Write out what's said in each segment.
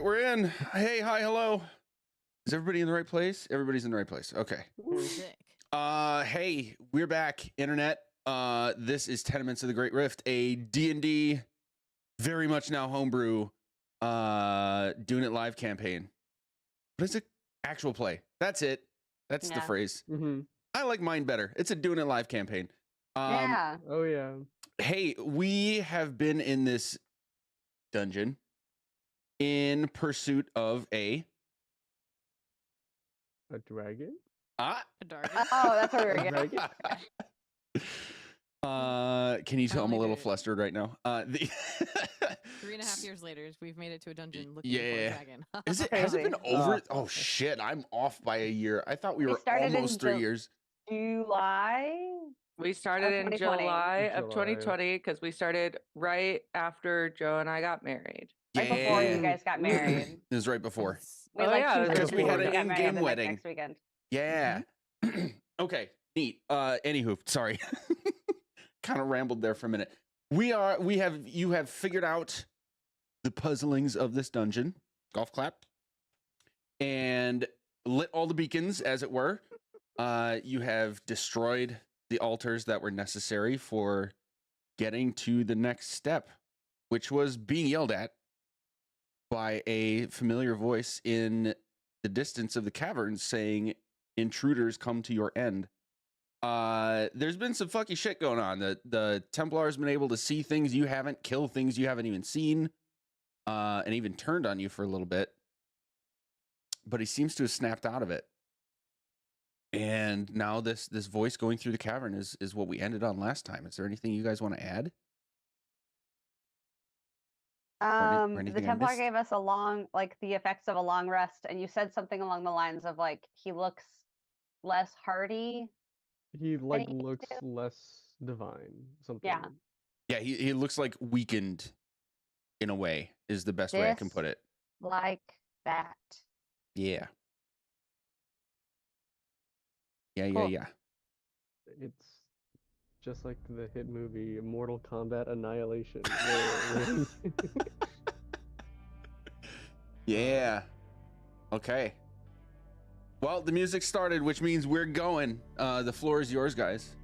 right, we're in. Hey, hi, hello. Is everybody in the right place? Everybody's in the right place. Okay. Sick. Hey, we're back, internet. This is Tenements of the Great Rift, a D&D, very much now homebrew, doing it live campaign. But it's an actual play. That's it. That's the phrase. Mm-hmm. I like mine better. It's a doing it live campaign. Yeah. Oh yeah. Hey, we have been in this dungeon in pursuit of a dragon? A dark. Oh, that's what we were A getting. dragon? Can you tell I'm a Only little the- flustered right now? 3.5 years later, we've made it to a dungeon looking for Yeah. a dragon. Is it? Has it been Crazy. over? Oh shit! I'm off by a year. I thought we were started almost in 3 years. July. We started in 2020. July of July. 2020 because we started right after Joe and I got married. Right before Yeah. you guys got married. It was right before. We had Oh, like yeah, two it was weeks because we had before an got married in-game the wedding. next weekend. Yeah. Okay. Neat. Anywho, sorry. Kind of rambled there for a minute. You have figured out the puzzlings of this dungeon. Golf clap. And lit all the beacons, as it were. You have destroyed the altars that were necessary for getting to the next step, which was being yelled at by a familiar voice in the distance of the caverns saying, "Intruders, come to your end." There's been some fucky shit going on. The Templar's been able to see things you haven't, kill things you haven't even seen, and even turned on you for a little bit. But he seems to have snapped out of it. And now this voice going through the cavern is what we ended on last time. Is there anything you guys want to add? Or The anything I Templar missed? gave us the effects of a long rest, and you said something along the lines of like he looks less hardy. He Anything looks to- less divine. Something. Yeah. Yeah, he looks like weakened in a way, is the best way I can This- put it. Like that. Yeah. Cool. Yeah. It's just like the hit movie Mortal Kombat Annihilation. where- Yeah. Okay. Well, the music started, which means we're going. The floor is yours, guys.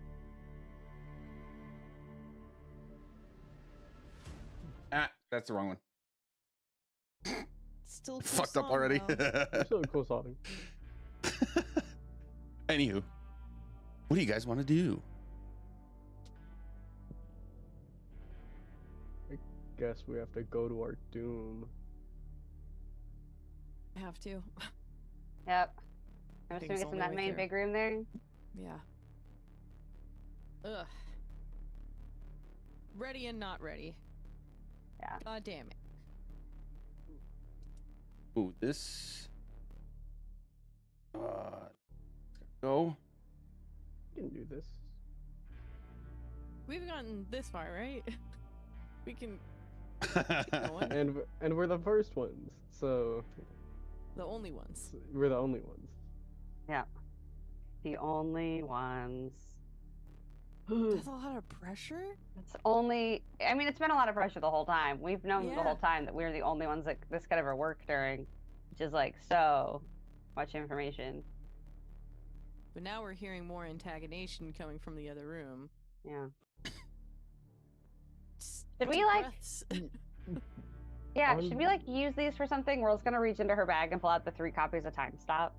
Ah, that's the wrong one. Still a cool Fucked up song, already. though. Still a cool song. Anywho, what do you guys want to do? Guess we have to go to our doom. I have to. Yep. I'm think assuming it's it's in only that right main there. big room there. Yeah. Ugh. Ready and not ready. Yeah. God damn it. Ooh, this. Go. We can do this. We've gotten this far, right? We can keep going. And we're the first ones, so The only ones. we're the only ones. Yeah. The only ones. That's a lot of pressure. It's only. I mean, it's been a lot of pressure the whole time. We've known the Yeah. whole time that we're the only ones that this could ever work during, which is like so much information. But now we're hearing more antagonation coming from the other room. Yeah. Just Should we, deep like- breaths. Yeah. Should we like use these for something? World's gonna reach into her bag and pull out the 3 copies of Time Stop.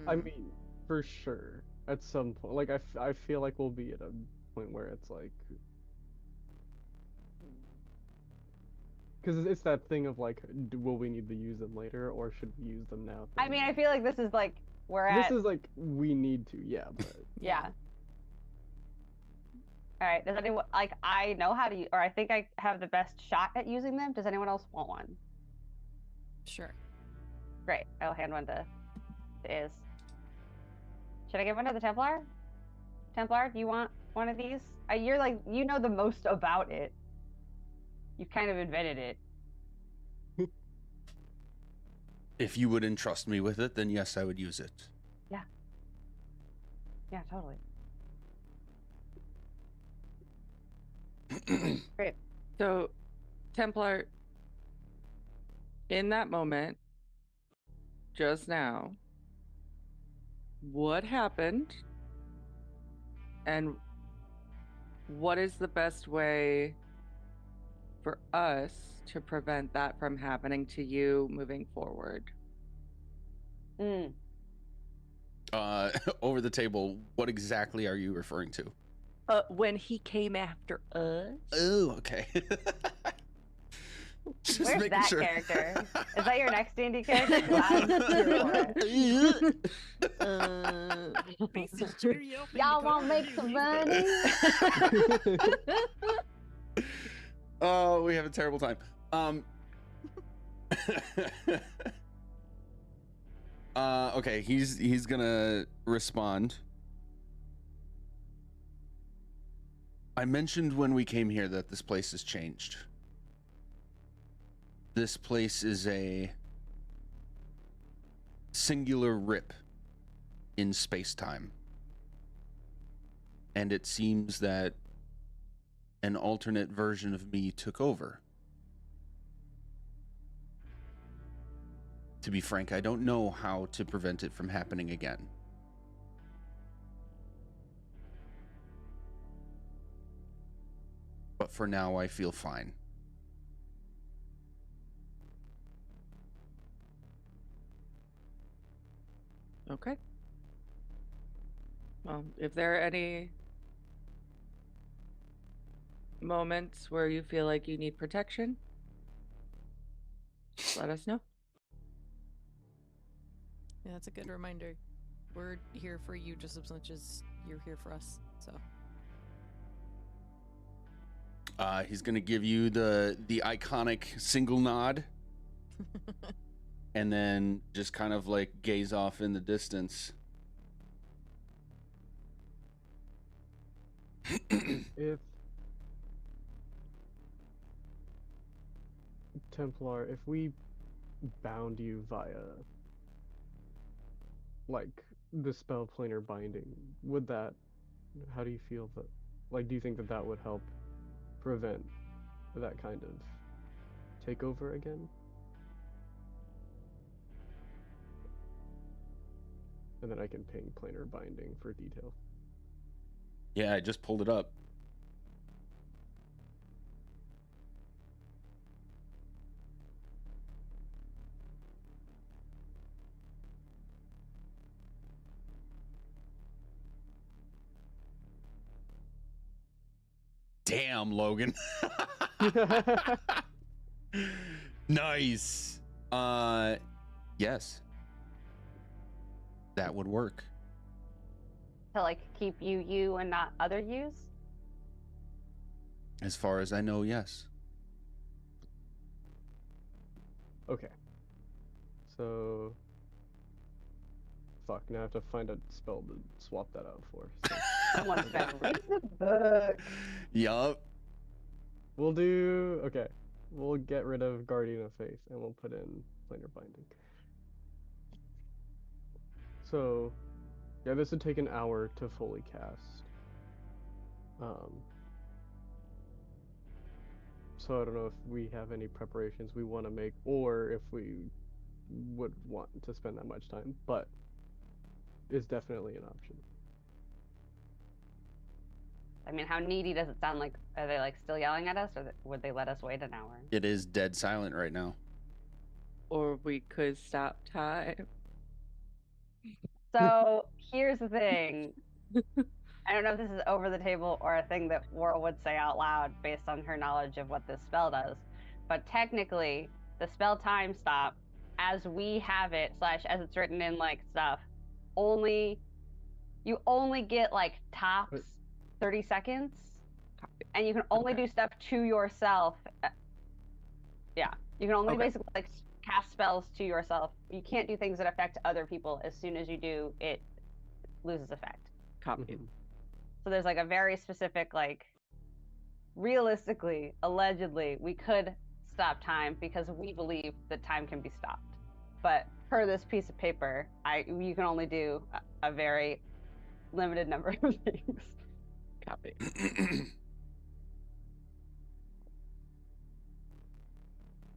I Hmm. mean, for sure. At some point, like I feel like we'll be at a point where it's like, because it's that thing of like, will we need to use them later or should we use them now? I mean, I feel like this is like we're at. This is like we need to, yeah, but Yeah. All right. Does anyone like? I know how to, or I think I have the best shot at using them. Does anyone else want one? Sure. Great. I'll hand one to Iz. Should I give one to the Templar? Templar, do you want one of these? You're like, you know the most about it. You kind of invented it. If you would entrust me with it, then yes, I would use it. Yeah, totally. Great. So, Templar, In that moment, just now, what happened? And what is the best way for us to prevent that from happening to you moving forward? Mm. Over the table, what exactly are you referring to? When he came after us. Oh, okay. Just Where's making that sure. character? Is that your next D&D character? 'Cause I'm here for it. Basic Cheerio thing Y'all to want to cover make some music. money? Oh, we have a terrible time. Okay, he's gonna respond. I mentioned when we came here that this place has changed. This place is a singular rip in space-time. And it seems that an alternate version of me took over. To be frank, I don't know how to prevent it from happening again. But for now, I feel fine. Okay. Well, if there are any moments where you feel like you need protection, let us know. Yeah, that's a good reminder. We're here for you just as much as you're here for us. So He's gonna give you the iconic single nod, and then just kind of like gaze off in the distance. If Templar, if we bound you via like the spell planar binding, would that, how do you feel that, like, do you think that that would help prevent that kind of takeover again? And then I can ping planar binding for detail. Yeah, I just pulled it up. Damn, Logan. Nice. Yes. That would work. To like keep you and not other yous? As far as I know, yes. Okay. So fuck, now I have to find a spell to swap that out for. So Someone's been reading the book. Yup. we'll do, okay. We'll get rid of Guardian of Faith and we'll put in planar binding. So yeah, this would take an hour to fully cast. So I don't know if we have any preparations we want to make, or if we would want to spend that much time, but it's definitely an option. I mean, how needy does it sound? Like, are they like still yelling at us, or would they let us wait an hour? It is dead silent right now. Or we could stop time. So here's the thing. I don't know if this is over the table or a thing that Worrell would say out loud based on her knowledge of what this spell does. But technically, the spell time stop, as we have it, / as it's written in like stuff, you only get like tops 30 seconds, and you can only do stuff to yourself. Yeah, you can only basically like cast spells to yourself. You can't do things that affect other people. As soon as you do, it loses effect. Copy. So there's like a very specific, like, realistically, allegedly, we could stop time because we believe that time can be stopped. But per this piece of paper, you can only do a very limited number of things. Copy.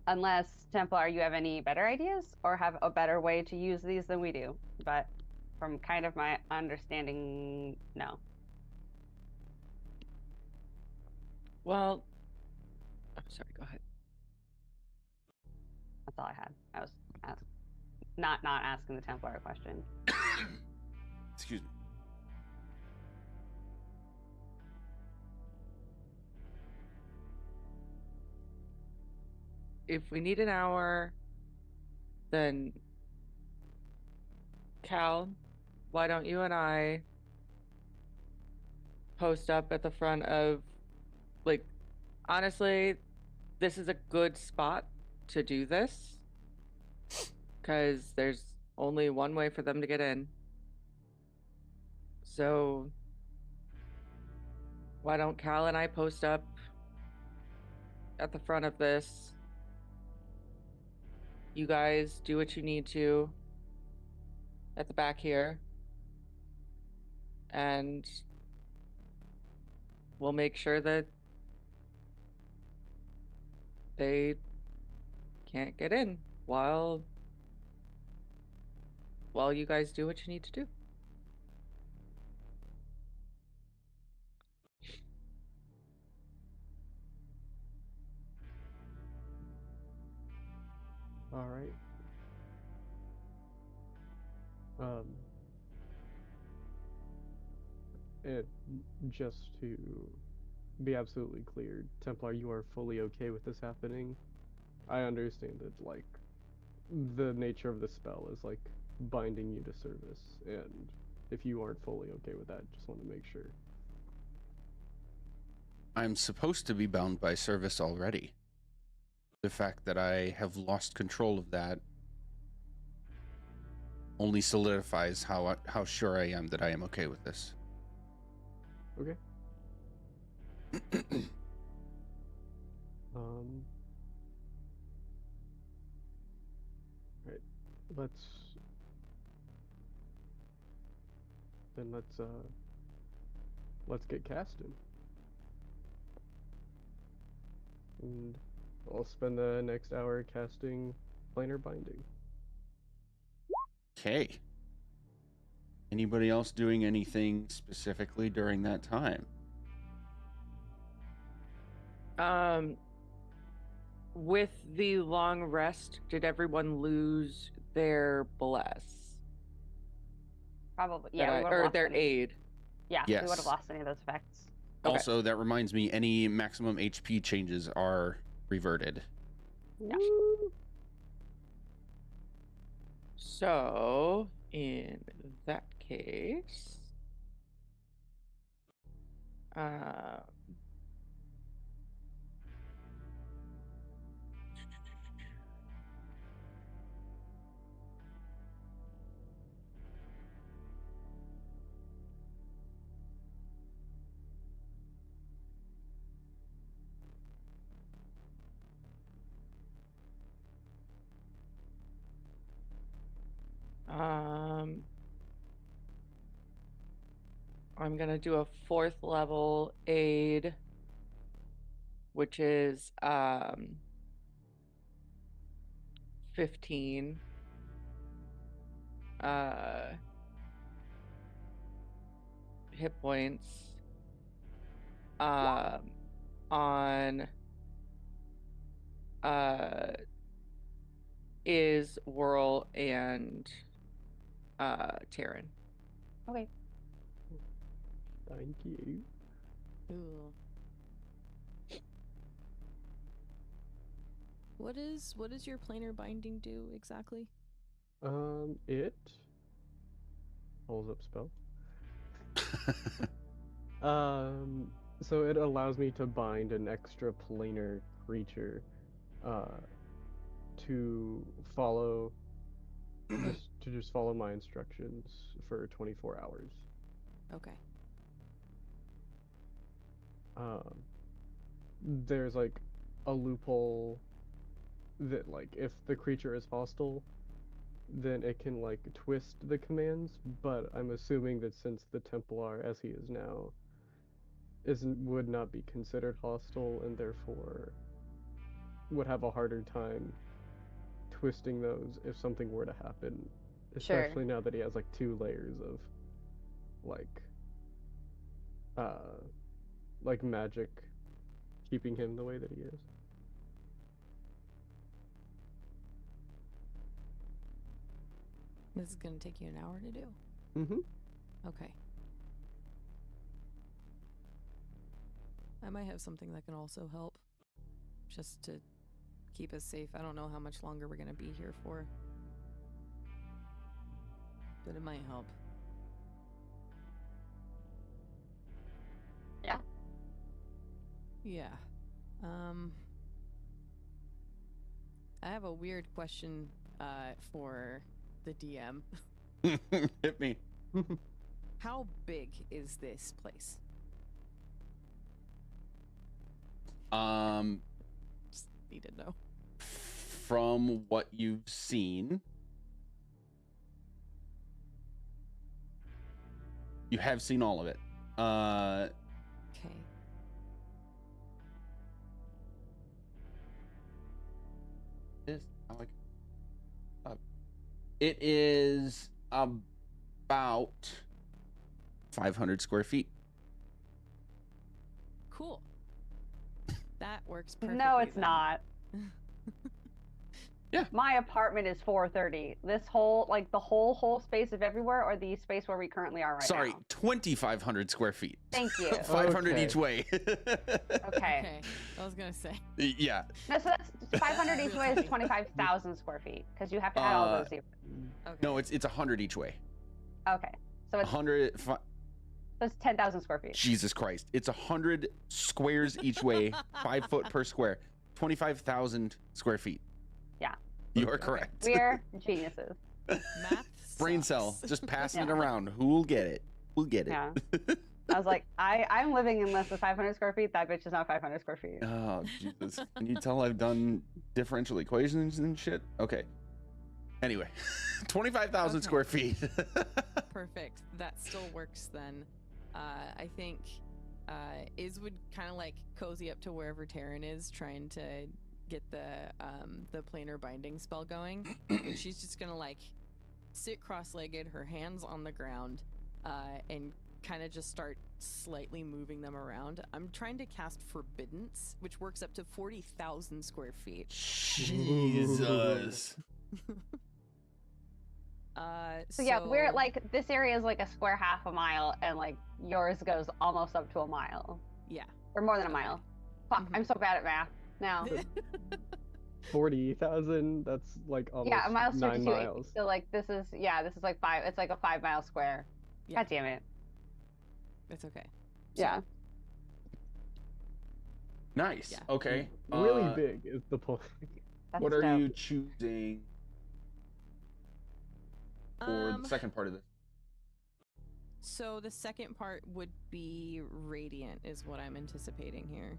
Unless, Templar, you have any better ideas or have a better way to use these than we do. But from kind of my understanding, no. Well, I'm sorry, go ahead. That's all I had. I was not asking the Templar a question. Excuse me. If we need an hour, then Cal, why don't you and I post up at the front of, like, honestly, this is a good spot to do this because there's only one way for them to get in. So why don't Cal and I post up at the front of this? You guys do what you need to at the back here. And we'll make sure that they can't get in while you guys do what you need to do. All right. And just to be absolutely clear, Templar, you are fully okay with this happening. I understand that, like, the nature of the spell is, like, binding you to service, and if you aren't fully okay with that, just want to make sure. I'm supposed to be bound by service already. The fact that I have lost control of that only solidifies how sure I am that I am okay with this. Okay. Right. Let's get casting. And I'll spend the next hour casting planar binding. Okay. Anybody else doing anything specifically during that time? With the long rest, did everyone lose their bless? Probably, yeah. Or their aid? Yeah, Yes. we would have lost any of those effects. Okay. Also, that reminds me, any maximum HP changes are reverted. Yeah. So, in that case, I'm gonna do a 4th level aid, which is 15 hit points on is Whirl and Taryn. Okay. Thank you. Ooh. What does your planar binding do exactly? It pulls up spell. So it allows me to bind an extra planar creature, to follow, just follow my instructions for 24 hours. Okay. There's like a loophole that, like, if the creature is hostile, then it can like twist the commands, but I'm assuming that since the Templar, as he is now, would not be considered hostile, and therefore would have a harder time twisting those if something were to happen, Sure. especially now that he has like 2 layers of like magic keeping him the way that he is. This is gonna take you an hour to do. Mm-hmm. Okay. I might have something that can also help, just to keep us safe. I don't know how much longer we're gonna be here for, but it might help. Yeah. Yeah. I have a weird question for the DM. Hit me. How big is this place? Just need to know. From what you've seen, you have seen all of it. Okay. It is about 500 square feet. Cool. That works perfectly. No, it's then. not. Yeah. My apartment is 430. This whole, like, the whole space of everywhere, or the space where we currently are right Sorry, now? 2,500 square feet. Thank you. 500 Okay. each way. Okay. I was gonna say. Yeah. No, so that's 500 each way is 25,000 square feet, because you have to add all those zeros. Okay. No, it's 100 each way. Okay. So it's, 100. so it's 10,000 square feet. Jesus Christ. It's 100 squares each way, 5 foot per square, 25,000 square feet. Yeah. You are Okay. correct. We're geniuses. Math Brain sucks. cell, just passing it Yeah. around. Who'll get it? Who'll get it? Yeah. I was like, I'm living in less than 500 square feet. That bitch is not 500 square feet. Oh, Jesus. Can you tell I've done differential equations and shit? Okay. Anyway, 25,000 Okay. square feet. Perfect. That still works then. I think Iz would kind of like cozy up to wherever Taryn is, trying to get the planar binding spell going. And she's just gonna like sit cross-legged, her hands on the ground, and kind of just start slightly moving them around. I'm trying to cast Forbiddance, which works up to 40,000 square feet. Jesus. So yeah, we're like, this area is like a square half a mile, and like yours goes almost up to a mile, yeah. or more than a Okay. mile. Fuck, Mhm. I'm so bad at math now. 40,000. That's like almost Yeah, a mile's 9 32. miles. So like this is like 5. It's like a 5-mile square. Yeah. God damn it. It's okay. Yeah. Nice. Yeah. Okay. Really big is the point. That's What are dope. you choosing for the second part of this? So the second part would be radiant, is what I'm anticipating here.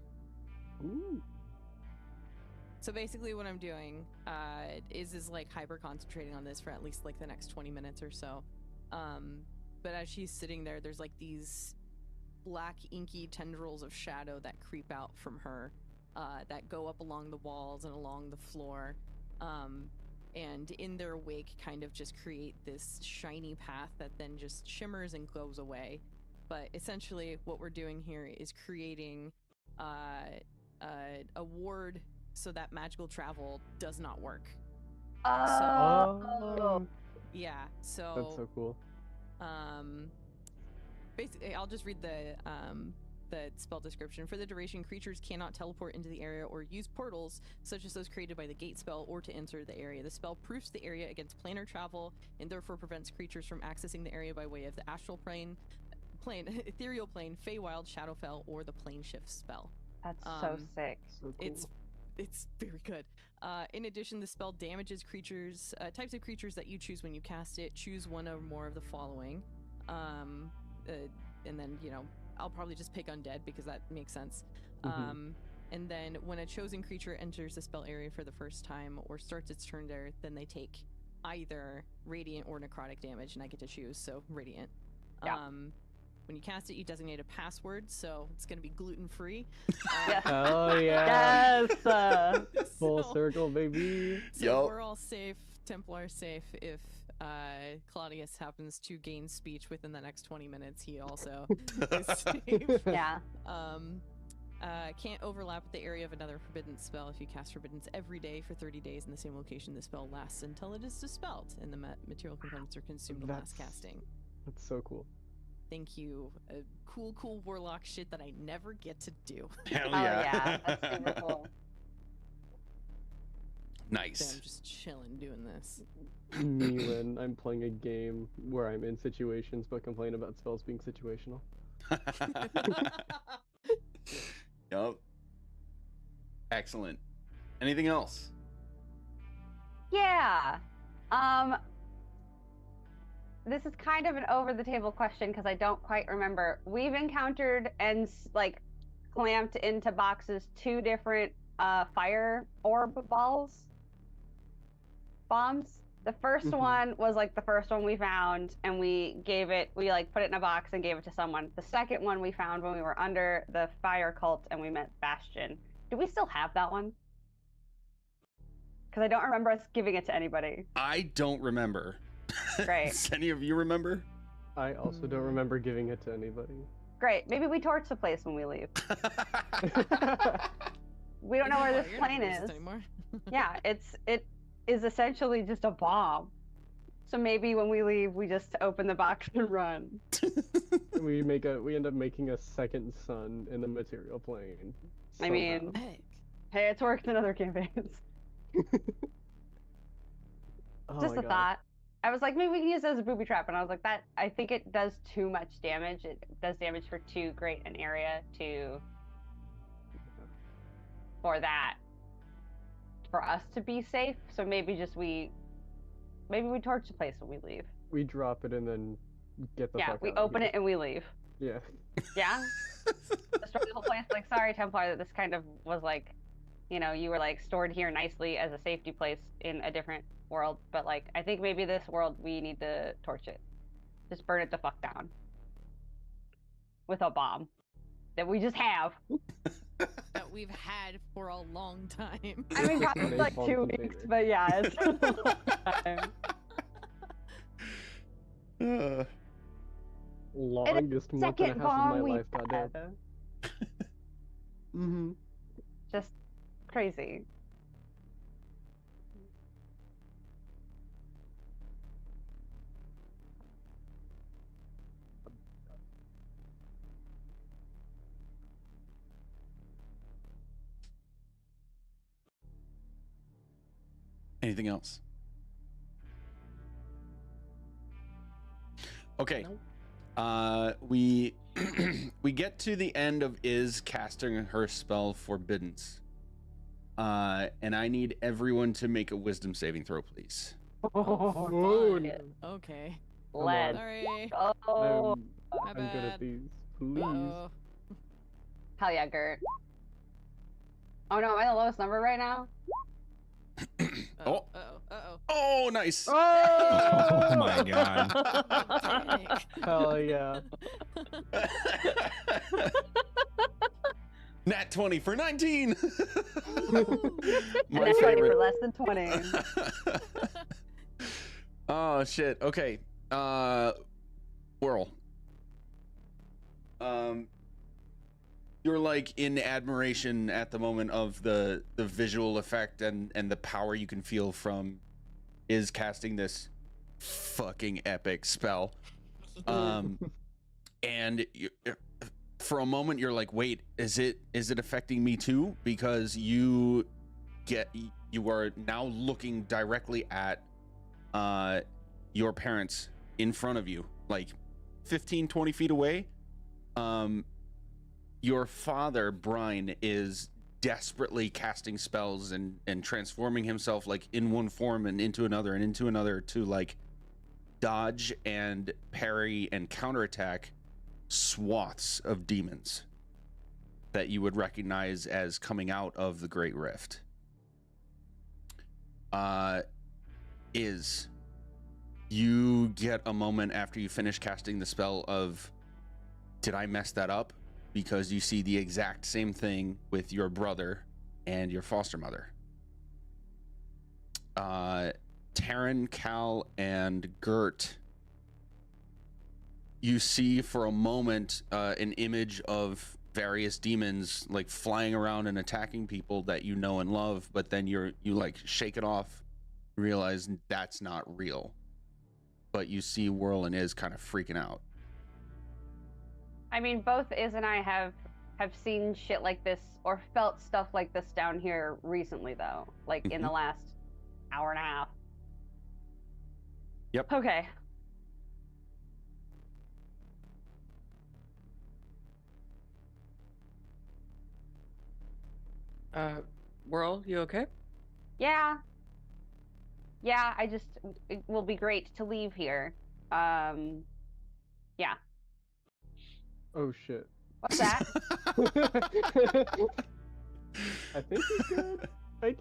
Ooh. So basically, what I'm doing is like hyper concentrating on this for at least like the next 20 minutes or so. But as she's sitting there, there's like these black inky tendrils of shadow that creep out from her, that go up along the walls and along the floor, and in their wake kind of just create this shiny path that then just shimmers and goes away. But essentially what we're doing here is creating a ward so that magical travel does not work. Oh, Yeah, so that's so cool. basically I'll just read the spell description. For the duration, creatures cannot teleport into the area or use portals such as those created by the gate spell or to enter the area. The spell proofs the area against planar travel and therefore prevents creatures from accessing the area by way of the astral plane, ethereal plane, Feywild, Shadowfell, or the plane shift spell. That's so sick. So cool. It's very good. In addition, the spell damages creatures, types of creatures that you choose when you cast it. Choose one or more of the following. And then, I'll probably just pick undead because that makes sense. Mhm. And then when a chosen creature enters the spell area for the first time or starts its turn there, then they take either radiant or necrotic damage, and I get to choose, so radiant. Yeah. When you cast it, you designate a password, so it's going to be gluten-free. Yes. Oh yeah. Yes. Full So- circle, baby. So Yup. we're all safe. Templar's safe. If Claudius happens to gain speech within the next 20 minutes, he also is safe. Yeah. Can't overlap with the area of another forbidden spell. If you cast forbiddance every day for 30 days in the same location, the spell lasts until it is dispelled, and the material components are consumed in last That's- casting. That's so cool. Thank you. Cool warlock shit that I never get to do. Hell Oh yeah. yeah, that's super cool. So Nice. I'm just chilling doing this. Me when I'm playing a game where I'm in situations but complain about spells being situational. Yup. Excellent. Anything else? Yeah. This is kind of an over-the-table question because I don't quite remember. We've encountered and like clamped into boxes 2 different fire orb bombs. The first Mhm. one was like the first one we found, and we like put it in a box and gave it to someone. The second one we found when we were under the fire cult and we met Bastion. Do we still have that one? Because I don't remember us giving it to anybody. I don't remember. Great. Does any of you remember? I also don't remember giving it to anybody. Great. Maybe we torch the place when we leave. We don't know where this You're not plane gonna use this is. anymore. Yeah, it is essentially just a bomb. So maybe when we leave, we just open the box and run. We end up making a second sun in the material plane. I mean- somehow. Heck. Hey, it's worked in other campaigns. Oh Just my a God. thought. I was like, maybe we can use it as a booby trap, and I was like, that I think it does too much damage. It does damage for too great an area for us to be safe. So maybe we torch the place when we leave. We drop it and then get the Yeah, fuck we out of open here. it and we leave. Yeah. Yeah. Destroy the whole place. Like, sorry, Templar, that this kind of was like, you were like stored here nicely as a safety place in a different world, but like, I think maybe this world we need to torch it. Just burn it the fuck down. With a bomb. That we just have. That we've had for a long time. I mean, probably Nice like bomb 2 container. weeks, but yeah, it's a long time. Longest month and a Second half of bomb my we life, goddamn. had. Mm-hmm. Just crazy. Anything else? Okay. Nope. We we get to the end of Iz casting her spell Forbiddance. And I need everyone to make a wisdom saving throw, please. Oh, shit. Okay. Lead. Sorry. Oh, My I'm good bad. at these. Please. Uh-oh. hell yeah, Gert. Oh no, am I the lowest number right now? Oh. Uh-oh. Oh, nice. Oh! Oh my God. Dang. Hell yeah. Nat 20 for 19. Ooh. My And that's ready favorite. for less than 20. Oh shit. Okay. Whirl. You're like in admiration at the moment of the visual effect and the power you can feel from Is casting this fucking epic spell. And for a moment you're like, wait, is it affecting me too? Because you are now looking directly at your parents in front of you, like 15-20 feet away. Your father, Brian, is desperately casting spells and transforming himself like in one form and into another to like dodge and parry and counterattack swaths of demons that you would recognize as coming out of the Great Rift. You get a moment after you finish casting the spell of Did I mess that up? Because you see the exact same thing with your brother and your foster mother. Taryn, Cal, and Gert, you see for a moment an image of various demons like flying around and attacking people that you know and love, but then you like shake it off, realize that's not real. But you see Whirl and Iz kind of freaking out. I mean, both Iz and I have seen shit like this or felt stuff like this down here recently, though. Like in the last hour and a half. Yep. Okay. Whirl, you okay? Yeah. Yeah, it will be great to leave here. Yeah. Oh shit. What's that? I think he's good. I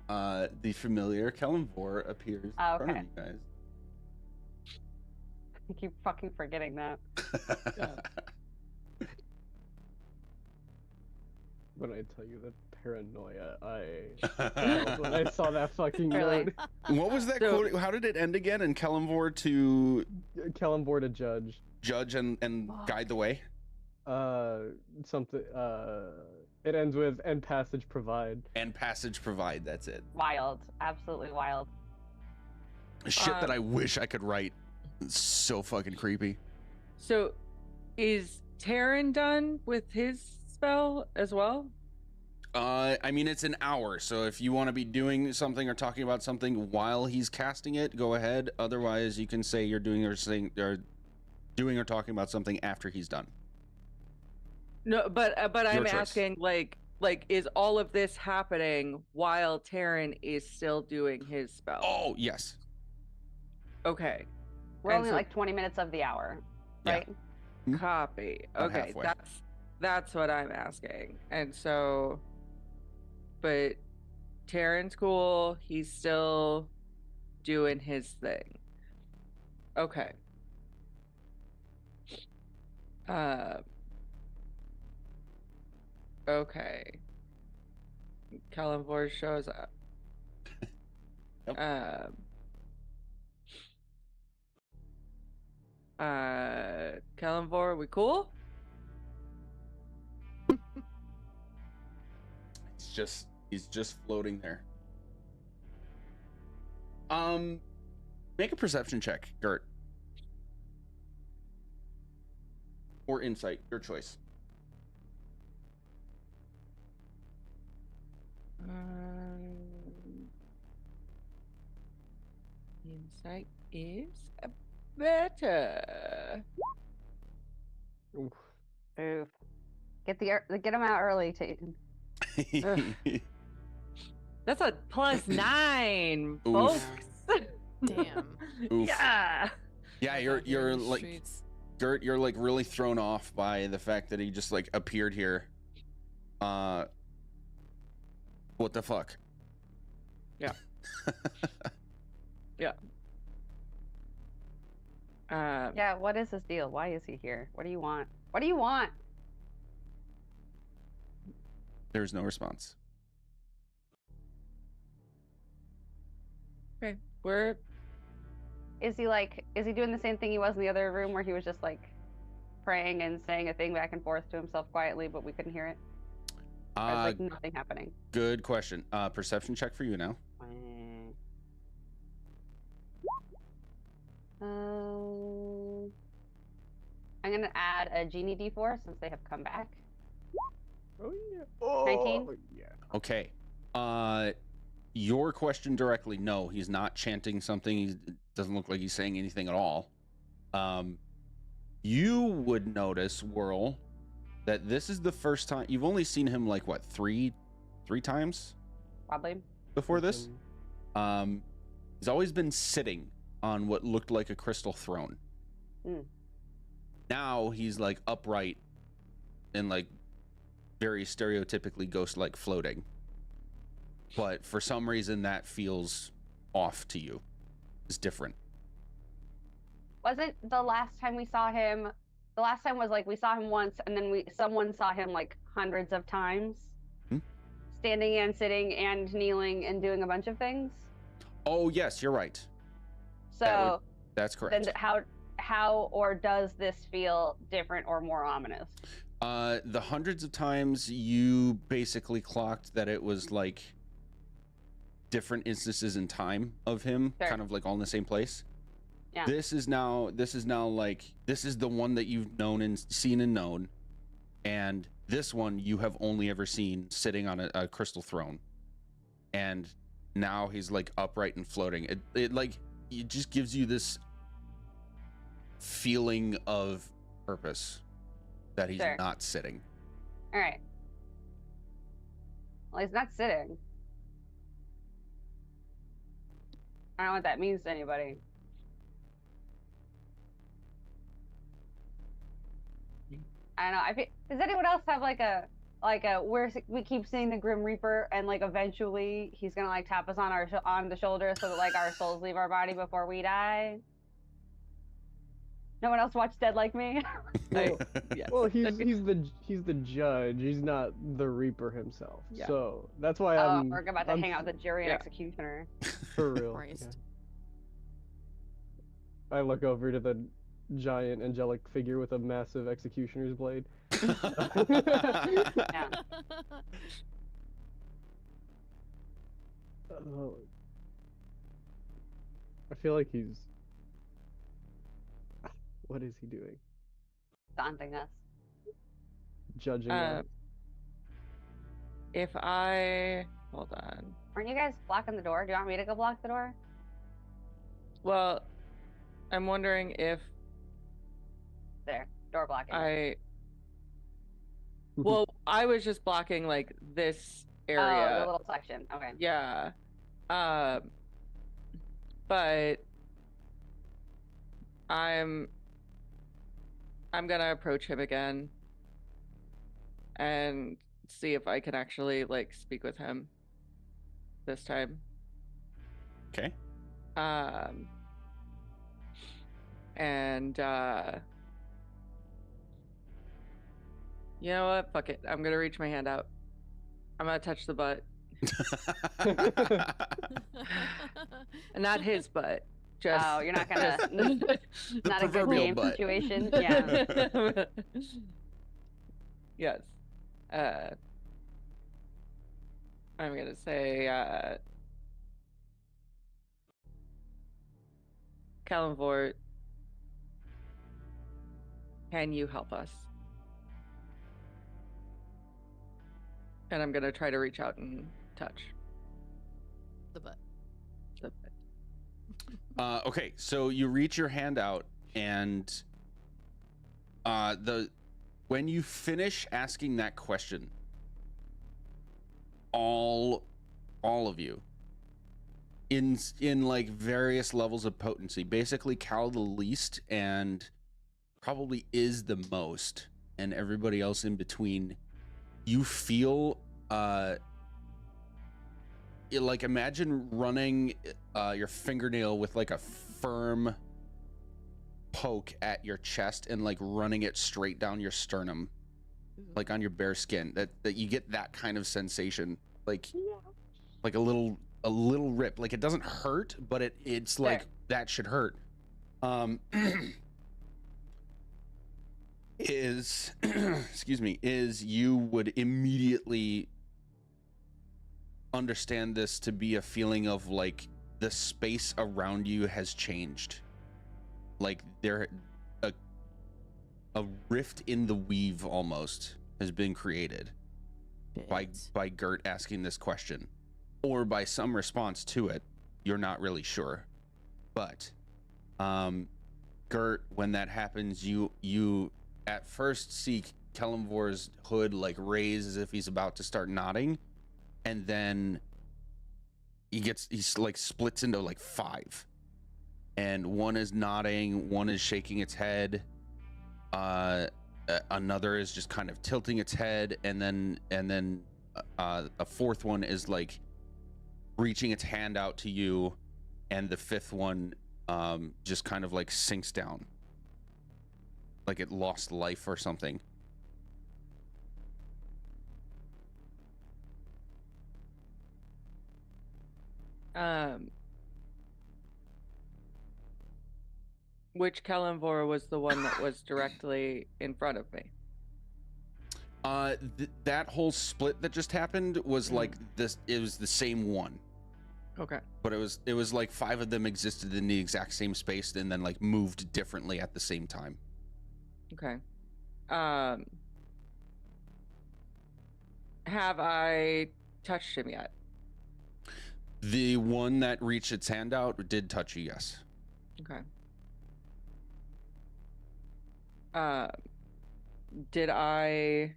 think. The familiar Kellenvor appears in front of Okay. you guys. I keep fucking forgetting that. When I tell you the paranoia I felt when I saw that fucking Really? note. What was that quote? How did it end again? And Kellenvor to Kellenvor to judge. judge and guide the way? Something, it ends with, and passage provide. And passage provide, that's it. Wild. Absolutely wild. Shit that I wish I could write. It's so fucking creepy. So, is Taryn done with his spell as well? I mean, it's an hour, so if you want to be doing something or talking about something while he's casting it, go ahead. Otherwise, you can say you're doing or doing or talking about something after he's done. No, but I'm choice. asking, like, is all of this happening while Taryn is still doing his spell? Oh, yes. Okay. We're And only so- like 20 minutes of the hour, Yeah. right? Copy. About Okay, halfway. that's what I'm asking. And so, but Taryn's cool. He's still doing his thing. Okay. Okay. Kellenvor shows up. Yep. Kellenvor, we cool? He's just floating there. Make a perception check, Gert. Or insight, your choice. Insight is better. Oof. Oof. Get them out early, Tayton. That's a +9, Oof. folks. Damn. Oof. Yeah. Yeah, Out you're here in the like streets. Gert, you're like really thrown off by the fact that he just like appeared here. What the fuck? Yeah. Yeah. Yeah, what is his deal? Why is he here? What do you want? What do you want? There's no response. Okay. Is he doing the same thing he was in the other room where he was just like praying and saying a thing back and forth to himself quietly, but we couldn't hear it? Or is like nothing happening? Good question. Perception check for you now. I'm gonna add a genie D4 since they have come back. Oh yeah. Oh 19? yeah. Okay. Your question directly, no, he's not chanting something. He doesn't look like he's saying anything at all. You would notice, Whirl, that this is the first time you've only seen him like what, three times Probably. before this. He's always been sitting on what looked like a crystal throne. Now he's like upright and like very stereotypically ghost-like floating. But for some reason that feels off to you. It's different. wasn't the last time we saw him? The last time was like we saw him once, and then someone saw him like hundreds of times, standing and sitting and kneeling and doing a bunch of things. Oh yes, you're right. So That's correct. then how or does this feel different or more ominous? The hundreds of times you basically clocked that it was like different instances in time of him, Sure. kind of like all in the same place. Yeah. This is now like this is the one that you've known and seen and known, and this one you have only ever seen sitting on a crystal throne, and now he's like upright and floating. It just gives you this feeling of purpose that he's Sure. not sitting. All right. Well, he's not sitting. I don't know what that means to anybody. I don't know. Does anyone else have like a we keep seeing the Grim Reaper and like eventually he's gonna like tap us on on the shoulder so that like our souls leave our body before we die? No one else watched Dead Like Me? Well, Yes. well, he's the judge. He's not the Reaper himself. Yeah. So that's why We're about to I'm hang out with the jury and yeah. executioner. for real. Christ. Yeah. I look over to the giant angelic figure with a massive executioner's blade. Yeah. Oh. I feel like he's. What is he doing? Daunting us. Judging us. If I hold on. Aren't you guys blocking the door? Do you want me to go block the door? Well, I'm wondering if There. Door blocking. well, I was just blocking like this Oh, area. the little section. Okay. Yeah. But I'm gonna approach him again and see if I can actually like speak with him this time. Okay. And you know what? Fuck it. I'm gonna reach my hand out. I'm gonna touch the butt. And not his butt. Just Oh, you're not gonna. The Not a good proverbial game butt. situation. Yeah. Yes. I'm gonna say Kalimvort, can you help us? And I'm gonna try to reach out and touch The butt. the butt. Okay, so you reach your hand out, and when you finish asking that question, all of you, in like various levels of potency, basically Cal the least and probably is the most, and everybody else in between, you feel like imagine running your fingernail with like a firm poke at your chest and like running it straight down your sternum, like on your bare skin. That you get that kind of sensation, like a little rip. Like it doesn't hurt, but it's like Fair. that should hurt. Excuse me, is you would immediately understand this to be a feeling of like the space around you has changed, like there a rift in the weave almost has been created by Gert asking this question, or by some response to it. You're not really sure, but Gert, when that happens, you at first see Kelimvor's hood like raise as if he's about to start nodding, and then he's like splits into like 5, and one is nodding, one is shaking its head, another is just kind of tilting its head, and then a fourth one is like reaching its hand out to you, and the fifth one just kind of like sinks down, like it lost life or something. Which Kalimvor was the one that was directly in front of me? That whole split that just happened was like this. It was the same one. Okay. But it was like 5 of them existed in the exact same space and then like moved differently at the same time. Okay. Have I touched him yet? The one that reached its hand out did touch you, yes. Okay. Did I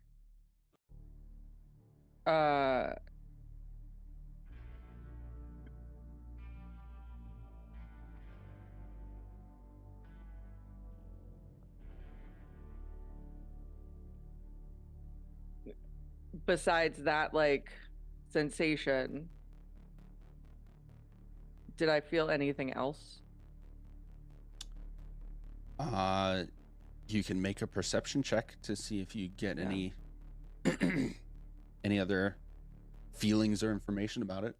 besides that, like, sensation, did I feel anything else? You can make a perception check to see if you get Yeah. any any other feelings or information about it.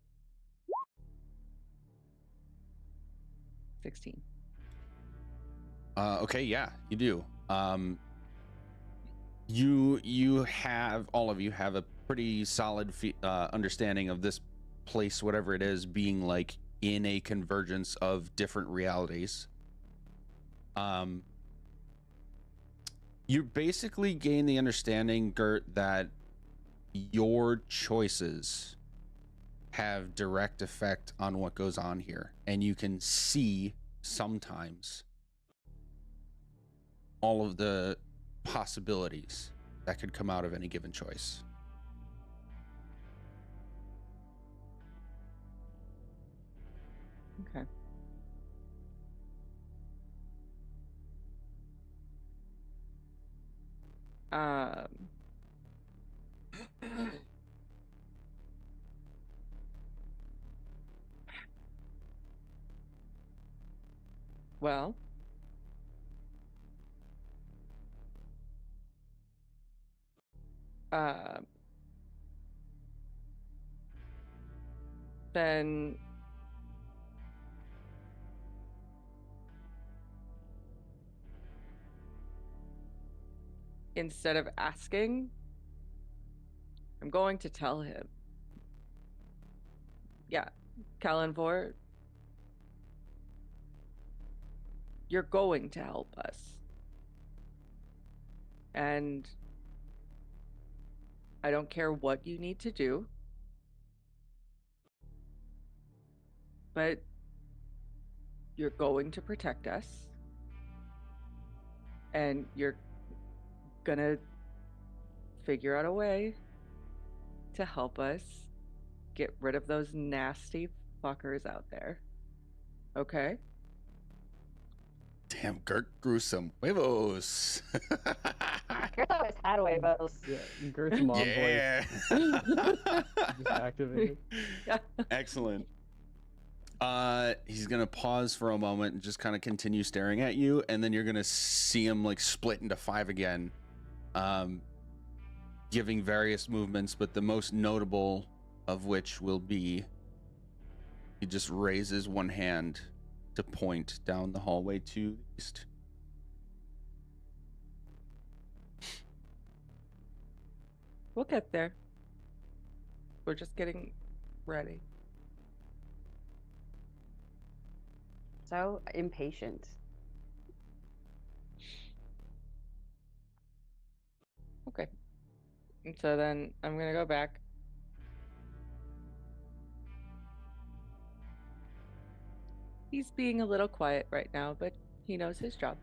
16. Okay, yeah, you do. You have, all of you have a pretty solid understanding of this place, whatever it is, being like in a convergence of different realities. You basically gain the understanding, Gert, that your choices have direct effect on what goes on here, and you can see sometimes all of the possibilities that could come out of any given choice. Okay. Well, then instead of asking, I'm going to tell him. Yeah, Kalimvor, you're going to help us. And I don't care what you need to do, but you're going to protect us. And you're gonna figure out a way to help us get rid of those nasty fuckers out there. Okay? Damn, Gert grew some huevos. Gert always had huevos. Yeah, Gert's mom Yeah. just activated. Yeah. Excellent. He's gonna pause for a moment and just kind of continue staring at you, and then you're gonna see him like split into 5 again, giving various movements, but the most notable of which will be he just raises one hand to point down the hallway to the east. We'll get there. We're just getting ready. So impatient. Okay. And so then I'm gonna go back. He's being a little quiet right now, but he knows his job.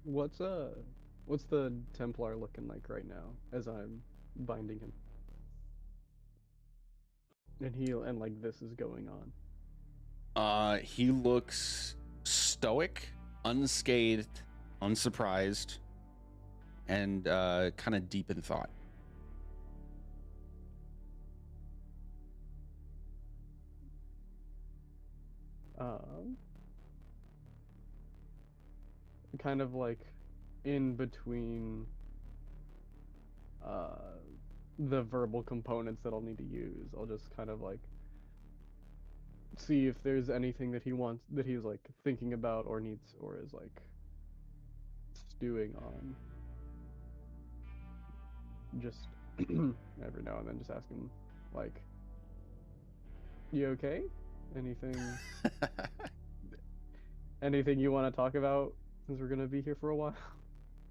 What's the Templar looking like right now as I'm binding him? And like this is going on. He looks stoic, unscathed, unsurprised, and kind of deep in thought. Kind of like in between the verbal components that I'll need to use, I'll just kind of like see if there's anything that he wants, that he's like thinking about or needs, or is like stewing on. Just every now and then just ask him, like, you okay? Anything anything you want to talk about, since we're gonna be here for a while?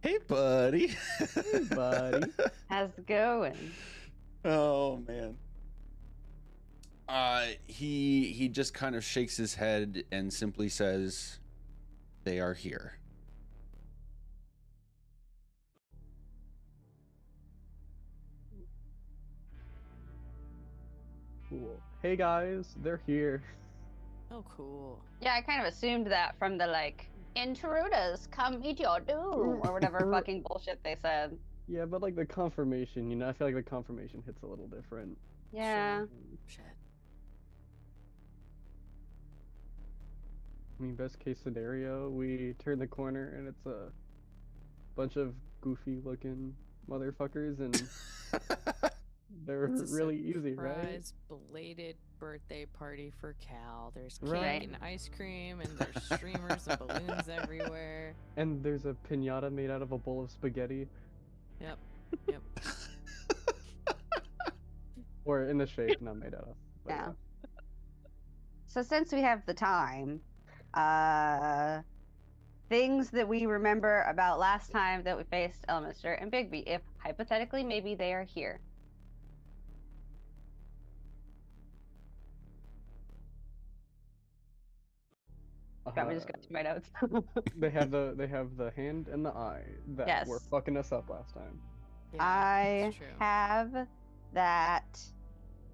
Hey, buddy. Hey, buddy. How's it going? Oh man. He just kind of shakes his head and simply says, "They are here." Cool. Hey guys, they're here. Oh, cool. Yeah, I kind of assumed that from the like, intruders, come meet your doom, or whatever fucking bullshit they said. Yeah, but like the confirmation, I feel like the confirmation hits a little different. Yeah. Shit. I mean, best case scenario, we turn the corner and it's a bunch of goofy looking motherfuckers and they're It's a really easy, right? surprise belated birthday party for Cal. There's cake Right. and ice cream, and there's streamers and balloons everywhere. And there's a piñata made out of a bowl of spaghetti, Yep. or in the shape, not made out of. But Yeah. So since we have the time, things that we remember about last time that we faced Elminster and Bigby, if hypothetically maybe they are here. Let me just go to my notes. They have the hand and the eye that were Yes. fucking us up last time. Yeah, I it's true. have that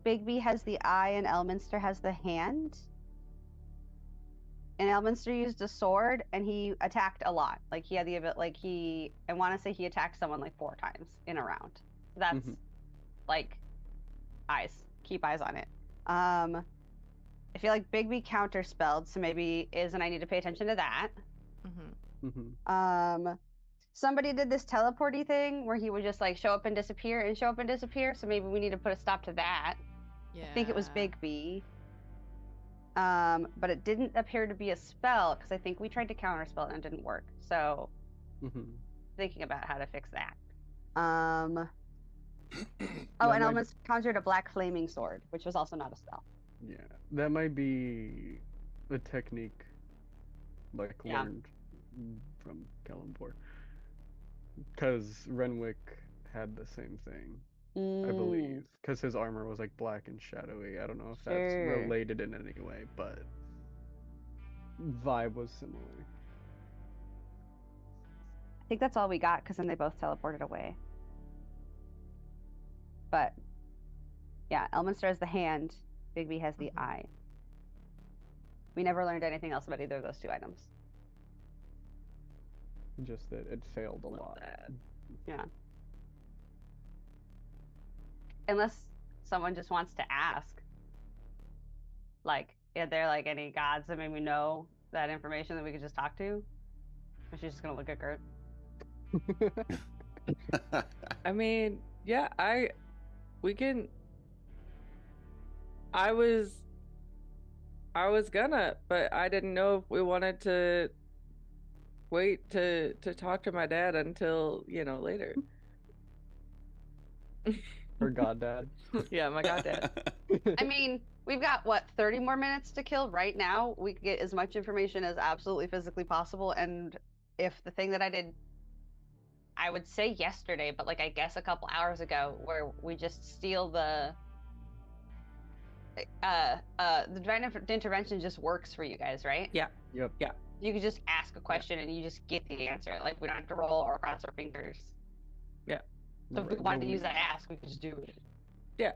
Bigby has the eye and Elminster has the hand. And Elminster used a sword and he attacked a lot. Like he had the ability, like I want to say he attacked someone like 4 times in a round. So that's Mhm. like eyes. Keep eyes on it. I feel like Bigby counterspelled, so maybe and I need to pay attention to that. Mm-hmm. Somebody did this teleporty thing where he would just like show up and disappear, so maybe we need to put a stop to that. Yeah. I think it was Bigby. But it didn't appear to be a spell because I think we tried to counterspell it and it didn't work. So Mm-hmm. thinking about how to fix that. Oh, That and might- Elminster conjured a black flaming sword, which was also not a spell. Yeah, that might be a technique, like Yeah. learned from Kellenborg, because Renwick had the same thing, I believe, because his armor was like black and shadowy. I don't know if that's Sure. related in any way, but vibe was similar. I think that's all we got because then they both teleported away. But yeah, Elminster has the hand, Bigby has the eye. We never learned anything else about either of those 2 items. Just that it failed a Love lot. that. Yeah. Unless someone just wants to ask. Like, are there like any gods that maybe know that information that we could just talk to? Or she's just gonna look at Gert. I mean, yeah, we can. I was gonna, but I didn't know if we wanted to wait to talk to my dad until, later. Her goddad. Yeah, my goddad. I mean, we've got what, 30 more minutes to kill right now. We could get as much information as absolutely physically possible. And if the thing that I did, I would say yesterday, but like I guess a couple hours ago, where we just steal the divine intervention just works for you guys, right? Yeah. Yep. Yeah. You could just ask a question and you just get the answer. Like we don't have to roll or cross our fingers. Yeah. So if we Right, wanted but to use that ask, we could just do it. Yeah.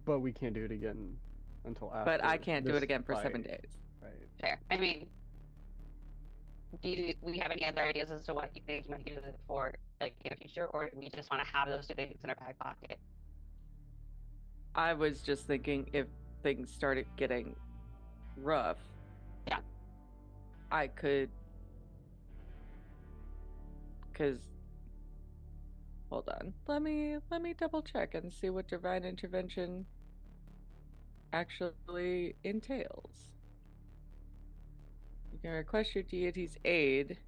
But we can't do it again until after. But I can't do this it again for 7 fight. days. Right. Fair. I mean, do we have any other ideas as to what you think you might use it for, like in the future, or do we just want to have those two things in our back pocket? I was just thinking if things started getting rough. Yeah. I could. Because. Hold on. Let me double check and see what divine intervention actually entails. You can request your deity's aid.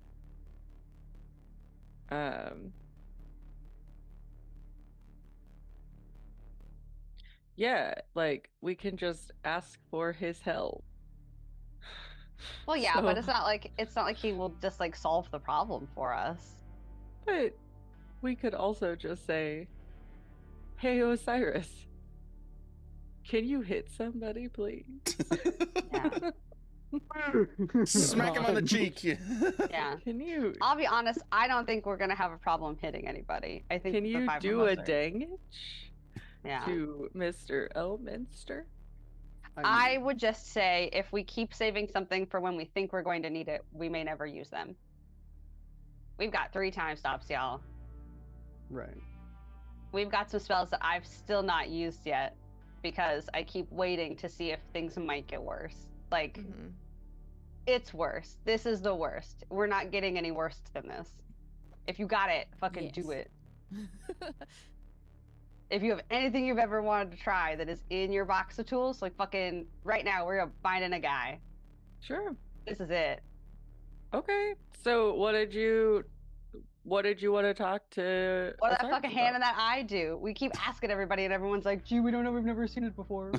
Yeah, like we can just ask for his help. Well, yeah, but So- it's not like he will just like solve the problem for us. But we could also just say, "Hey, Osiris, can you hit somebody, please?" Yeah. Smack him on the God. cheek. Yeah. Can you I'll be honest, I don't think we're gonna have a problem hitting anybody. I think can the you five do of a us are- dangage Yeah. to Mr. Elminster? I would just say if we keep saving something for when we think we're going to need it, we may never use them. We've got 3 time stops, y'all. Right. We've got some spells that I've still not used yet because I keep waiting to see if things might get worse. Like, Mhm. it's worse. This is the worst. We're not getting any worse than this. If you got it, fucking do Yes. it. If you have anything you've ever wanted to try that is in your box of tools, like fucking right now, we're finding a guy. Sure. This is it. Okay. So what did you want to talk to What did that Osiris fucking hand about? in that eye do? We keep asking everybody, and everyone's like, "Gee, we don't know. We've never seen it before."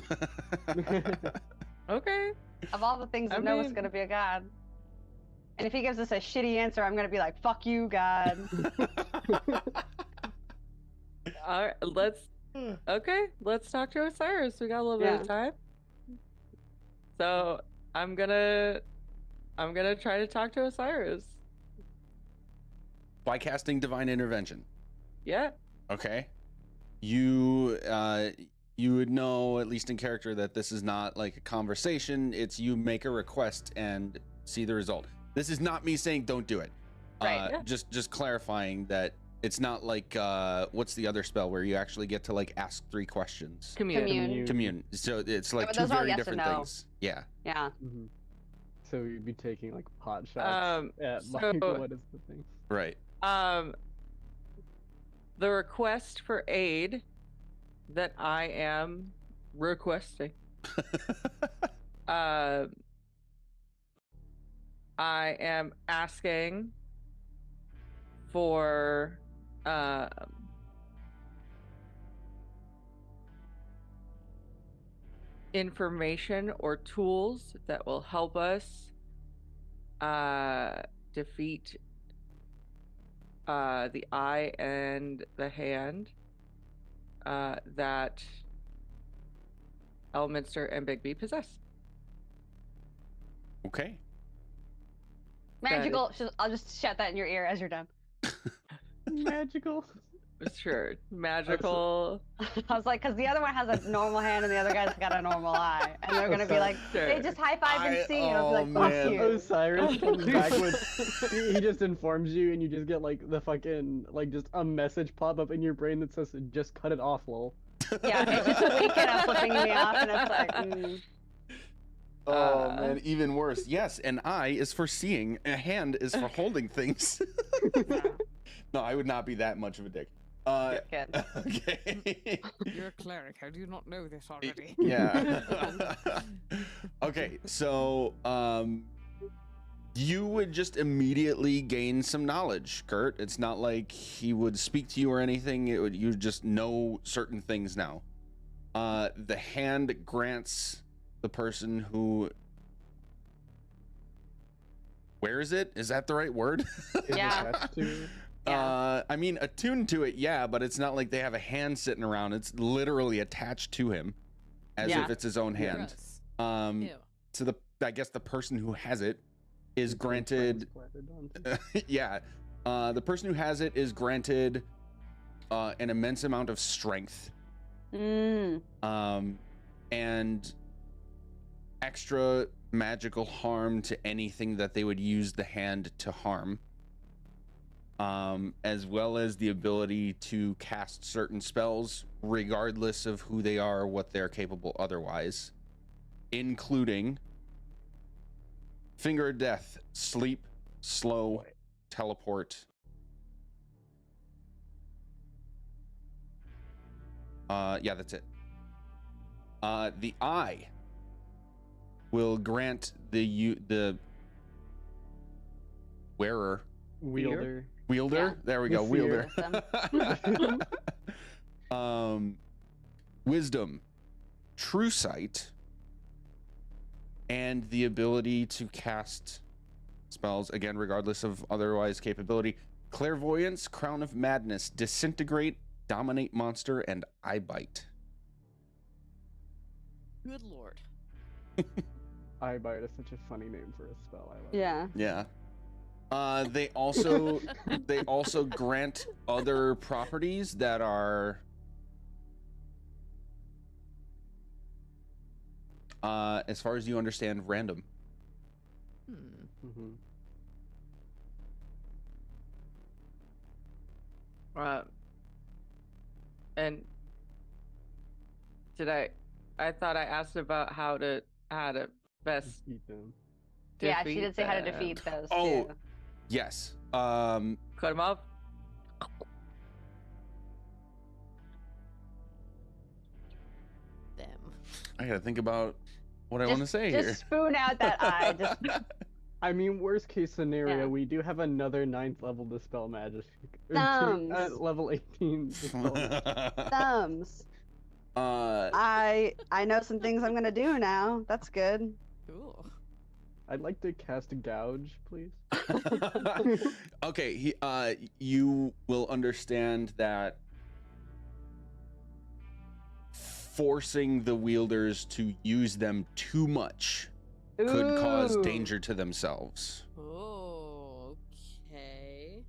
Okay. Of all the things I that know it's mean- gonna be a god. And if he gives us a shitty answer, I'm gonna be like, "Fuck you, God." All right, let's talk to Osiris. We got a little bit of time. So I'm gonna try to talk to Osiris. By casting divine intervention. Yeah. Okay. You you would know, at least in character, that this is not like a conversation. It's you make a request and see the result. This is not me saying don't do it. Right. Yeah. Just clarifying that it's not like what's the other spell where you actually get to like ask 3 questions. Commune. Commune. So it's like but 2 those are all very yes or different no. things. Yeah. Yeah. Mhm. So you'd be taking like pot shots at like so- what is the thing? Right. The request for aid that I am requesting. I am asking for information or tools that will help us defeat the eye and the hand that Elminster and Bigby possess. Okay. Magical. I'll just shout that in your ear as you're done. Magical. Sure. Magical. I was like, because the other one has a normal hand and the other guy's got a normal eye, and they're gonna be like, they Sure. just high five and see, and I'll oh, be like, fuck man. you. Osiris comes back with he just informs you and you just get like the fucking like just a message pop up in your brain that says just cut it off, lol. Yeah, it's just a weekend of flipping me off, and it's like, Oh man, even worse. Yes, an eye is for seeing, a hand is for holding things. No, I would not be that much of a dick. Good. Okay. You're a cleric. How do you not know this already? Yeah. Okay, so you would just immediately gain some knowledge, Kurt. It's not like he would speak to you or anything. You just know certain things now. The hand grants the person who wears it. Is that the right word? Is Yeah. attached to I mean, attuned to it, yeah, but it's not like they have a hand sitting around. It's literally attached to him, as Yeah. if it's his own hand. Gross. Ew. So I guess the person who has it is granted. transplanted onto- Yeah, the person who has it is granted an immense amount of strength, Mm. and extra magical harm to anything that they would use the hand to harm, as well as the ability to cast certain spells regardless of who they are or what they're capable otherwise, including Finger of Death, Sleep, Slow, Teleport. Yeah, that's it. The Eye will grant the wearer, Wielder. wielder. Yeah. There we go, The wielder. seer. Wisdom, True Sight, and the ability to cast spells again, regardless of otherwise capability. Clairvoyance, Crown of Madness, Disintegrate, Dominate Monster, and Eye Bite. Good lord. Eye Bite is such a funny name for a spell. I love it. Yeah. Yeah. They also grant other properties that are as far as you understand, random. Mhm. And I thought I asked about how to best Eat them. Yeah, she defeat did say how to them. defeat those Oh. too. Yes. Cut them up. Them. I gotta think about what I want to say here. Just spoon out that eye. Just I mean, worst case scenario, Yeah. we do have another 9th level Dispel Magic. Thumbs. Level 18 Dispel Magic. thumbs. uh, I know some things I'm gonna do now. That's good. Cool. I'd like to cast Gouge, please. okay, you will understand that forcing the wielders to use them too much could cause Ooh. danger to themselves. Oh, okay.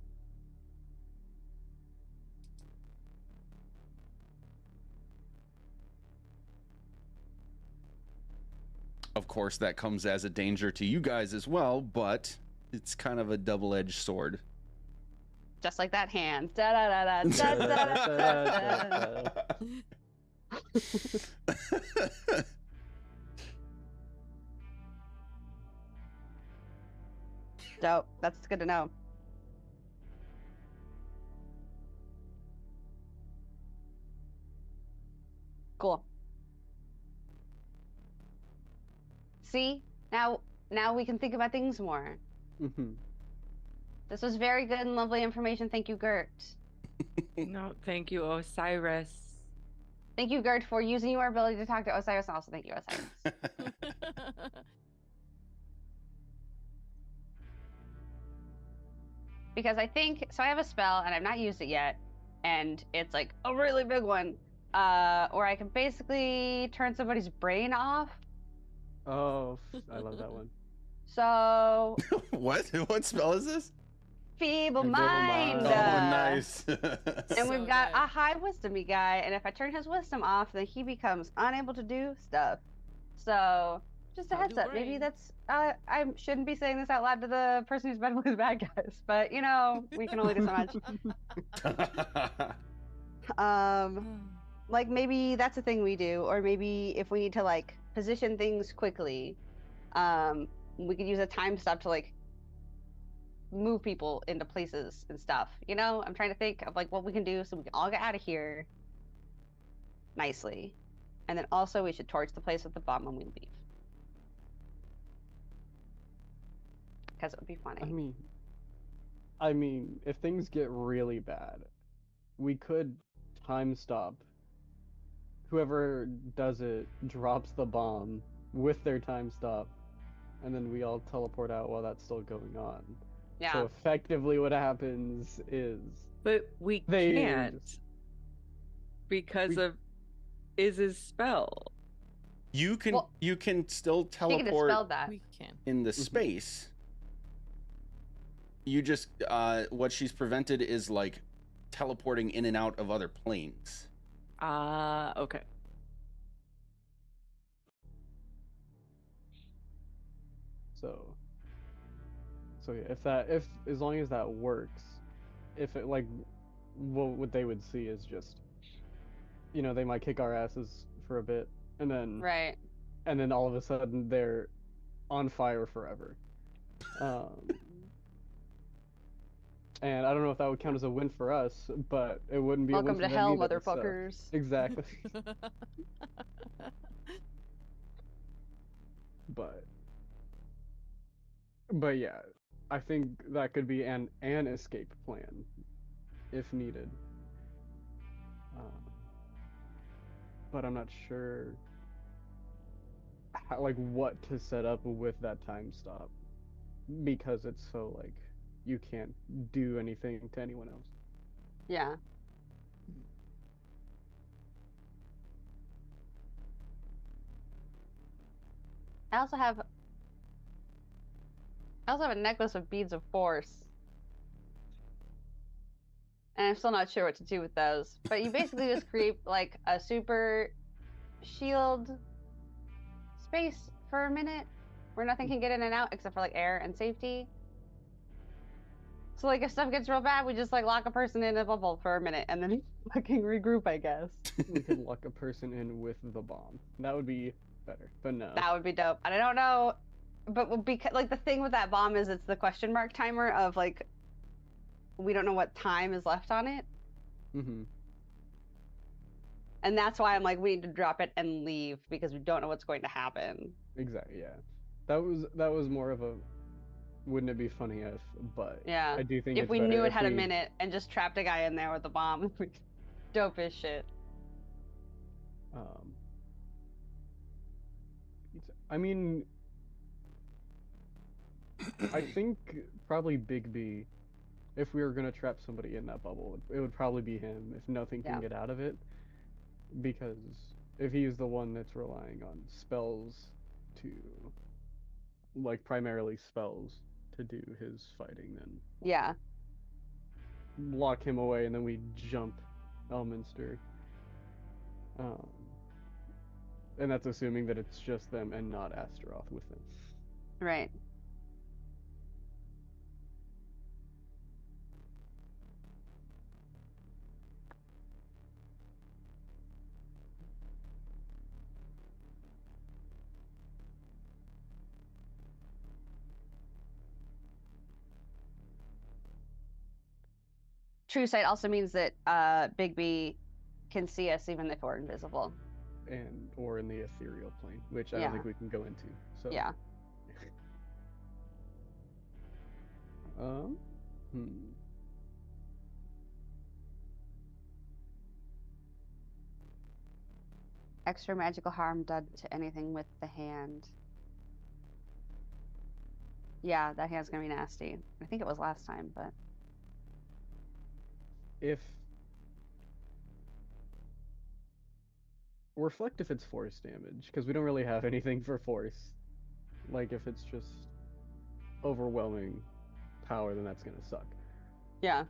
Of course, that comes as a danger to you guys as well, but it's kind of a double-edged sword. Just like that hand. Da da da da da da da da. Dope. That's good to know. Cool. See? Now we can think about things more. Mhm. This was very good and lovely information. Thank you, Gert. No, thank you, Osiris. Thank you, Gert, for using your ability to talk to Osiris, and also thank you, Osiris. Because I think so. I have a spell, and I've not used it yet, and it's like a really big one, where I can basically turn somebody's brain off. Oh, I love that one. So What? What spell is this? feeble Feeble mind. mind. Oh, nice. And we've So got good. a high wisdomy guy, and if I turn his wisdom off, then he becomes unable to do stuff. So, just a How heads do up. Maybe brain. that's I shouldn't be saying this out loud to the person who's been with bad guys, but you know, we can only do so much. Like maybe that's a thing we do, or maybe if we need to like position things quickly, we could use a time stop to like move people into places and stuff. You know, I'm trying to think of like what we can do so we can all get out of here nicely. And then also we should torch the place with the bomb when we leave. Because it would be funny. I mean, if things get really bad, we could time stop. Whoever does it drops the bomb with their time stop, and then we all teleport out while that's still going on. Yeah. So effectively what happens is But we They can't just- because We- of Iz's spell. you can Well, still She can dispel teleport that. We can. in the space. You just what she's prevented is like teleporting in and out of other planes. Okay. So yeah, if as long as that works, if it like what they would see is just, they might kick our asses for a bit, and Right. then all of a sudden they're on fire forever. Um, and I don't know if that would count as a win for us, but it wouldn't be a win Welcome for to them hell, either. So motherfuckers. exactly. But yeah, I think that could be an escape plan if needed. But I'm not sure how, like what to set up with that time stop because it's so like you can't do anything to anyone else. Yeah. I also have a necklace of beads of force. And I'm still not sure what to do with those. But you basically just create like a super shield space for a minute where nothing can get in and out except for like air and safety. So like if stuff gets real bad, we just like lock a person in a bubble for a minute and then fucking regroup, I guess. We could lock a person in with the bomb. That would be better. But no. That would be dope. And I don't know, but because like the thing with that bomb is it's the question mark timer of like we don't know what time is left on it. Mm-hmm. And that's why I'm like, we need to drop it and leave because we don't know what's going to happen. Exactly, yeah. That was more of a wouldn't it be funny if, but Yeah. I do think If it's we better knew it if had a we minute and just trapped a guy in there with a bomb. Dope as shit. um I mean I think probably Big B, if we were gonna trap somebody in that bubble, it would probably be him if nothing can Yeah. get out of it. Because if he's the one that's relying on spells to like primarily spells to do his fighting, then Yeah. lock him away and then we jump Elminster. Um, and that's assuming that it's just them and not Astaroth with them. Right. True sight also means that Big B can see us even if we're invisible. And or in the ethereal plane, which I Yeah. don't think we can go into. So Yeah. Um hmm. Extra magical harm done to anything with the hand. Yeah, that hand's gonna be nasty. I think it was last time, but If reflect if it's force damage, because we don't really have anything for force. Like if it's just overwhelming power, then that's gonna suck. yeah.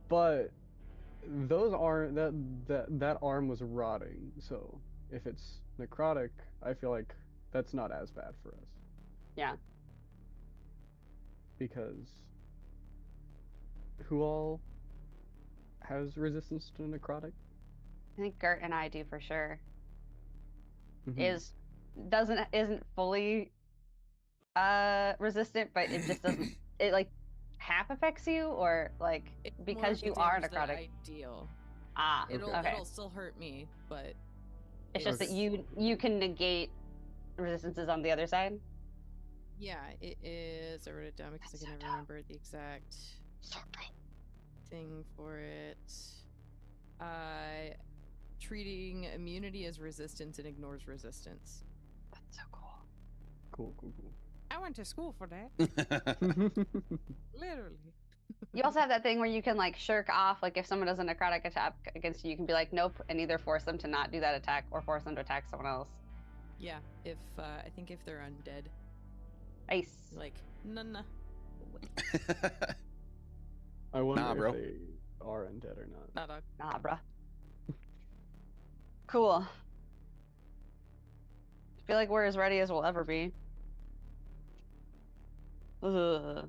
But those aren't that arm was rotting, so if it's necrotic, I feel like that's not as bad for us. Yeah. Because who all has resistance to necrotic? I think Gert and I do for sure. Mhm. Isn't fully resistant, but it just doesn't it like half affects you or like It's more because of the you are damage that necrotic. I deal. Ah, It'll okay. it'll still hurt me, but It's just that Okay. you can negate resistances on the other side. yeah, it is. I wrote it down because That's I can so never dope. remember the exact thing for it. Treating immunity as resistance and ignores resistance. That's so cool. Cool. I went to school for that. Literally. You also have that thing where you can like shirk off, like if someone does a necrotic attack against you, you can be like, nope, and either force them to not do that attack or force them to attack someone else. Yeah, if I think if they're undead, Nice. like nah. I wonder Nah, bro. if they are undead or not. Not a Nah, bruh. Cool. I feel like we're as ready as we'll ever be. Ugh.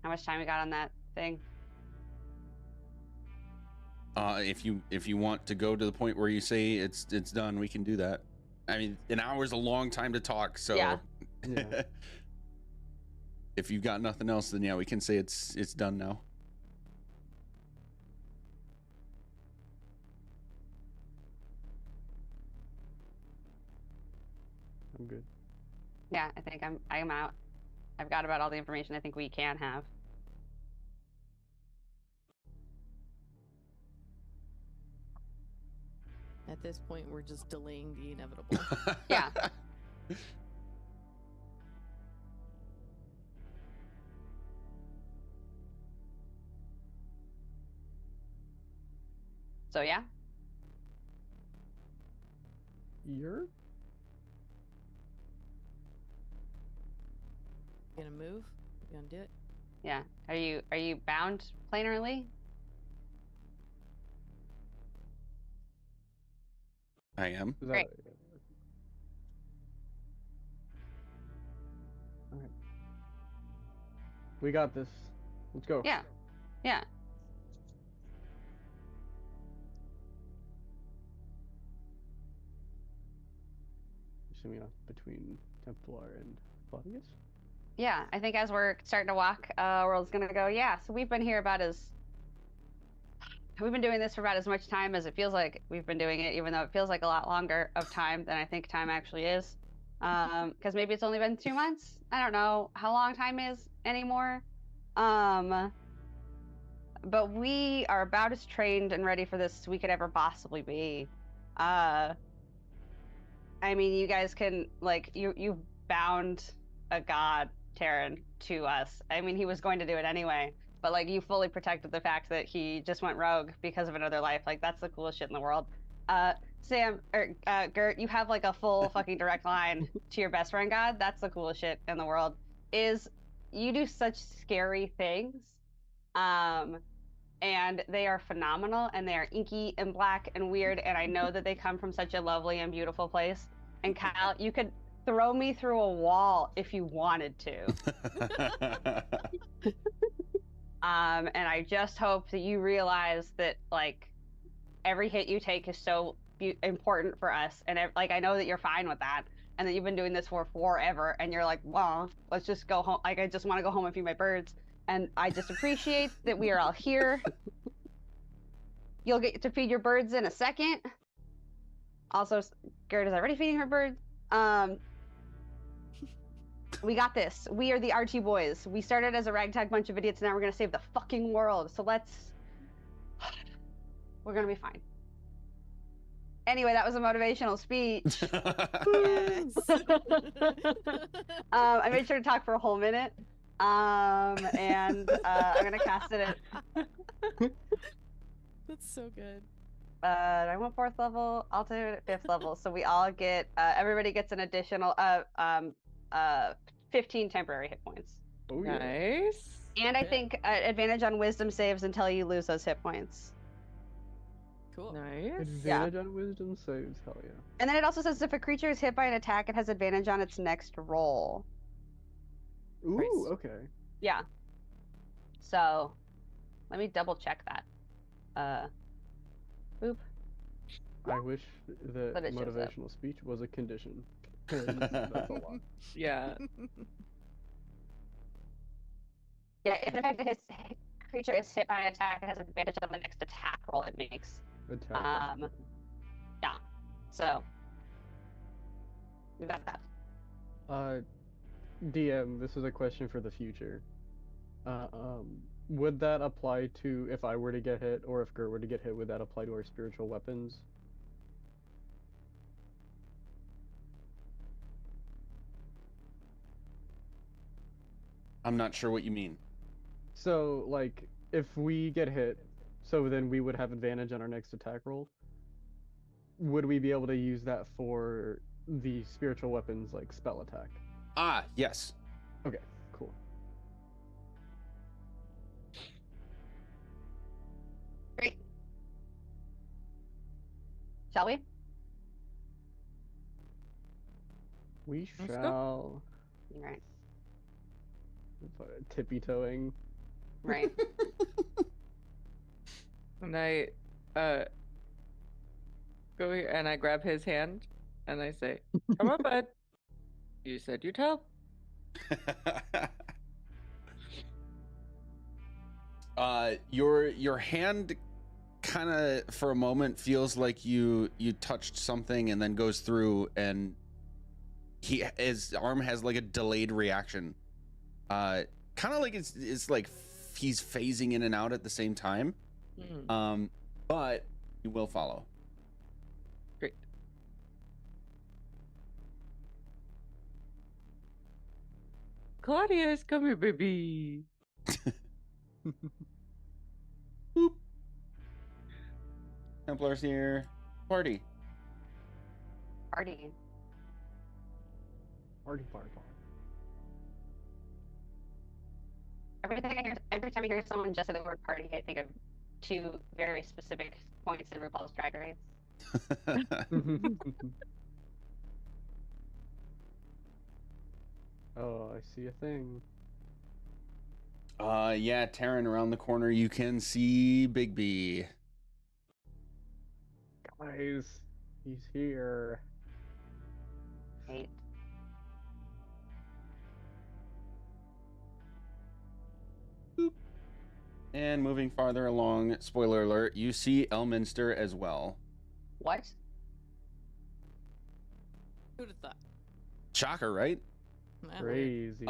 How much time we got on that thing? If you want to go to the point where you say it's done, we can do that. I mean, an hour's a long time to talk, so Yeah. Yeah. if you've got nothing else, then yeah, we can say it's done now. I'm good. Yeah, I think I'm out. I've got about all the information I think we can have. At this point, we're just delaying the inevitable. Yeah. So yeah. You're You gonna move? You gonna do it? Yeah. Are you bound planarly? I am. is Great. All right. We got this. Let's go. Yeah. Yeah. Assuming between Templar and Claudius. Yeah. I think as we're starting to walk, World's gonna go, yeah, so we've been doing this for about as much time as it feels like we've been doing it, even though it feels like a lot longer of time than I think time actually is. Because maybe it's only been 2 months. I don't know how long time is anymore. But we are about as trained and ready for this as we could ever possibly be. I mean, you guys can you bound a god, Terran, to us. I mean, he was going to do it anyway, but like you fully protected the fact that he just went rogue because of another life. Like that's the coolest shit in the world. Sam or Gert, you have like a full fucking direct line to your best friend god. That's the coolest shit in the world. Is you do such scary things. And they are phenomenal, and they are inky and black and weird, and I know that they come from such a lovely and beautiful place. And Kyle, you could throw me through a wall if you wanted to. And I just hope that you realize that like every hit you take is so important for us, and like I know that you're fine with that, and that you've been doing this for forever, and you're like, well, let's just go home. Like I just want to go home and feed my birds, and I just appreciate that we are all here. You'll get to feed your birds in a second. Also, Garrett is already feeding her birds. We got this. We are the Archie boys. We started as a ragtag bunch of idiots, and now we're gonna save the fucking world. So we're gonna be fine. Anyway, that was a motivational speech. I made sure to talk for a whole minute. And I'm gonna cast it at. That's so good. I want 4th level. I'll do it at 5th level. So we all get. Everybody gets an additional 15 temporary hit points. Oh yeah. Nice. And I Okay. think advantage on wisdom saves until you lose those hit points. Cool. Nice. Advantage on wisdom saves. Hell yeah. And then it also says if a creature is hit by an attack, it has advantage on its next roll. Ooh. Nice. Okay. Yeah. So, let me double check that. Boop. I wish that But it shows up. motivational speech was a condition. 'Cause that's a lot. Yeah. Yeah, if in fact his creature is hit by an attack, it has advantage on the next attack roll it makes. Attack. Yeah. So, we got that. DM, this is a question for the future. Would that apply to if I were to get hit, or if Gert were to get hit? Would that apply to our spiritual weapons? I'm not sure what you mean. So, like, if we get hit, so then we would have advantage on our next attack roll. Would we be able to use that for the spiritual weapons, like spell attack? Ah, yes. Okay, cool. Great. Shall we? We Let's go. shall. Right. Tippy toeing. Right. And I go here and I grab his hand and I say, "Come on, bud. You said you'd help." Your hand kind of for a moment feels like you touched something and then goes through, and his arm has like a delayed reaction. Kind of like it's like he's phasing in and out at the same time. Mm, But you will follow. great. Claudius, come here, baby. Boop. Templars here. Party. Party. Party. Every time I hear someone just say the word party, I think of two very specific points in RuPaul's Drag Race. Oh, I see a thing. Yeah, Taryn, around the corner you can see Bigby. Guys, he's here. Right. And moving farther along, spoiler alert, you see Elminster as well. What? Who'd have thought? Shocker, right? Nah, Crazy.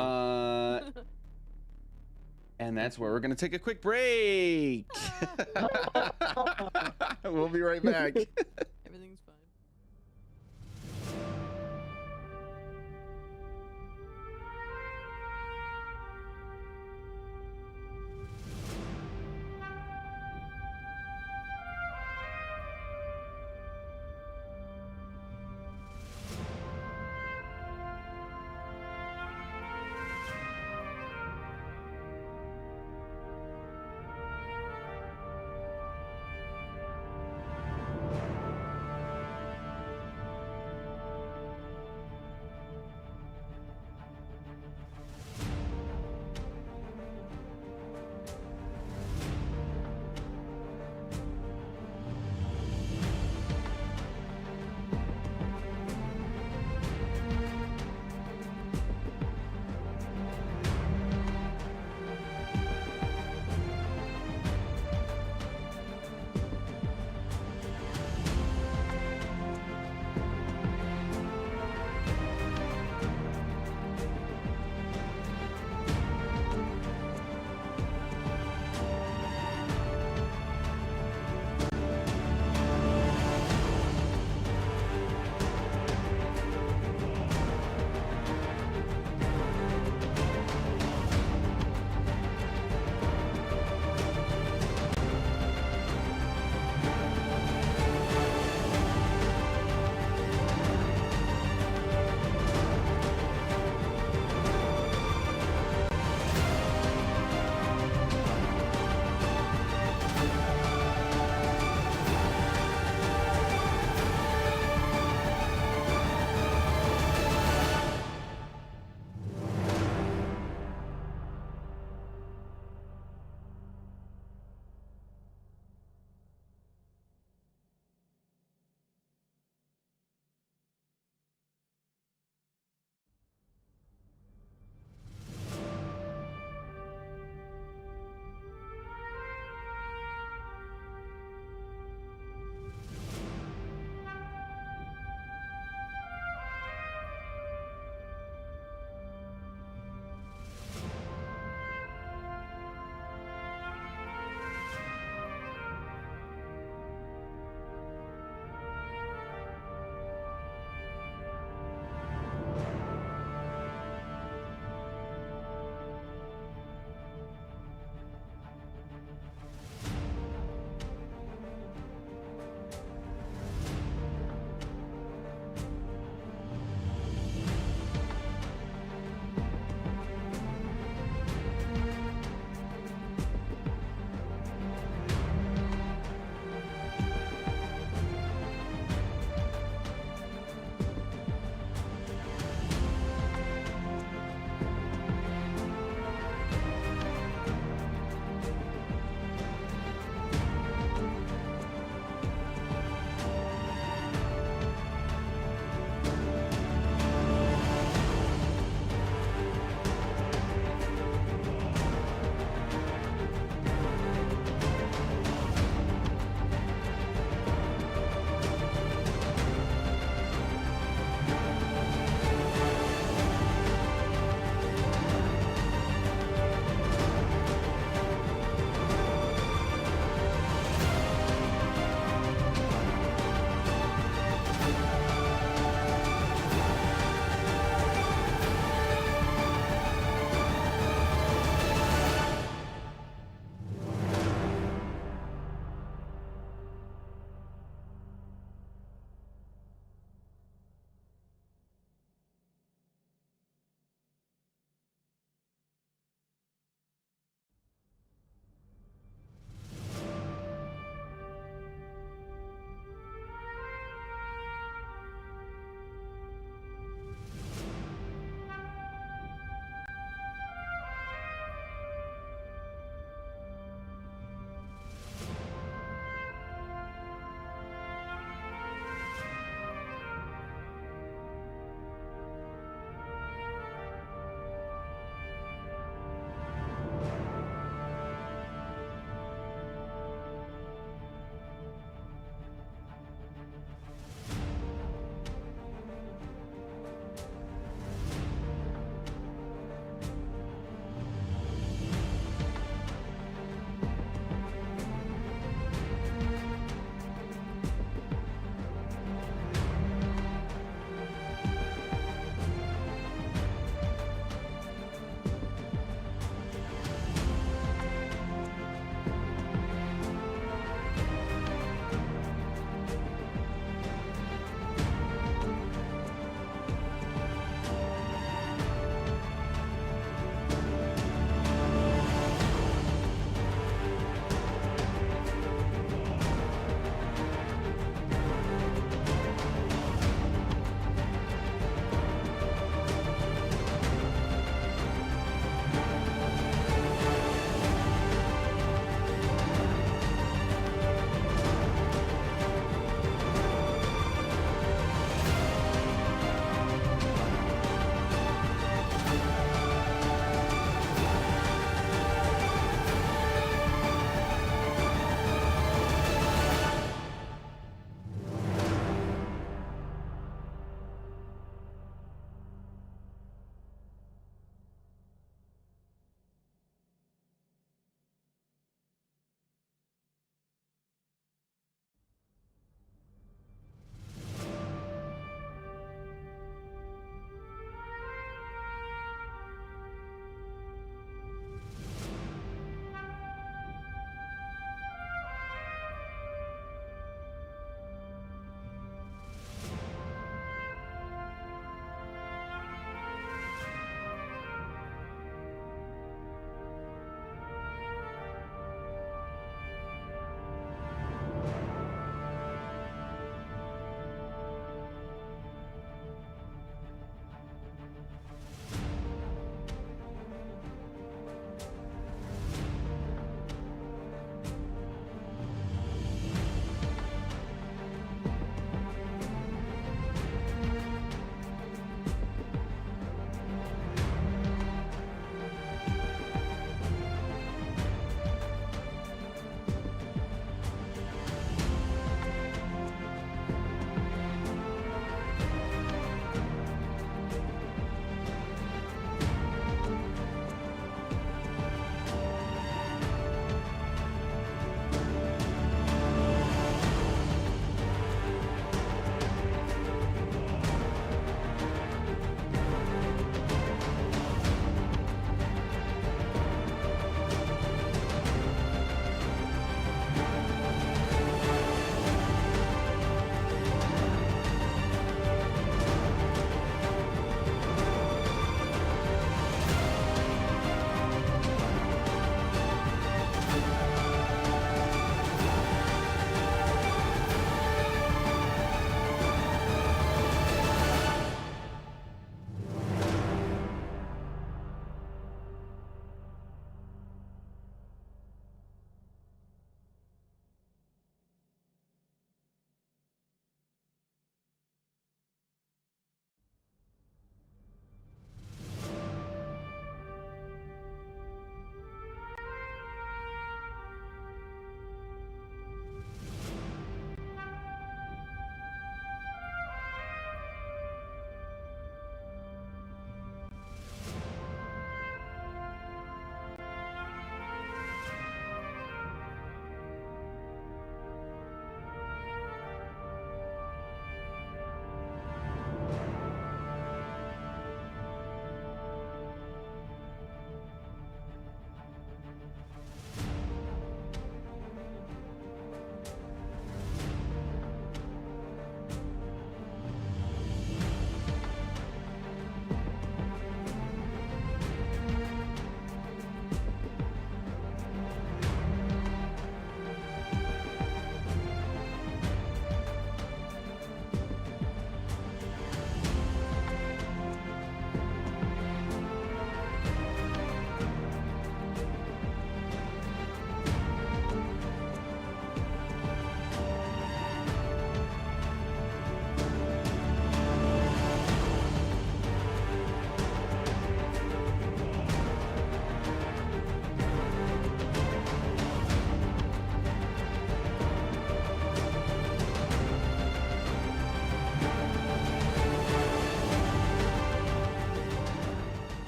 And that's where we're gonna take a quick break. We'll be right back. Everything's fine.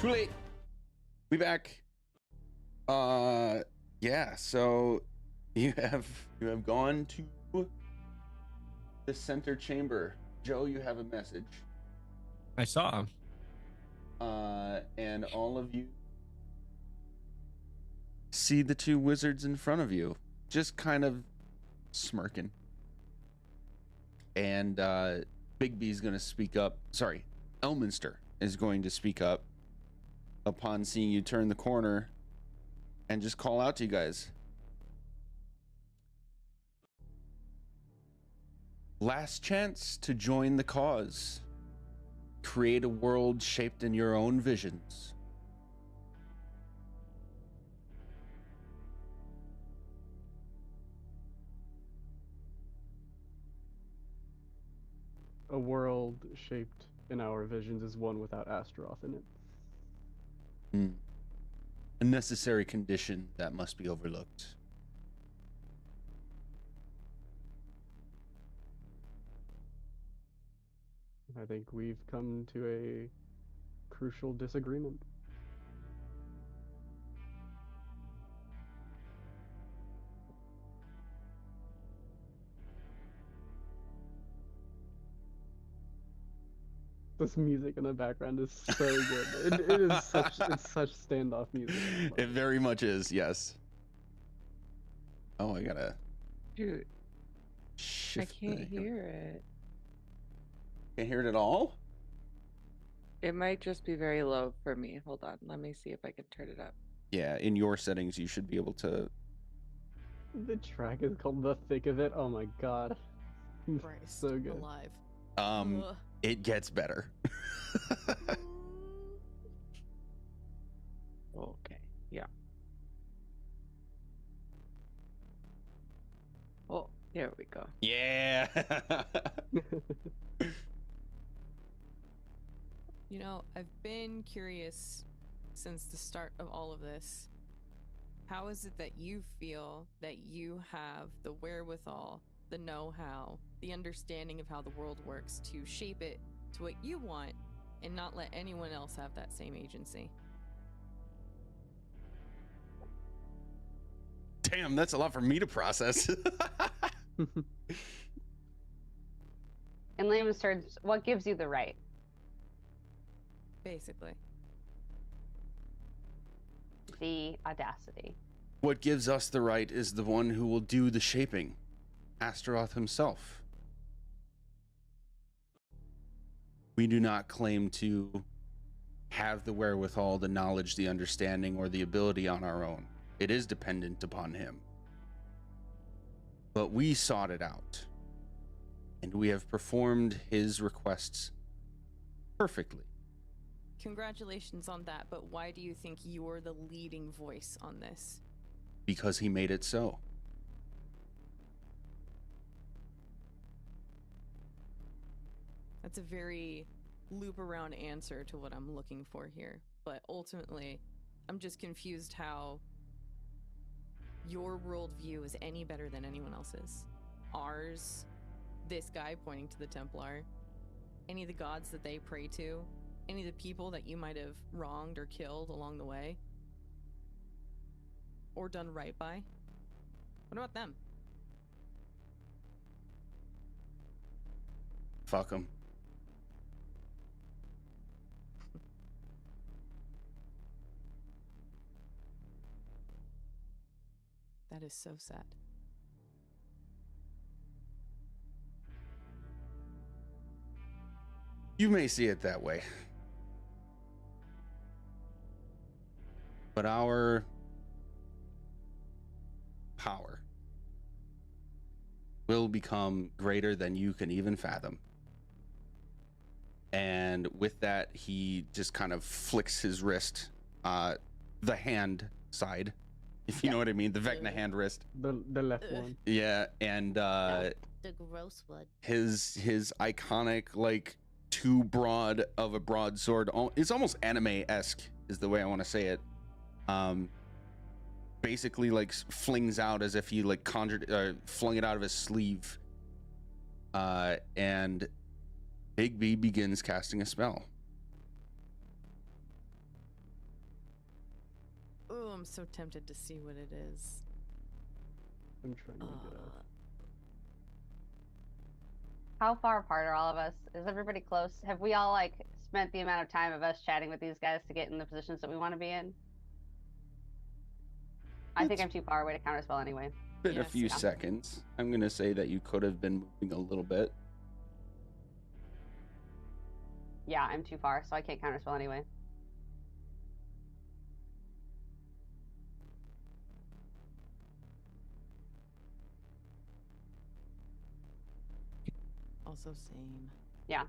Too late. We back. Yeah. So you have gone to the center chamber. Joe, you have a message. I saw. And all of you see the two wizards in front of you, just kind of smirking. And Bigby's going to speak up. Sorry, Elminster is going to speak up upon seeing you turn the corner and just call out to you guys. Last chance to join the cause. Create a world shaped in your own visions. A world shaped in our visions is one without Astaroth in it. A necessary condition that must be overlooked. I think we've come to a crucial disagreement. This music in the background is so good. It is such standoff music. It very much is, yes. Oh, I gotta Dude, I shift. can't hear it. Can't hear it at all? It might just be very low for me. Hold on. Let me see if I can turn it up. Yeah, in your settings, you should be able to. The track is called The Thick of It. Oh my god. Christ So good. alive. Ugh. It gets better. Okay. Yeah. Oh, there we go. Yeah. You know, I've been curious since the start of all of this. How is it that you feel that you have the wherewithal, the know-how, the understanding of how the world works to shape it to what you want and not let anyone else have that same agency? Damn, that's a lot for me to process. In layman's terms, what gives you the right? Basically. The audacity. What gives us the right is the one who will do the shaping, Astaroth himself. We do not claim to have the wherewithal, the knowledge, the understanding, or the ability on our own. It is dependent upon him. But we sought it out, and we have performed his requests perfectly. Congratulations on that, but why do you think you're the leading voice on this? Because he made it so. That's a very loop around answer to what I'm looking for here. But ultimately, I'm just confused how your worldview is any better than anyone else's. Ours, this guy pointing to the Templar, any of the gods that they pray to, any of the people that you might have wronged or killed along the way, or done right by. What about them? Fuck him. That is so sad. You may see it that way. But our power will become greater than you can even fathom. And with that, he just kind of flicks his wrist, the hand side, if you know what I mean, the Vecna hand wrist. The left one. Yeah, and The gross one. his iconic, like, too broad of a broadsword. It's almost anime-esque, is the way I want to say it. Basically, like, flings out as if he, like, flung it out of his sleeve. And Big B begins casting a spell. Oh, I'm so tempted to see what it is. I'm trying to get a. How far apart are all of us? Is everybody close? Have we all like spent the amount of time of us chatting with these guys to get in the positions that we want to be in? I think I'm too far away to counterspell anyway. Been a Yes, few yeah. seconds. I'm gonna say that you could have been moving a little bit. Yeah, I'm too far, so I can't counterspell anyway. Also same. Yeah.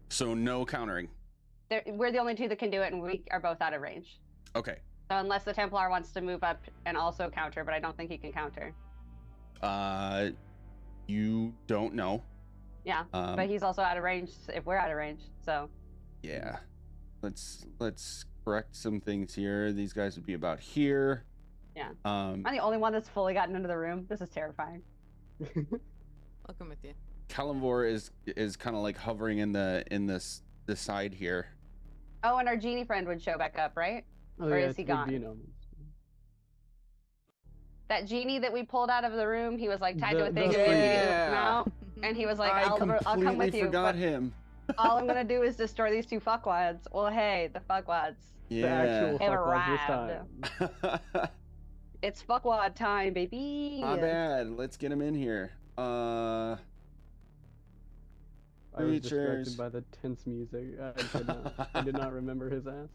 So no countering. We're the only two that can do it, and we are both out of range. Okay. So unless the Templar wants to move up and also counter, but I don't think he can counter. You don't know. Yeah, but he's also out of range if we're out of range. So Yeah. Let's correct some things here. These guys would be about here. yeah. I'm the only one that's fully gotten into the room. This is terrifying. I'll come with you. Kalimvor is kind of like hovering in the side here. Oh, and our genie friend would show back up, right? Oh, Or yeah, is he it's Big gone? B and Omens. That genie that we pulled out of the room, he was like tied to a The thing and freak. immediately Yeah. came out. And he was like, I I'll come completely with you. forgot But him. all I'm gonna do is destroy these two fuckwads. Well, hey, the fuckwads. The actual They've fuckwads this arrived. time. It's fuckwad time, baby. Not bad. Let's get him in here. I was Creatures. distracted by the tense music. I did not remember his ass.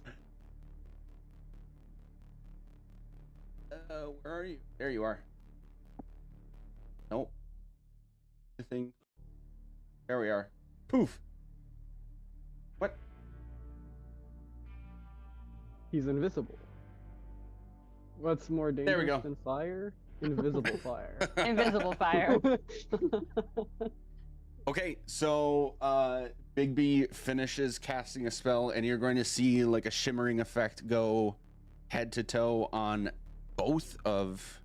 Where are you? There you are. Nope. The thing. There we are. Poof. What? He's invisible. What's more we dangerous go. than fire? Invisible fire. Invisible fire. Okay, so Big B finishes casting a spell, and you're going to see like a shimmering effect go head to toe on both of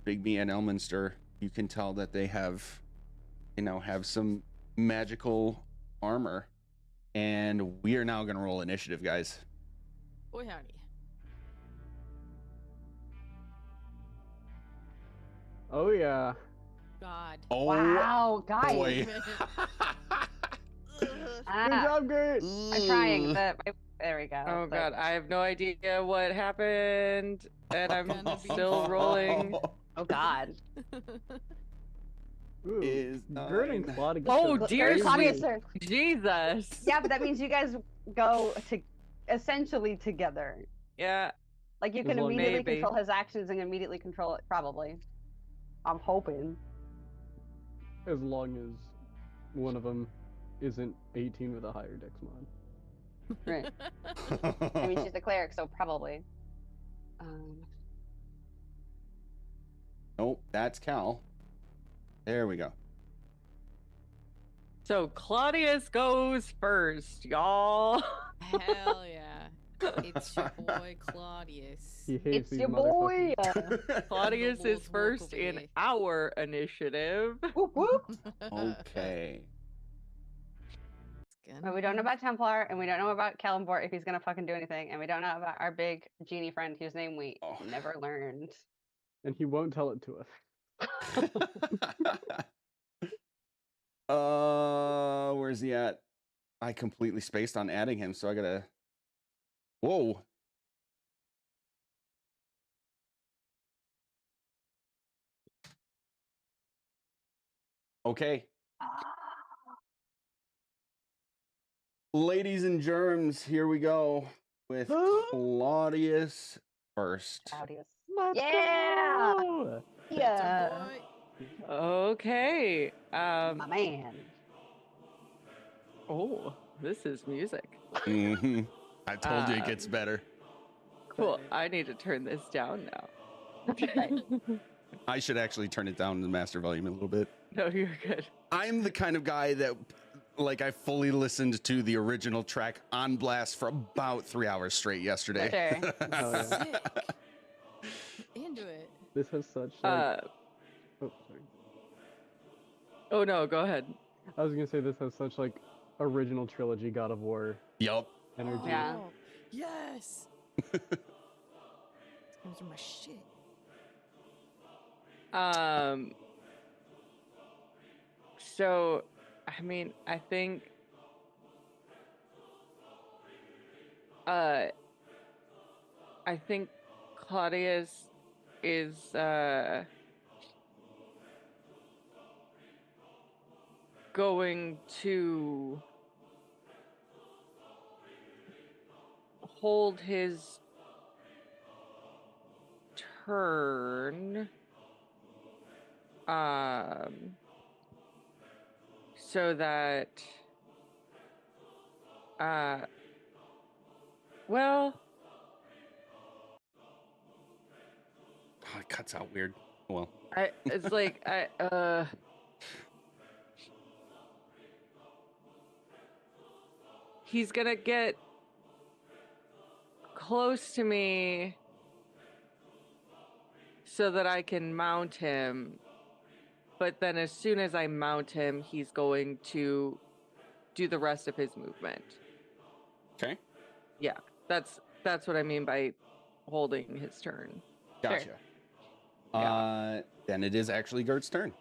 Big B and Elminster. You can tell that they now have some magical armor, and we are now going to roll initiative, guys. Boy howdy. Oh yeah. God. Oh, Wow, guys. boy. Good Ah, job, Gert. I'm trying. There we go. Oh It's like- god, I have no idea what happened, and I'm Gonna be still rolling. Oh God. Ooh, Is Gert and nine. Claudia. Oh, are dear crazy. Claudius, sir. Jesus. Yeah, but that means you guys go to essentially together. Yeah. Like you As can long- immediately Maybe. control his actions and immediately control it. Probably. I'm hoping. As long as one of them isn't 18 with a higher dex mod. Right. I mean, she's a cleric, so probably. Nope, that's Cal. There we go. So Claudius goes first, y'all. Hell yeah. It's your boy Claudius. He hates It's these your boy. motherfuckers. Claudius Double is first in away. our initiative. Whoop whoop. Okay. But we don't know about Templar, and we don't know about Kalimvor if he's gonna fucking do anything, and we don't know about our big genie friend whose name we Oh. never learned. And he won't tell it to us. Where's he at? I completely spaced on adding him, so I gotta. Whoa. Okay. Ladies and germs, here we go with Claudius first. Claudius. Let's Yeah! go! Yeah. Boy. Okay. My man. Oh, this is music. Mm-hmm. I told you it Um, gets better. Cool. I need to turn this down now. I should actually turn it down to the master volume a little bit. No, you're good. I'm the kind of guy that, like, I fully listened to the original track on blast for about 3 hours straight yesterday. Sure. Oh, yeah. Sick. Into it. This has such like. Oh, sorry. Oh no, go ahead. I was gonna say this has such like original trilogy God of War Yup. energy. Yeah. Oh, yes. Those are my shit. So, I mean, I think I think Claudius is going to hold his turn so that well, Oh, it cuts out weird. Well, it's like he's gonna get close to me so that I can mount him. But then as soon as I mount him, he's going to do the rest of his movement. okay. Yeah, that's what I mean by holding his turn. Gotcha. Yeah. Then it is actually Gert's turn.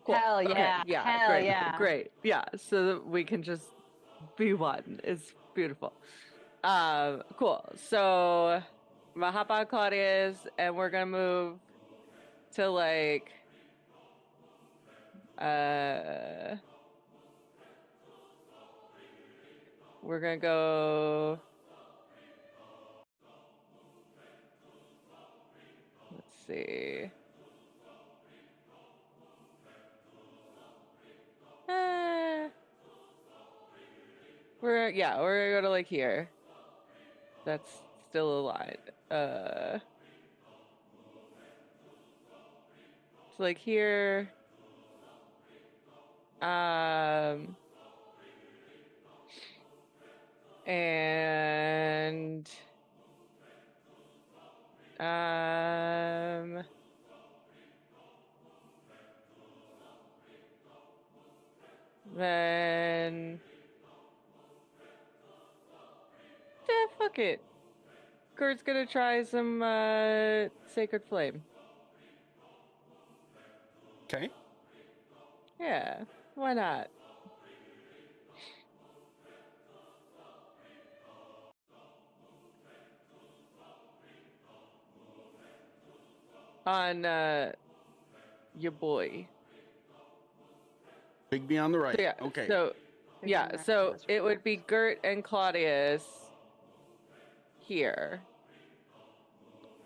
Cool. Hell Okay, yeah. yeah, Hell great, yeah. great. Yeah, so that we can just be one. It's beautiful. Cool. So I'm gonna hop on Claudius and we're gonna move to like we're gonna go, let's see. We're gonna go to like here. That's still aligned. So like here. And then yeah, fuck it. Kurt's gonna try some Sacred Flame. Okay. Yeah, why not? On your boy. Big B on the right. So, yeah, Okay. so yeah, Figuring so that it would be Gert and Claudius here.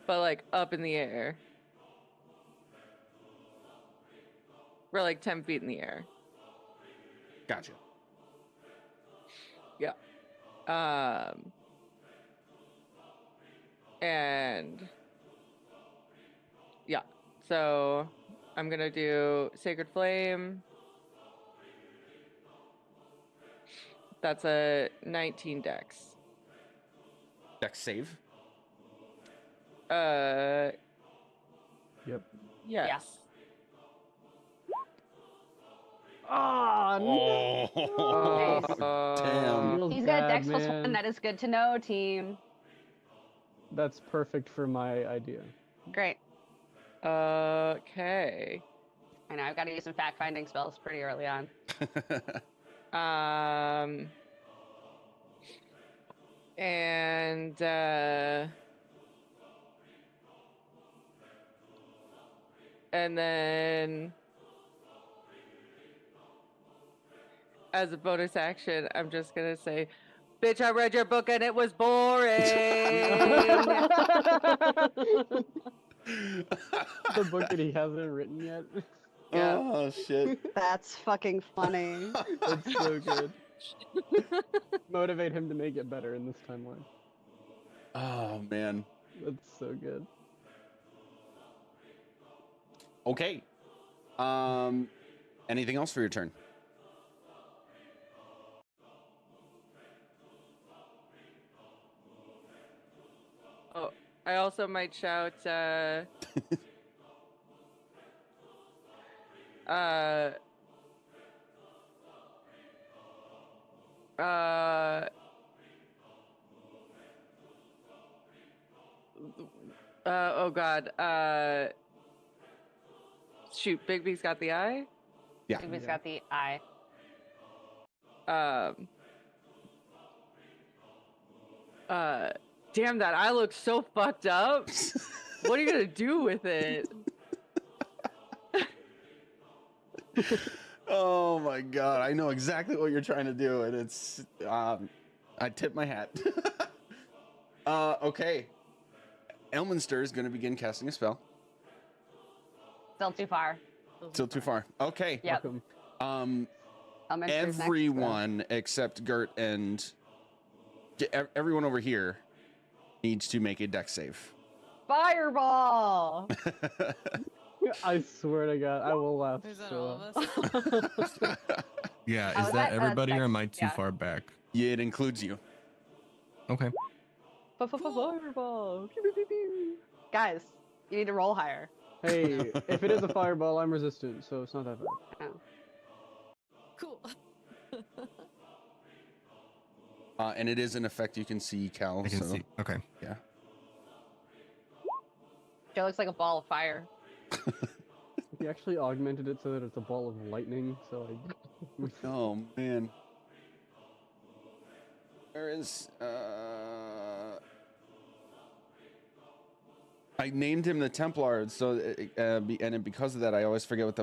But like up in the air. We're like 10 feet in the air. Gotcha. Yeah. And yeah, so I'm gonna do Sacred Flame. That's a 19 dex. Dex save. Yep. Yes. Ah, no. Oh, Nice. damn. Feels He's got a bad, dex +1. man. That is good to know, team. That's perfect for my idea. Great. Okay. I know, I've got to use some fact-finding spells pretty early on. And then as a bonus action, I'm just gonna say, bitch, I read your book and it was boring. The book that he hasn't written yet. Yeah. Oh shit. That's fucking funny. That's so good. Motivate him to make it better in this timeline. Oh man. That's so good. Okay. Anything else for your turn? Oh, I also might shout Uh, oh God. Shoot, Bigby's got the eye. Yeah. Bigby's Yeah. got the eye. Um. Damn, that eye looks so fucked up. What are you gonna do with it? Oh my god, I know exactly what you're trying to do, and it's I tip my hat. Okay. Elminster is gonna begin casting a spell. Still too far. Still too far. Okay. Yep. Welcome. Elminster's next, so- Everyone except Gert and everyone over here needs to make a dex save. Fireball! I swear to God, I will laugh. Is that so all of hard. us? Yeah, Oh, is that everybody or that's am I too yeah. far back? Yeah, it includes you. Okay. Fireball! Pew, pew, pew, pew. Guys, you need to roll higher. Hey, if it is a fireball, I'm resistant, so it's not that bad. Oh. Cool. And it is an effect you can see, Cal. I can so see. Okay. yeah. Joe looks like a ball of fire. He actually augmented it so that it's a ball of lightning, so I... Oh man. There is I named him the Templar, so and because of that, I always forget what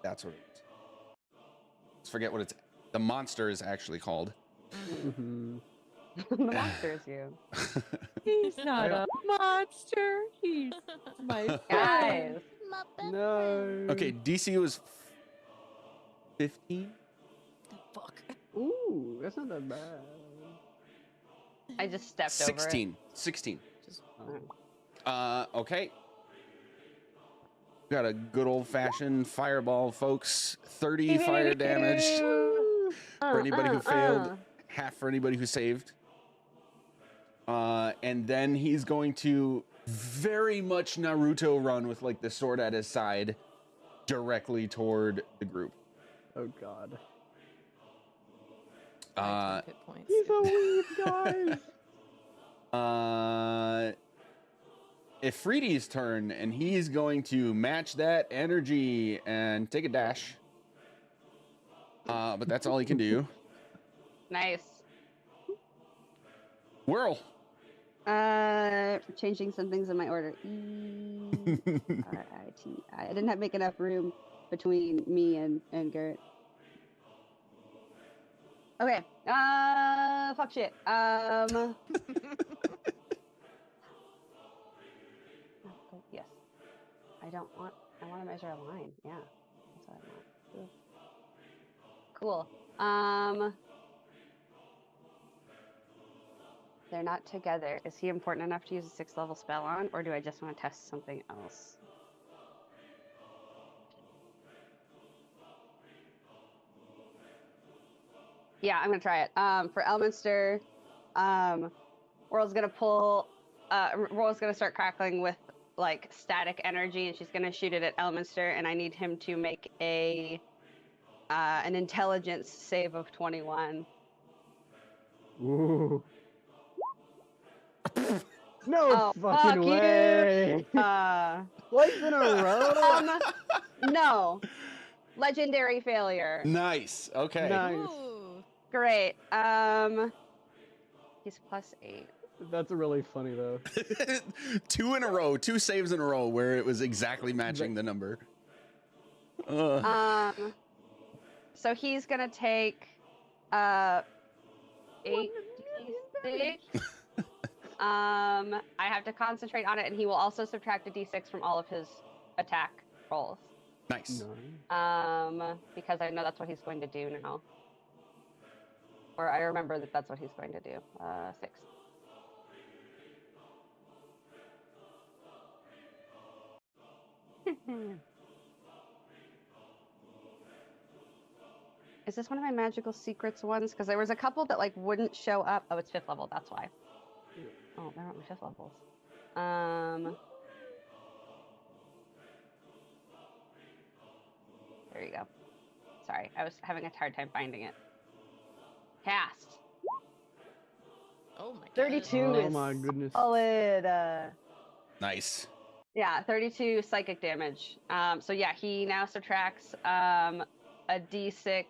that's what it is. Forget what the monster is actually called. Mhm. The monster is you. He's not I- a monster. He's my Guys! friend. My best friend. No. Okay, DC was 15. The fuck. Ooh, that's not that bad. I just stepped 16. 16. Oh. Okay. Got a good old fashioned fireball, folks. 30 fire damage for anybody who failed, half for anybody who saved. And then he's going to very much Naruto run with like the sword at his side directly toward the group. Oh God. Uh, 10 hit points. He's a weeb, guys. Ifriti's turn, and he's going to match that energy and take a dash. But that's all he can do. Nice. Whirl. Changing some things in my order. E-R-I-T. I didn't make enough room between me and Garrett. Okay. Fuck shit. Yes. I want to measure a line. Yeah. That's what I want. Ooh. Cool. They're not together. Is he important enough to use a 6th level spell on, or do I just want to test something else? Yeah, I'm gonna try it. For Elminster, World's gonna pull. World's gonna start crackling with like static energy, and she's gonna shoot it at Elminster. And I need him to make an intelligence save of 21. Ooh. No Oh, fucking fuck you. way. Twice in a row. No. Legendary failure. Nice. Okay. Nice. Ooh. Great. He's +8. That's really funny though. 2 in a row, 2 saves in a row where it was exactly matching the number. So he's gonna take 8d6. I have to concentrate on it, and he will also subtract a d6 from all of his attack rolls. Nice. No. Because I know that's what he's going to do now. Or I remember that that's what he's going to do. 6. Is this one of my magical secrets ones? Because there was a couple that like wouldn't show up. Oh, it's 5th level. That's why. Oh, they're not my 5th levels. There you go. Sorry, I was having a hard time finding it. Cast. Oh my god. 32 Oh is my goodness. solid. Nice. Yeah, 32 psychic damage. So yeah, he now subtracts a d6.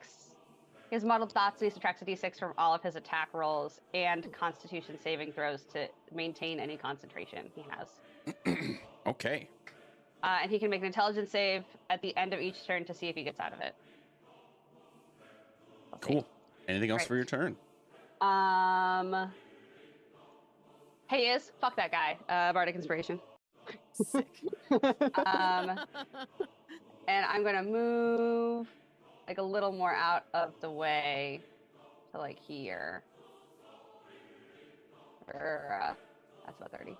His modeled thoughts, he subtracts a d6 from all of his attack rolls and Constitution saving throws to maintain any concentration he has. Okay. And he can make an intelligence save at the end of each turn to see if he gets out of it. We'll see. Cool. Anything else Right. for your turn? Hey, fuck that guy. Bardic Inspiration. Sick. And I'm gonna move like a little more out of the way to like here. That's about 30.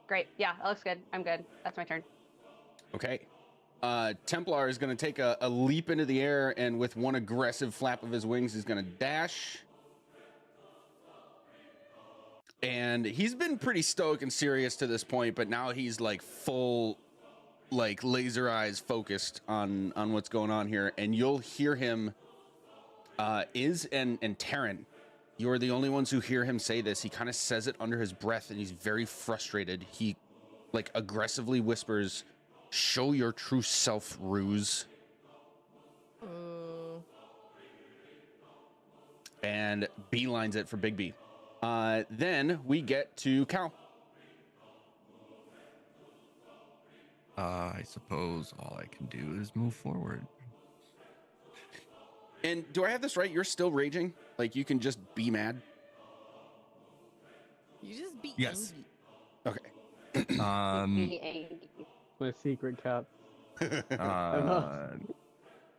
Great. Yeah, that looks good. I'm good. That's my turn. Okay. Templar is going to take a leap into the air, and with one aggressive flap of his wings, he's going to dash. And he's been pretty stoic and serious to this point, but now he's like full, like laser eyes focused on what's going on here. And you'll hear him, Iz and Taryn. You're the only ones who hear him say this. He kind of says it under his breath, and he's very frustrated. He like aggressively whispers, "Show your true self, ruse." And beelines it for Big B. Then we get to Cal. I suppose all I can do is move forward. And do I have this right? You're still raging? Like you can just be mad? You just beat Yes. Angie. Okay. My secret cap.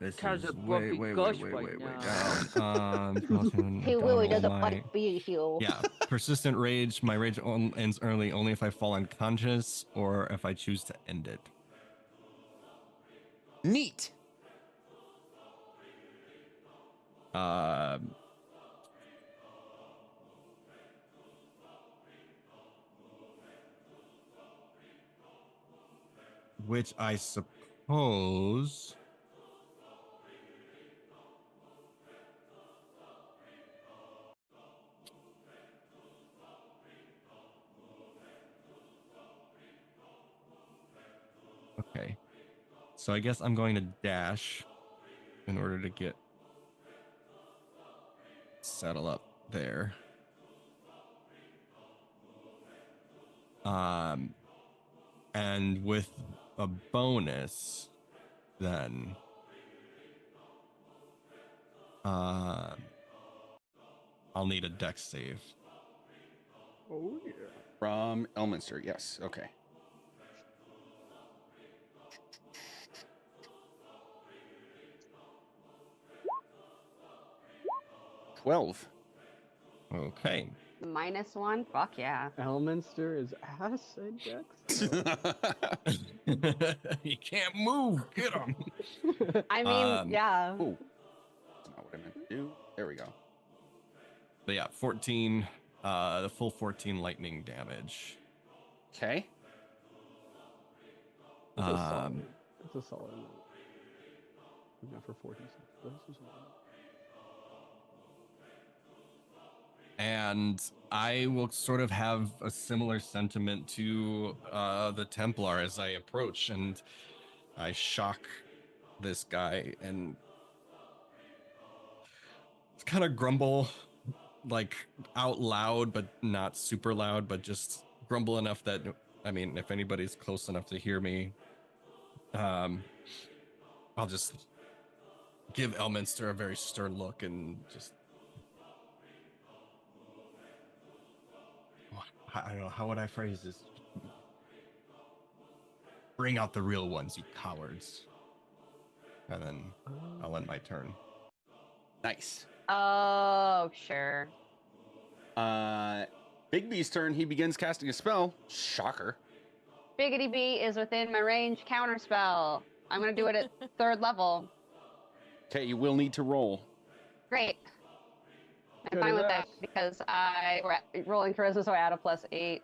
This Has is a way fluffy gush right down. He really doesn't like being healed. Yeah, persistent rage. My rage ends early only if I fall unconscious or if I choose to end it. Neat. Which I suppose. Okay. So I guess I'm going to dash in order to get settle up there. And with a bonus, then I'll need a dex save. Oh yeah. From Elminster, yes. Okay. -12. Okay. -1? Fuck yeah. Elminster is acid dex. You can't move. Get him. I mean, yeah. Ooh. That's not what I meant to do. There we go. But yeah, 14, the full 14 lightning damage. Okay. That's a Um, solid. That's a solid amount. Even for 46. That's a solid. And I will sort of have a similar sentiment to the Templar as I approach, and I shock this guy and kind of grumble, like out loud, but not super loud, but just grumble enough that, I mean, if anybody's close enough to hear me, I'll just give Elminster a very stern look and just, I don't know, how would I phrase this? Bring out the real ones, you cowards. And then I'll end my turn. Nice. Oh, sure. Big B's turn. He begins casting a spell. Shocker. Biggity B is within my range counterspell. I'm gonna do it at 3rd level. Okay, you will need to roll. Great. I'm Good fine with enough. that because we're rolling charisma, so I add a +8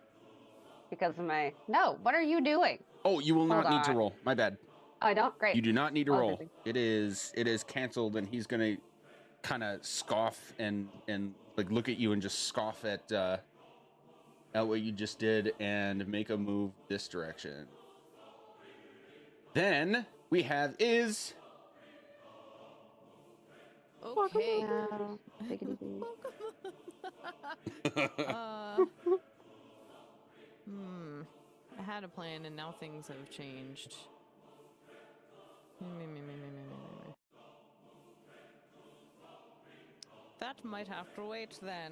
because of my. No, what are you doing? Oh, you will not Hold need to on. roll. My bad. Oh, I don't. Great. You do not need to Oh, roll. busy. It is canceled, and he's gonna kind of scoff and like look at you and just scoff at what you just did and make a move this direction. Then we have Iz. Okay. Wow. Take it easy. I had a plan and now things have changed. That might have to wait then.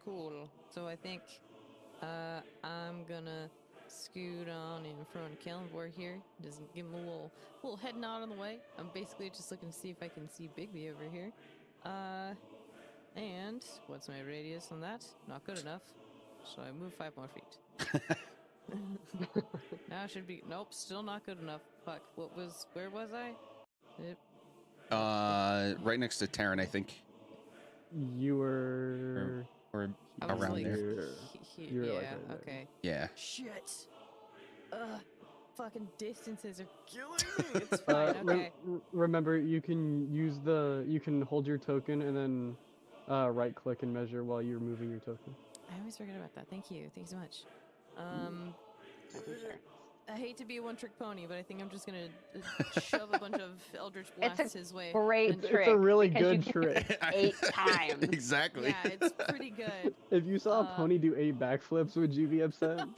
Cool. So I think I'm gonna scoot on in front of Kellenborg here. Just give him a little head nod on the way. I'm basically just looking to see if I can see Bigby over here. And what's my radius on that? Not good enough. So I move 5 more feet. Now I should be. Nope, still not good enough. Fuck. Where was I? Right next to Taryn, I think. You were Or I was around like, there. You were like yeah, right there. okay. Yeah. Shit. Fucking distances are killing me. It's fine. Okay. Remember, you can hold your token and then right click and measure while you're moving your token. I always forget about that. Thank you. Thank you so much. I hate to be a one-trick pony, but I think I'm just gonna shove a bunch of Eldritch Blasts his way. Great trick. It's a really because good you trick. 8 times. Exactly. Yeah, it's pretty good. If you saw a pony do 8 backflips, would you be upset? I'm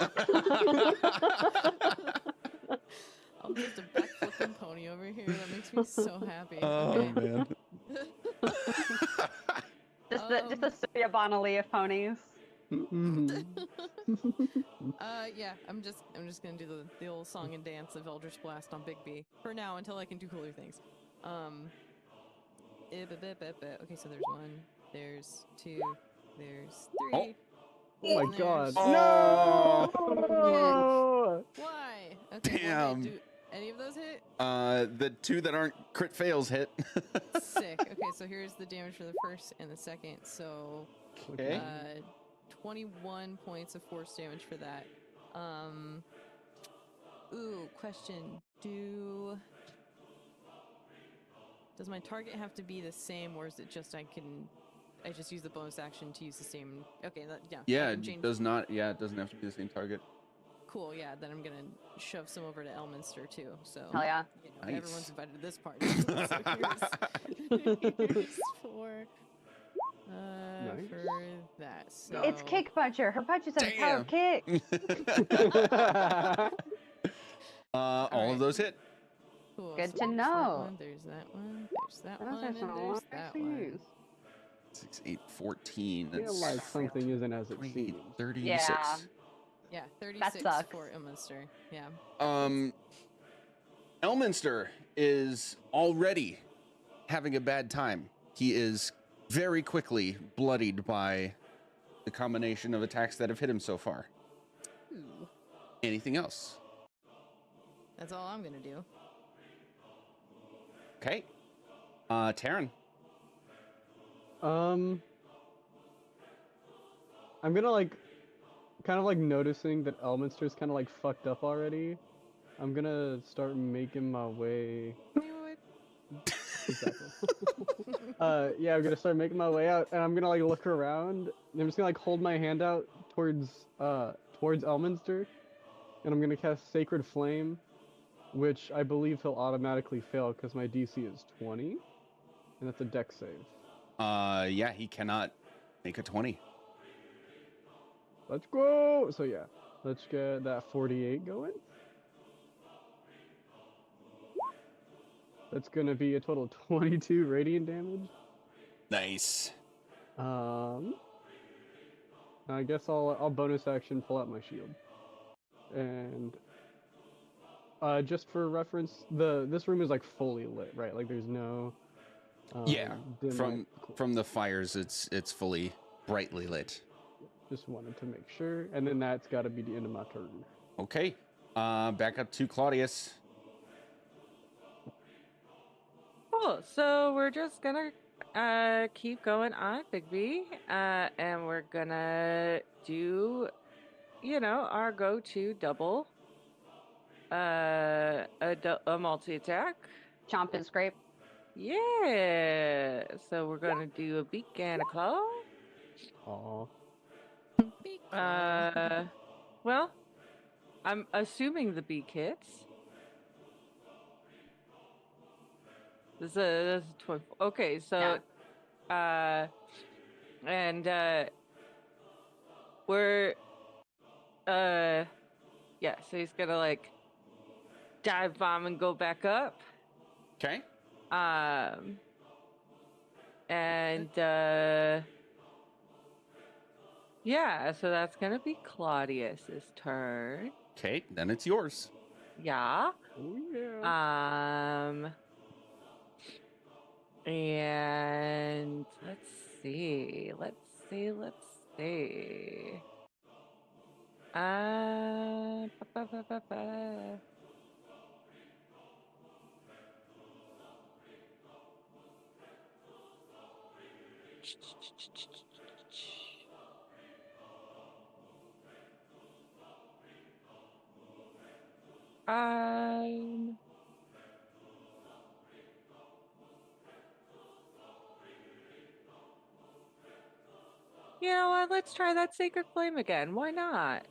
just a backflipping pony over here. That makes me so happy. Oh Okay. man. Just the Soya Bonali of ponies. Yeah, I'm just gonna do the old song and dance of Eldritch Blast on Big B for now until I can do cooler things. Okay, so there's 1, there's 2, there's 3. Oh my and god. there's- No! Why? Okay, Damn. do any of those hit? The 2 that aren't crit fails hit. Sick. Okay, so here's the damage for the first and the second. So, Okay. 21 points of force damage for that. Question. Does my target have to be the same, or is it just I just use the bonus action to use the same? Okay, yeah. Yeah, I can it change. does not. Yeah, it doesn't have to be the same target. Cool. Yeah, then I'm gonna shove some over to Elminster too. So Hell yeah. you know, Nice. everyone's invited to this party. So here's 4. Nice. For that. So It's Kick Puncher. Her punches have a power Damn. kick. All right. of those hit. Cool. Good So to there's know. That one, there's that one. There's that Those one. are And some there's that one. 6, 8, 14. I feel That's like something isn't as it 28, seems. 36. Yeah. Yeah, 36 sucks. for Elminster. Yeah. Elminster is already having a bad time. He is very quickly bloodied by the combination of attacks that have hit him so far. Ooh. Anything else? That's all I'm gonna do. Okay. Taryn. I'm gonna kind of noticing that Elminster's kind of fucked up already. I'm gonna start making my way. Exactly. Yeah, I'm gonna start making my way out, and I'm gonna look around. And I'm just gonna hold my hand out towards Elminster, and I'm gonna cast Sacred Flame, which I believe he'll automatically fail because my DC is 20, and that's a Dex save. Yeah, he cannot make a 20. Let's go! So yeah, let's get that 48 going. That's gonna be a total of 22 radiant damage. Nice. I guess I'll bonus action pull out my shield. And just for reference, this room is fully lit, right? There's no Yeah, dim light. Cool. from the fires, it's fully brightly lit. Just wanted to make sure, and then that's got to be the end of my turn. Okay. Back up to Claudius. Cool. So we're just gonna keep going on Big B, and we're gonna do, our go-to double, a multi-attack. Chomp and scrape. Yeah. So we're gonna do a beak and a claw. Aw. Big claw. Well, I'm assuming the beak hits. This is a 12. Okay, so and we're yeah, so he's gonna like dive bomb and go back up. Okay. And yeah, so that's gonna be Claudius's turn. Okay, then it's yours. Yeah. Oh yeah. And let's see. Ba, ba, ba, ba. You know what? Let's try that Sacred Flame again. Why not?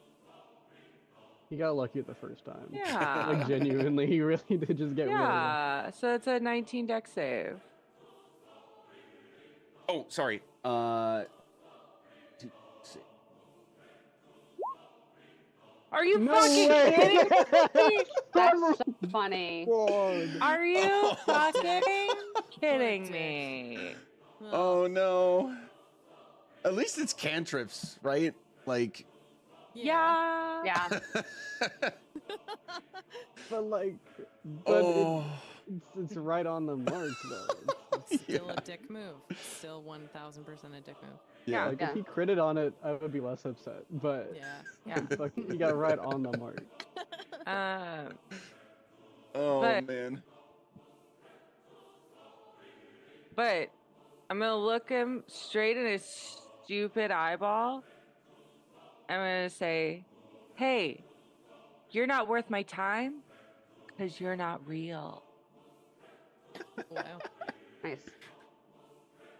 He got lucky the first time. Yeah. Like genuinely, he really did just get really lucky. Yeah. So it's a 19 dex save. Oh, sorry. Are you No fucking way! kidding me? That's so funny. God. Are you fucking kidding Poor me? Oh no. At least it's cantrips, right? Like. Yeah. Yeah. But like, Oh. it's right on the mark though. Still a dick move. Still 1000% a dick move. Yeah. Like Yeah. if he critted on it, I would be less upset. But Yeah. like, he got right on the mark. Oh But- man. But I'm gonna look him straight in his stupid eyeball. I'm gonna say, "Hey, you're not worth my time because you're not real." Wow. Nice.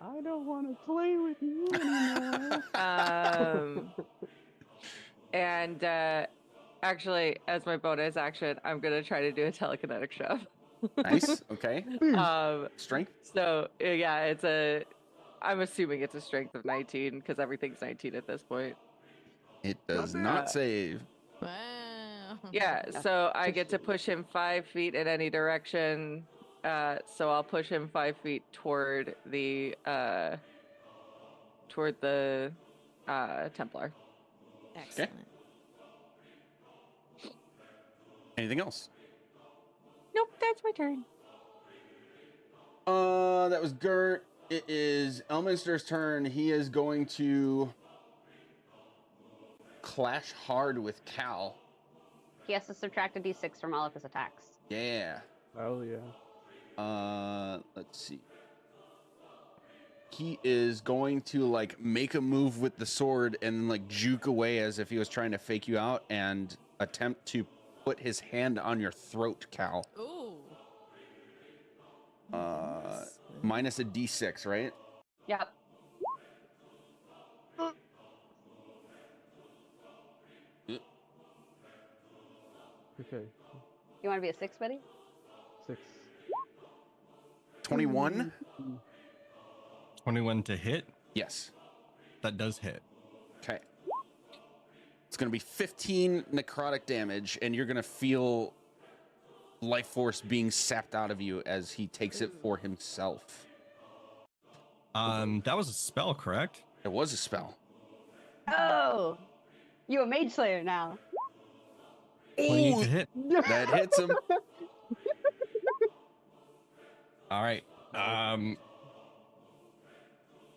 I don't want to play with you anymore. And actually, as my bonus action, I'm gonna try to do a telekinetic shove. Nice. Okay. Strength. So yeah, I'm assuming it's a strength of 19 because everything's 19 at this point. It does Not not bad. save. Wow. Yeah, Yeah. so I get to Interesting. push him 5 feet in any direction. So I'll push him 5 feet toward the Templar. Excellent. Anything else? Nope, that's my turn. That was Gert. It is Elminster's turn. He is going to clash hard with Cal. He has to subtract a d6 from all of his attacks. Yeah. Oh yeah. Let's see. He is going to like make a move with the sword and like juke away as if he was trying to fake you out and attempt to put his hand on your throat, Cal. Ooh. Minus a d6, right? Yep. Okay. You want to be a 6, buddy? 6. 21? 21 to hit. Yes. That does hit. Okay. It's going to be 15 necrotic damage, and you're going to feel life force being sapped out of you as he takes it for himself. That was a spell, correct? It was a spell. Oh! You a mage slayer now. 28 to hit. That hits him. All right.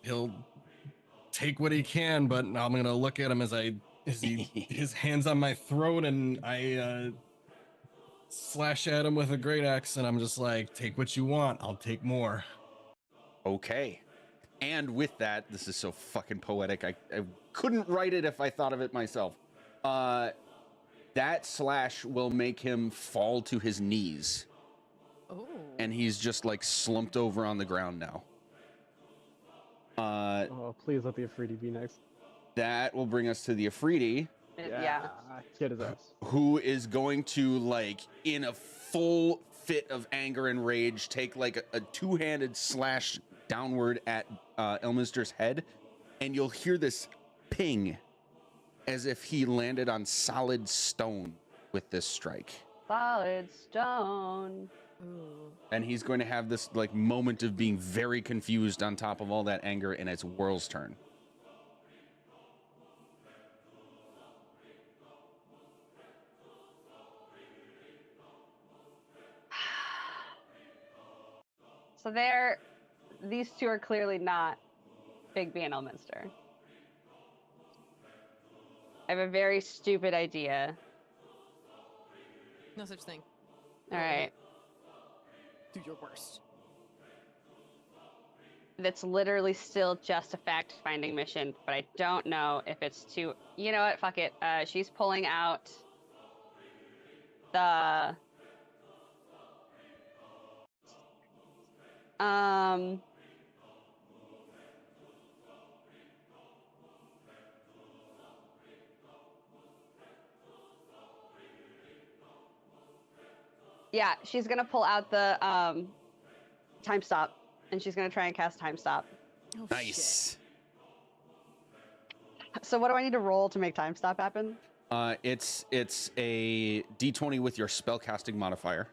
He'll take what he can, but I'm gonna look at him as his hands on my throat, and I slash at him with a great axe, and I'm just like, take what you want. I'll take more. Okay. And with that, this is so fucking poetic. I couldn't write it if I thought of it myself. That slash will make him fall to his knees. Oh. and he's just like slumped over on the ground now. Oh, please let the Afridi be next. That will bring us to the Afridi, Yeah. Get his ass. who is going to, like, in a full fit of anger and rage, take like a two-handed slash downward at Elminster's head, and you'll hear this ping as if he landed on solid stone with this strike. Solid stone. Ooh. And he's going to have this like moment of being very confused on top of all that anger, and it's Whirl's turn. So these two are clearly not Bigby and Elminster. I have a very stupid idea. No such thing. All right. Do your worst. That's literally still just a fact-finding mission, but I don't know if it's too... You know what? Fuck it. She's pulling out the... Yeah, she's gonna pull out the time stop, and she's gonna try and cast time stop. Oh, Nice. So what do I need to roll to make time stop happen? It's a D20 with your spellcasting modifier.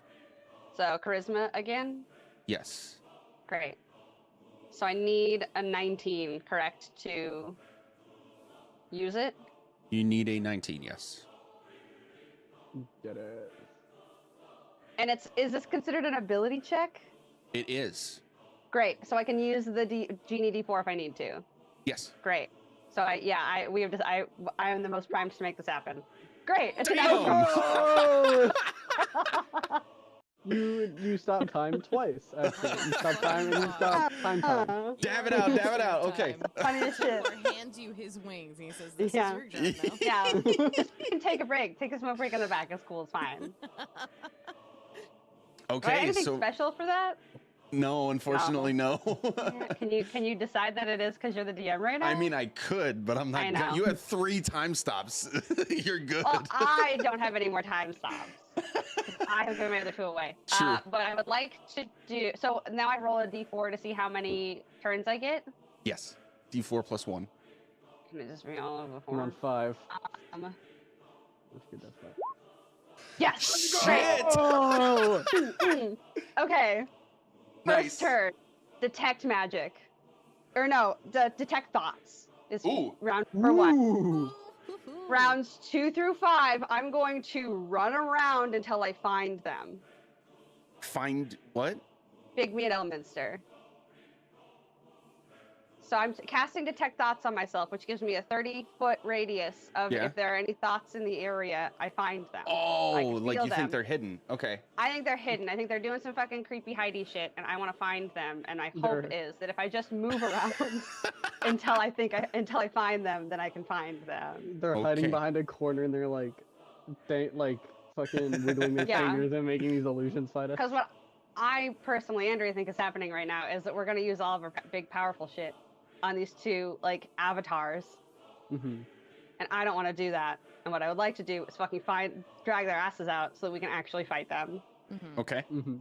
So charisma again? Yes. Great. So I need a 19, correct, to use it? You need a 19, yes. Get it. And is this considered an ability check? It is. Great. So I can use the Genie D4 if I need to. Yes. Great. So I am the most primed to make this happen. Great. It's Damn! You stop time twice. Actually. You stop time and you stop time. Dab it out, dab it out. Okay. Funny as shit. Or hands you his wings, and he says, "This Yeah. is your job now." Yeah. Just fucking take a break. Take a smoke break on the back. It's cool. It's fine. Do I Okay, have anything so special for that? no, unfortunately, no. Yeah, can you decide that it is because you're the DM right now? I mean, I could, but I'm not. I know. You had 3 time stops. You're good. Well, I don't have any more time stops. I have given my other 2 away. True. But I would like to do so. Now I roll a d4 to see how many turns I get. Yes. D4 plus 1. Can it just be all of the I'm on 4? 5. Um, Let's get that 5. yes. Shit! Oh! Okay. First Nice. turn. Detect magic. Or no, detect thoughts is Ooh. round for 1. Ooh. Rounds 2 through 5, I'm going to run around until I find them. Find what? Bigby and Elminster. So I'm casting Detect Thoughts on myself, which gives me a 30-foot radius of Yeah. if there are any thoughts in the area, I find them. Oh, I can like feel you them. think they're hidden. Okay. I think they're hidden. I think they're doing some fucking creepy hidey shit, and I want to find them. And my hope is that if I just move around until I find them, then I can find them. They're Okay. hiding behind a corner and they're like fucking wiggling their Yeah. fingers and making these illusions fight us. Because what I personally, Andrea, think is happening right now is that we're going to use all of our big, powerful shit on these 2, like, avatars. Mm-hmm. And I don't want to do that. And what I would like to do is fucking drag their asses out so that we can actually fight them. Mhm. Okay. Mm-hmm.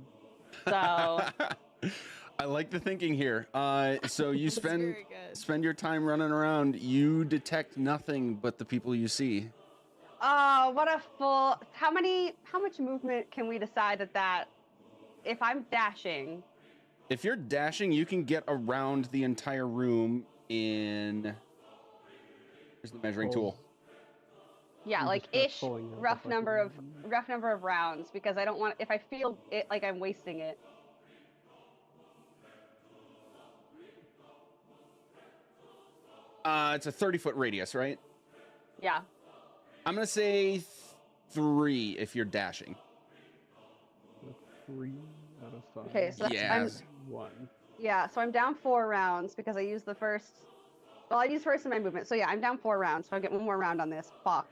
So, I like the thinking here. So you That's spend very good. spend your time running around. You detect nothing but the people you see. what a full... How much movement can we decide that if I'm dashing... If you're dashing, you can get around the entire room in. Here's the measuring tool. Yeah, You like just start ish pulling out the rough number fucking- of rounds, because I don't want, if I feel it like I'm wasting it. It's a 30-foot radius, right? Yeah. I'm gonna say 3 if you're dashing. 3 out of 5. Okay, so that's, Yeah. 1. so I'm down 4 rounds because I used the first. Well, I used first in my movement, so yeah, I'm down 4 rounds. So I get 1 more round on this. Fuck.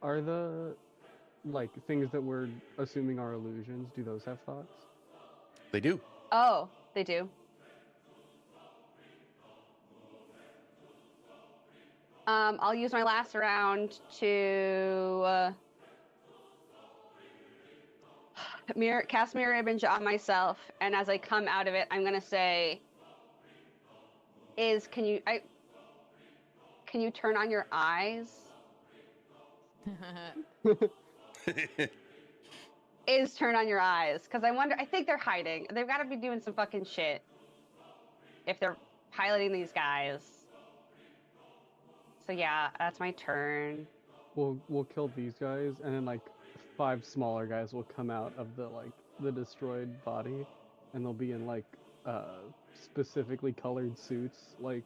Are the like things that we're assuming are illusions? Do those have thoughts? They do. Oh, they do. I'll use my last round to cast mirror image on myself, and as I come out of it, I'm gonna say, can you turn on your eyes? Is turn on your eyes, because I think they're hiding. They've got to be doing some fucking shit if they're piloting these guys. So yeah, that's my turn. We'll kill these guys, and then like 5 smaller guys will come out of the destroyed body, and they'll be in like specifically colored suits, like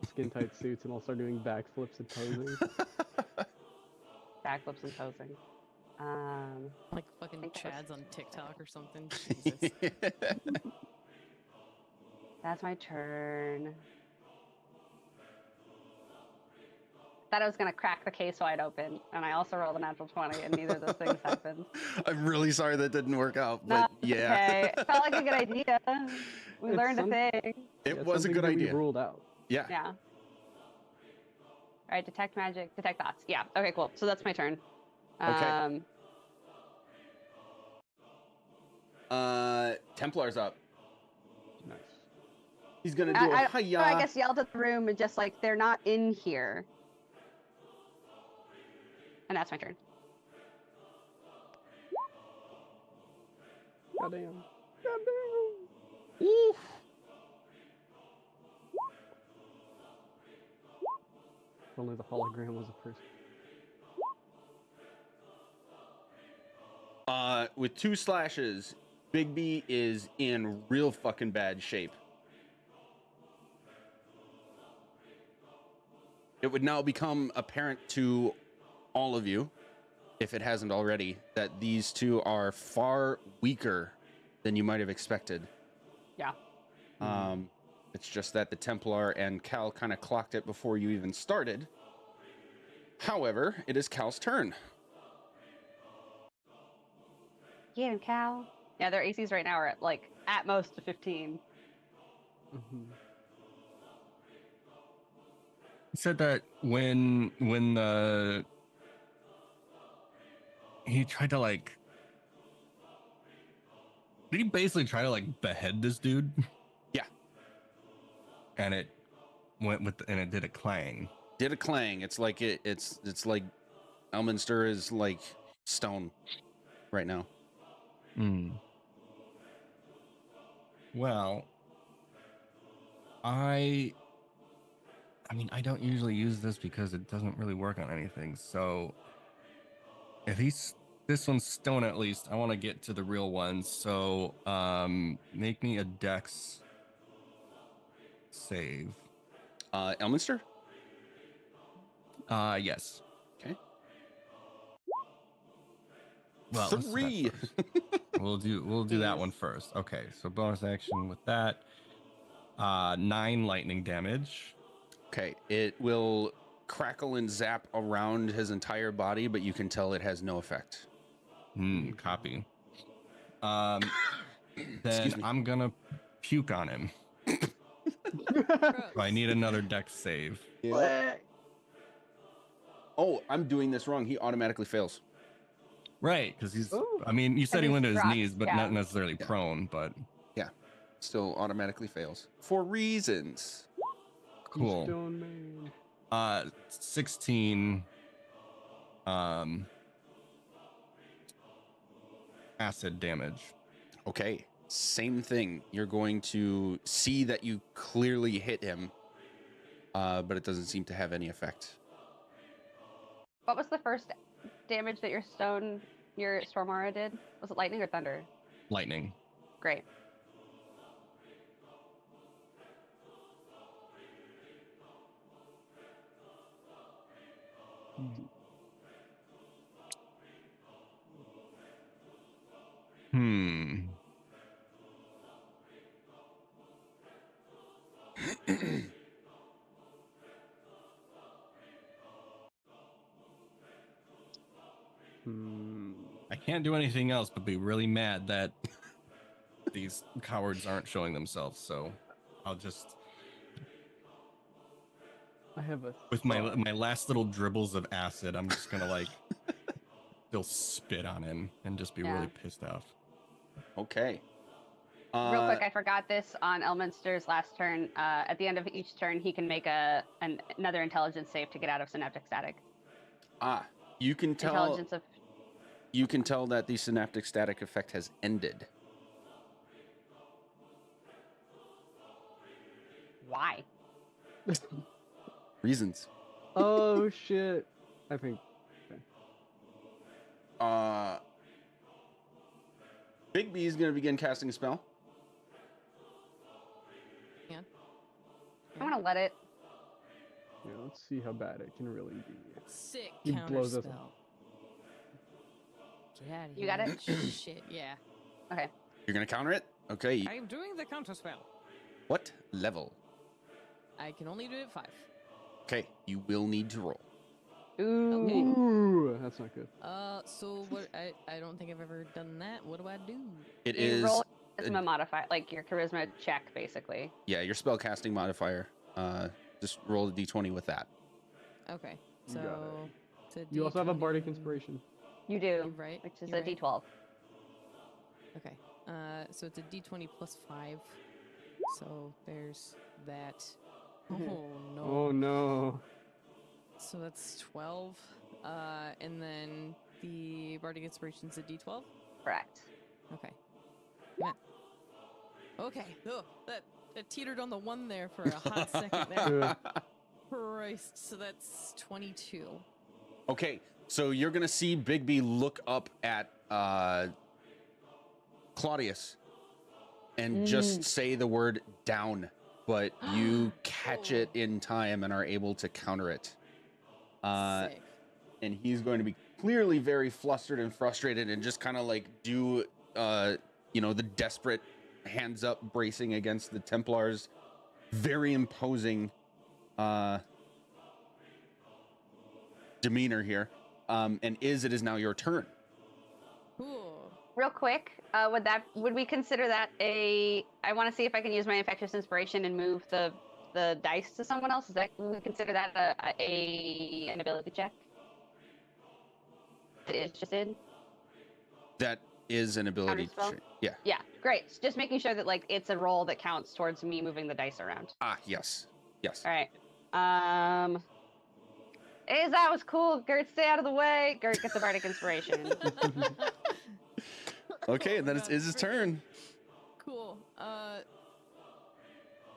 skin tight suits, and they'll start doing backflips and posing. Backflips and posing. Like fucking think that was Chads on just TikTok or something. Jesus. That's my turn. Thought I was gonna crack the case wide open, and I also rolled a natural 20, and neither of those things happened. I'm really sorry that didn't work out, No, but it's yeah. okay. It felt like a good idea. We It's learned a thing. It was a something good that idea. We ruled out. Yeah. Yeah. All right, detect magic, detect thoughts. Yeah. Okay, cool. So that's my turn. Okay. Templar's up. Nice. He's gonna do a hiya. I guess yelled at the room and just like they're not in here. And that's my turn. Goddamn. Oof. If only the hologram was a person. With 2 slashes, Big B is in real fucking bad shape. It would now become apparent to all of you, if it hasn't already, that these two are far weaker than you might have expected. Yeah. It's just that the Templar and Cal kind of clocked it before you even started. However, it is Cal's turn. Get him, Cal. Yeah, their ACs right now are at like at most a 15. Mm-hmm. He said that when he tried to like, did he basically try to like behead this dude? Yeah. And it went with and it did a clang. Did a clang. It's like it's like Elminster is like stone right now. Well, I mean, I don't usually use this because it doesn't really work on anything. So if this one's stone at least, I want to get to the real ones. So make me a dex save. Elminster? Yes. Okay. Well, let's do that 3. first. We'll do that one first. Okay, so bonus action with that. 9 lightning damage. Okay, it will crackle and zap around his entire body, but you can tell it has no effect. Copy. Then I'm gonna puke on him. So I need another dex save. Yeah. Oh, I'm doing this wrong. He automatically fails. Right, because he's. Oh. I mean, you said he went to his Rock, knees, but yeah. not necessarily prone. But Still automatically fails for reasons. cool. Stone man. 16. Acid damage. Okay, same thing. You're going to see that you clearly hit him, but it doesn't seem to have any effect. What was the first damage that your Storm Aura did? Was it lightning or thunder? Lightning. Great. I can't do anything else but be really mad that these cowards aren't showing themselves. So I'll just, I have a with thought. my last little dribbles of acid, I'm just gonna like still spit on him and just be Yeah. really pissed off. Okay. Real quick, I forgot this on Elminster's last turn. At the end of each turn, he can make another intelligence save to get out of synaptic static. You can tell. Intelligence of. You can tell that the synaptic static effect has ended. Why? Reasons. Oh shit! I think. Big B is going to begin casting a spell. I'm gonna let it. Yeah, let's see how bad it can really be. Sick He counter blows us spell. Get out of here. You got it? Shit, yeah. Okay. You're going to counter it? Okay. I'm doing the counter spell. What level? I can only do it 5. Okay, you will need to roll. Ooh. Okay. Ooh, that's not good. So what? I don't think I've ever done that. What do I do? It You is. roll charisma modifier, like your charisma check, basically. Yeah, your spell casting modifier. Just roll a d20 with that. Okay. You got So it's a You also have a D20. bardic inspiration. You do, You're right. which is you're a right. D12. Okay. So it's a D20 plus 5. So there's that. Oh no. Oh no. So that's 12. And then the bardic inspiration's a D12. Correct. Okay. Come on. Okay. Oh, that teetered on the 1 there for a hot second there. Christ. So that's 22. Okay, so you're going to see Big B look up at Claudius and just say the word down, but you catch it in time and are able to counter it. Sick. And he's going to be clearly very flustered and frustrated and just kind of like do, the desperate hands up bracing against the Templars. Very imposing demeanor here. And it is now your turn. Cool. Real quick, would we consider that I want to see if I can use my infectious inspiration and move the dice to someone else? Would we consider that an ability check? It's just in. That is an ability Counterspell? check. Yeah. Yeah, great. Just making sure that like it's a roll that counts towards me moving the dice around. Yes. All right. That was cool. Gert, stay out of the way. Gert gets the bardic inspiration. Okay, and then Oh, it's God, Iz's turn. Cool.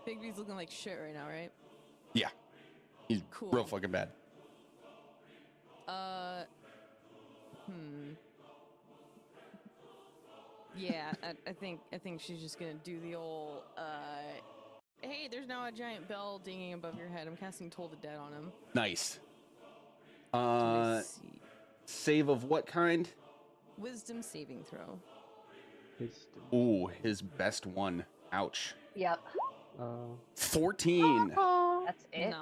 Bigby's looking like shit right now, right? Yeah. He's Cool. real fucking bad. Yeah, I think she's just gonna do the old hey, there's now a giant bell dinging above your head. I'm casting Toll the Dead on him. Nice. Let's see. Save of what kind? Wisdom saving throw. Ooh, his best one. Ouch. Yep. 14. That's it.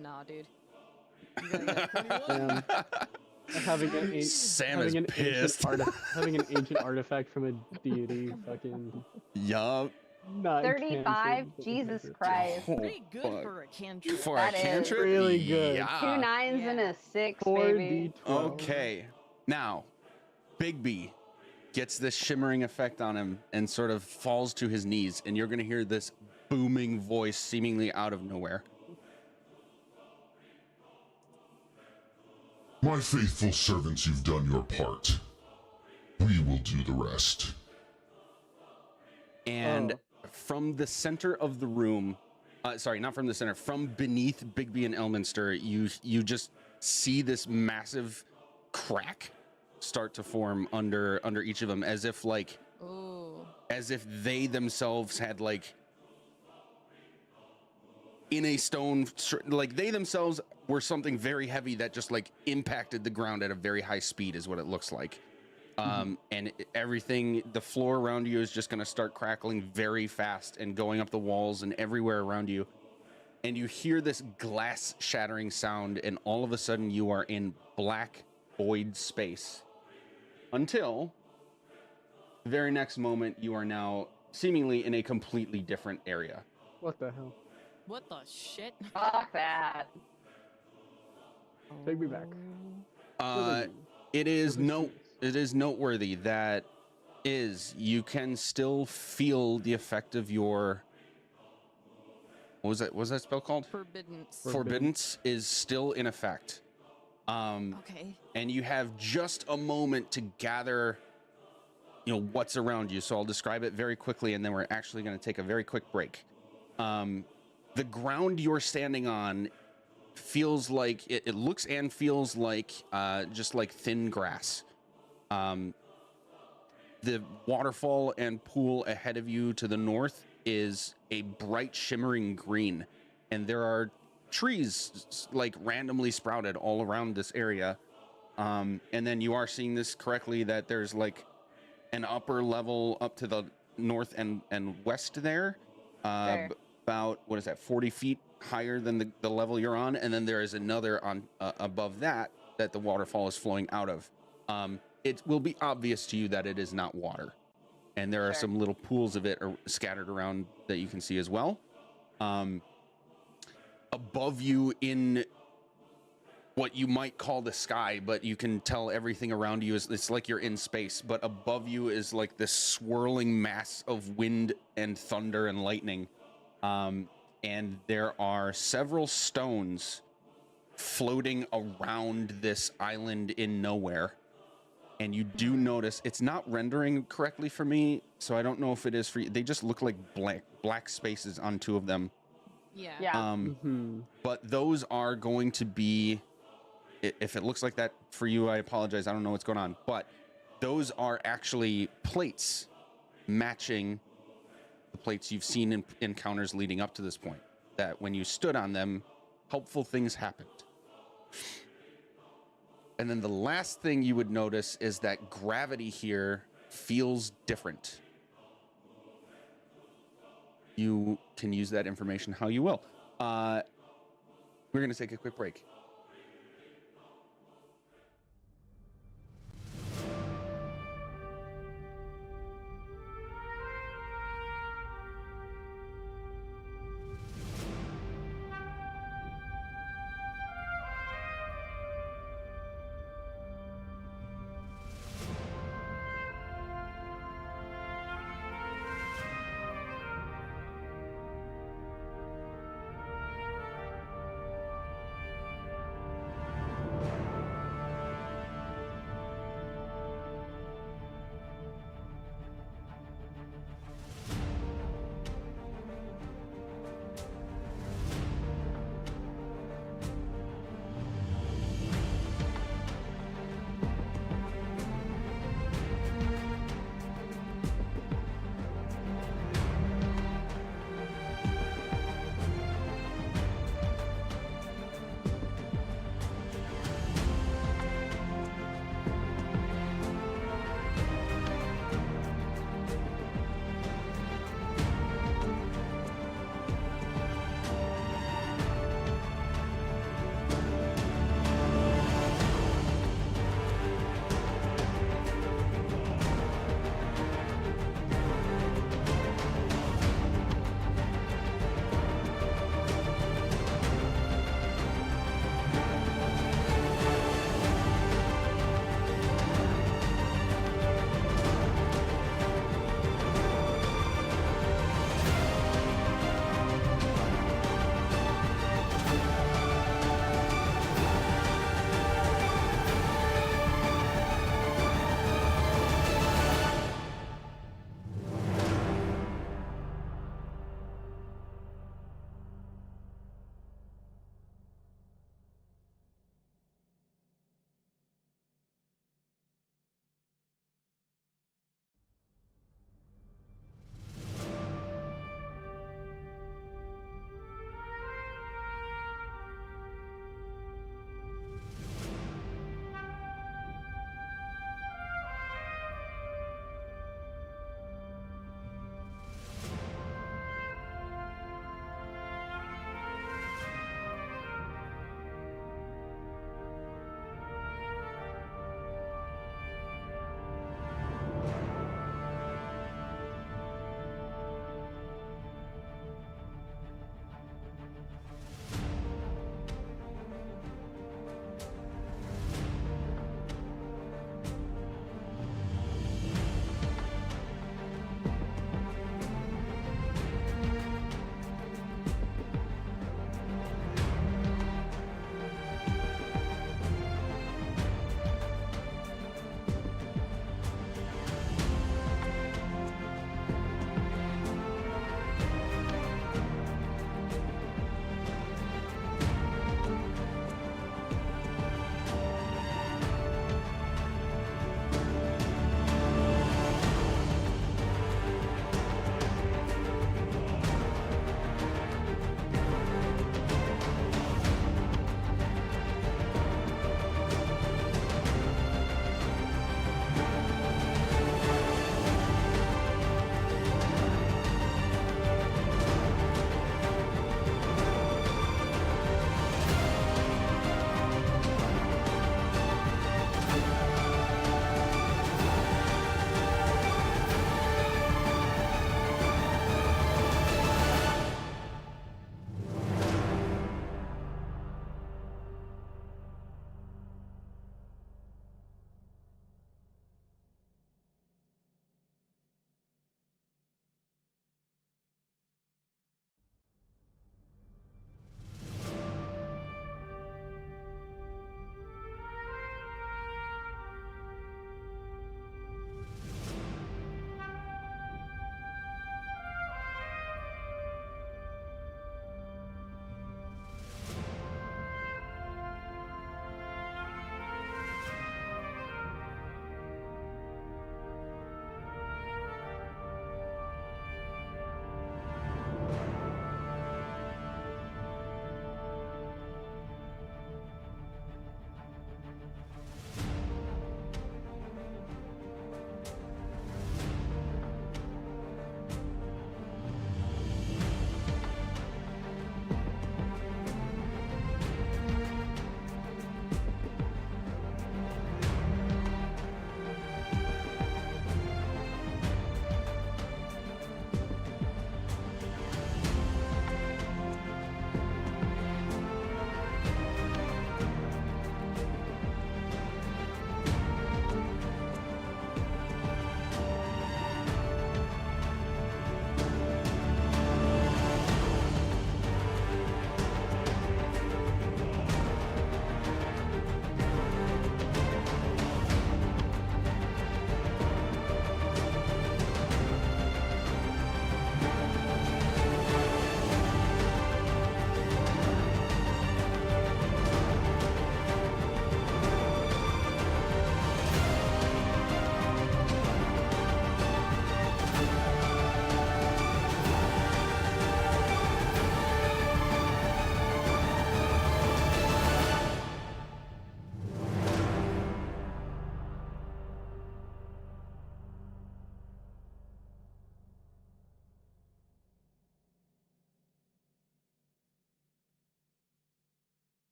Nah, dude. You gotta get a 21. Sam is pissed. Having an ancient artifact from a deity, fucking. Yup. Not 35. canceled. Jesus Christ. Pretty good for a cantrip. For That a is cantrip? really good. Yeah. 2 9s and a 6, 4d12. baby. Okay. Now, Big B gets this shimmering effect on him and sort of falls to his knees, and you're going to hear this booming voice seemingly out of nowhere. My faithful servants, you've done your part. We will do the rest. And from the center of the room, sorry, not from the center, from beneath Bigby and Elminster, you just see this massive crack start to form under each of them, as if they themselves had like in a stone, like they themselves were something very heavy that just like impacted the ground at a very high speed, is what it looks like. And everything, the floor around you is just going to start crackling very fast and going up the walls and everywhere around you. And you hear this glass shattering sound, and all of a sudden you are in black void space until the very next moment you are now seemingly in a completely different area. What the hell? What the shit? Fuck that. Take me back. Oh. Where are you? It is Where are the it is noteworthy that you can still feel the effect of your, what was that spell called? Forbiddance. Forbiddance is still in effect. Okay. And you have just a moment to gather, what's around you. So I'll describe it very quickly, and then we're actually going to take a very quick break. The ground you're standing on feels like it looks and feels like just like thin grass. The waterfall and pool ahead of you to the north is a bright shimmering green, and there are trees like randomly sprouted all around this area. And then you are seeing this correctly, that there's like an upper level up to the north and west there, Sure. about, what is that, 40 feet higher than the level you're on, and then there is another on above that the waterfall is flowing out of. It will be obvious to you that it is not water, and there are Sure. some little pools of it scattered around that you can see as well. Above you in what you might call the sky, but you can tell everything around you it's like you're in space, but above you is like this swirling mass of wind and thunder and lightning. And there are several stones floating around this island in nowhere. And you do notice it's not rendering correctly for me, so I don't know if it is for you. They just look like black spaces on two of them. Yeah. Yeah. But those are going to be, if it looks like that for you, I apologize. I don't know what's going on. But those are actually plates matching the plates you've seen in encounters leading up to this point. That when you stood on them, helpful things happened. And then the last thing you would notice is that gravity here feels different. You can use that information how you will. We're going to take a quick break.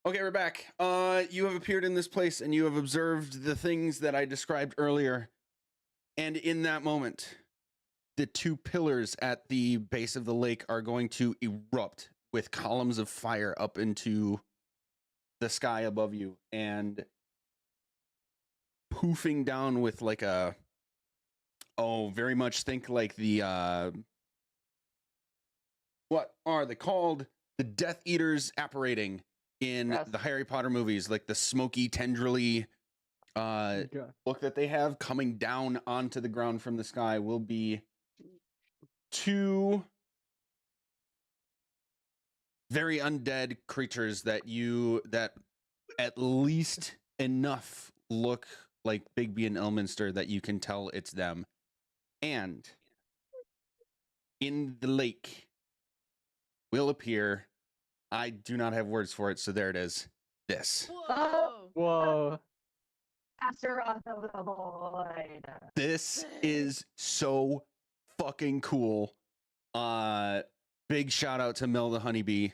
Okay, we're back. You have appeared in this place and you have observed the things that I described earlier. And in that moment, the two pillars at the base of the lake are going to erupt with columns of fire up into the sky above you and poofing down with like a, very much think like the, what are they called? The Death Eaters apparating in Gross. the Harry Potter movies, like the smoky, tendrily look that they have coming down onto the ground from the sky will be two very undead creatures that at least enough look like Bigby and Elminster that you can tell it's them. And in the lake will appear, I do not have words for it, so there it is. This. Whoa! Whoa. Astaroth of the void. This is so fucking cool. Big shout out to Mel the Honeybee.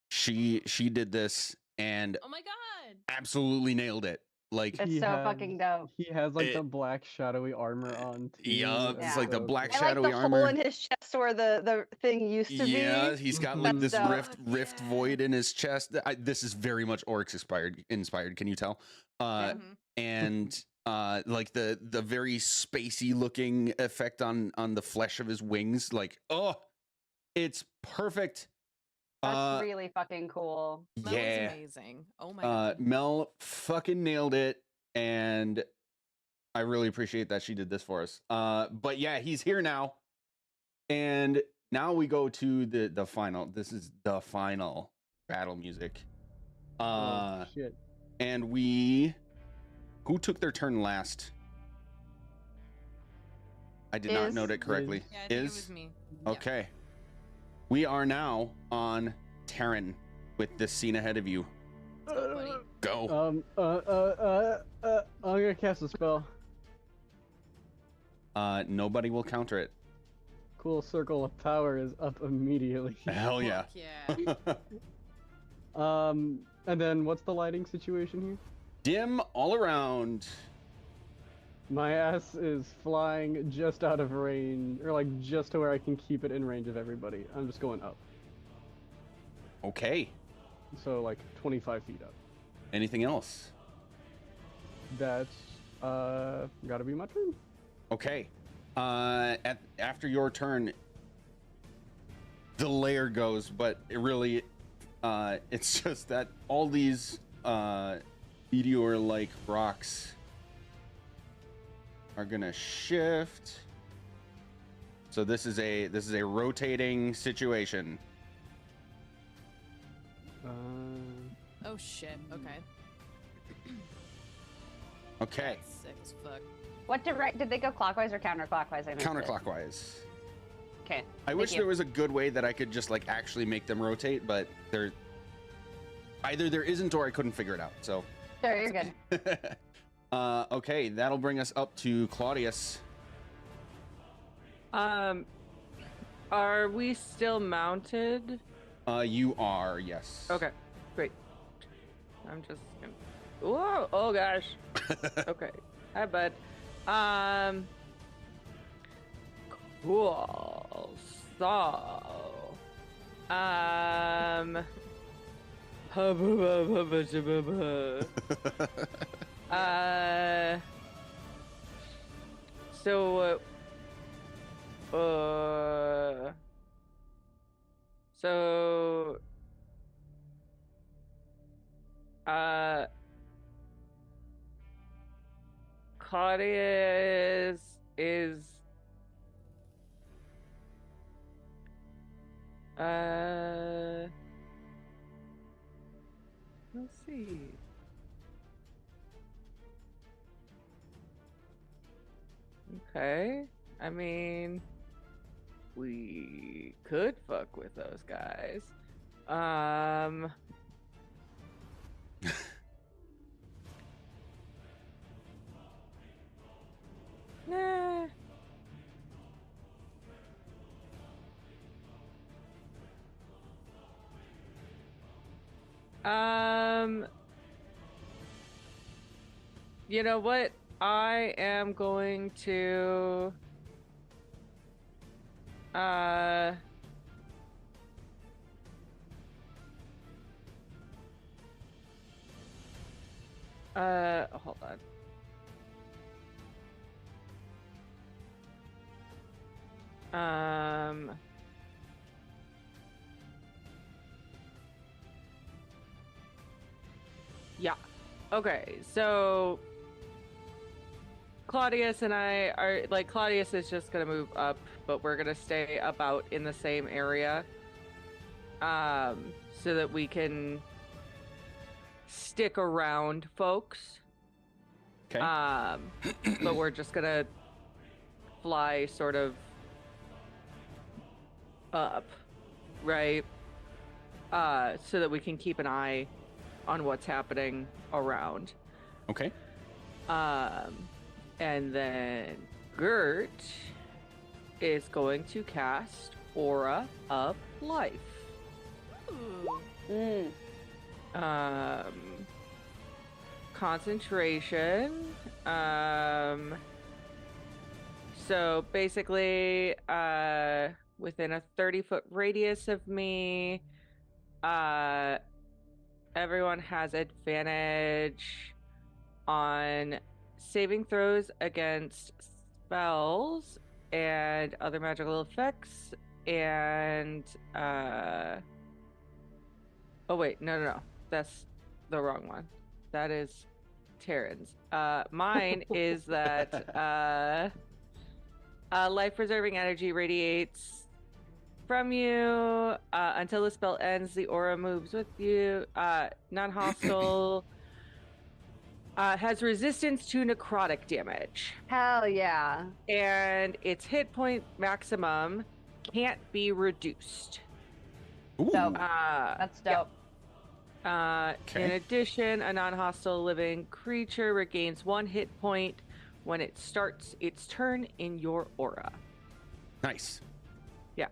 She did this and Oh my god! absolutely nailed it. Like, It's so fucking dope. He has like It- the black shadowy armor on too. yeah, and it's like the so black cool. I like shadowy the armor. hole in his chest where the thing used to Yeah, be. he's got Mhm. like this That's dope. rift Yeah. void in his chest. This is very much Oryx inspired. Can you tell? Mhm. And like the very spacey looking effect on the flesh of his wings. Like, oh, it's perfect. That's really fucking cool. That Yeah. was amazing. Oh my god. Mel fucking nailed it, and I really appreciate that she did this for us. But yeah, he's here now, and now we go to the final. This is the final battle music. Oh, shit. And who took their turn last? I did not note it correctly. Yeah, I think it was me. Yeah. Okay. We are now on Terran with this scene ahead of you. Let's go, buddy. Go. I'm gonna cast a spell. Nobody will counter it. Cool, circle of power is up immediately. Hell yeah. Fuck yeah. And then what's the lighting situation here? Dim all around. My ass is flying just out of range, or like just to where I can keep it in range of everybody. I'm just going up. Okay. So like 25 feet up. Anything else? That's gotta be my turn. Okay. After your turn, the layer goes, but it really, it's just that all these meteor-like rocks are gonna shift. So this is a rotating situation. Oh shit. Okay. Okay. That's sick as fuck. What did they go clockwise or counterclockwise? I missed it. Counterclockwise. Okay. I wish you. there was a good way that I could just like actually make them rotate, but either there isn't or I couldn't figure it out. So Sure, you're good. okay, that'll bring us up to Claudius. Are we still mounted? You are, yes. Okay, great. I'm just gonna... Whoa! Oh gosh. Okay. Hi, bud. Cool. So, so, so, Claudius is, let's see. Okay. I mean, we could fuck with those guys. Nah. You know what? I am going to hold on. Yeah. Okay, so Claudius and I are like, Claudius is just gonna move up, but we're gonna stay about in the same area. So that we can stick around folks. Okay. But we're just gonna fly sort of up, right? So that we can keep an eye on what's happening around. Okay. And then Gert is going to cast Aura of Life. Ooh. Concentration. So basically, within a 30-foot radius of me, everyone has advantage on saving throws against spells and other magical effects, and oh wait, no, that's the wrong one. That is Terran's. Mine is that life preserving energy radiates from you until the spell ends. The aura moves with you. Non-hostile. Has resistance to necrotic damage. Hell yeah. And its hit point maximum can't be reduced. Ooh. Dope. That's dope. Okay. In addition, a non-hostile living creature regains 1 hit point when it starts its turn in your aura. Nice. Yeah.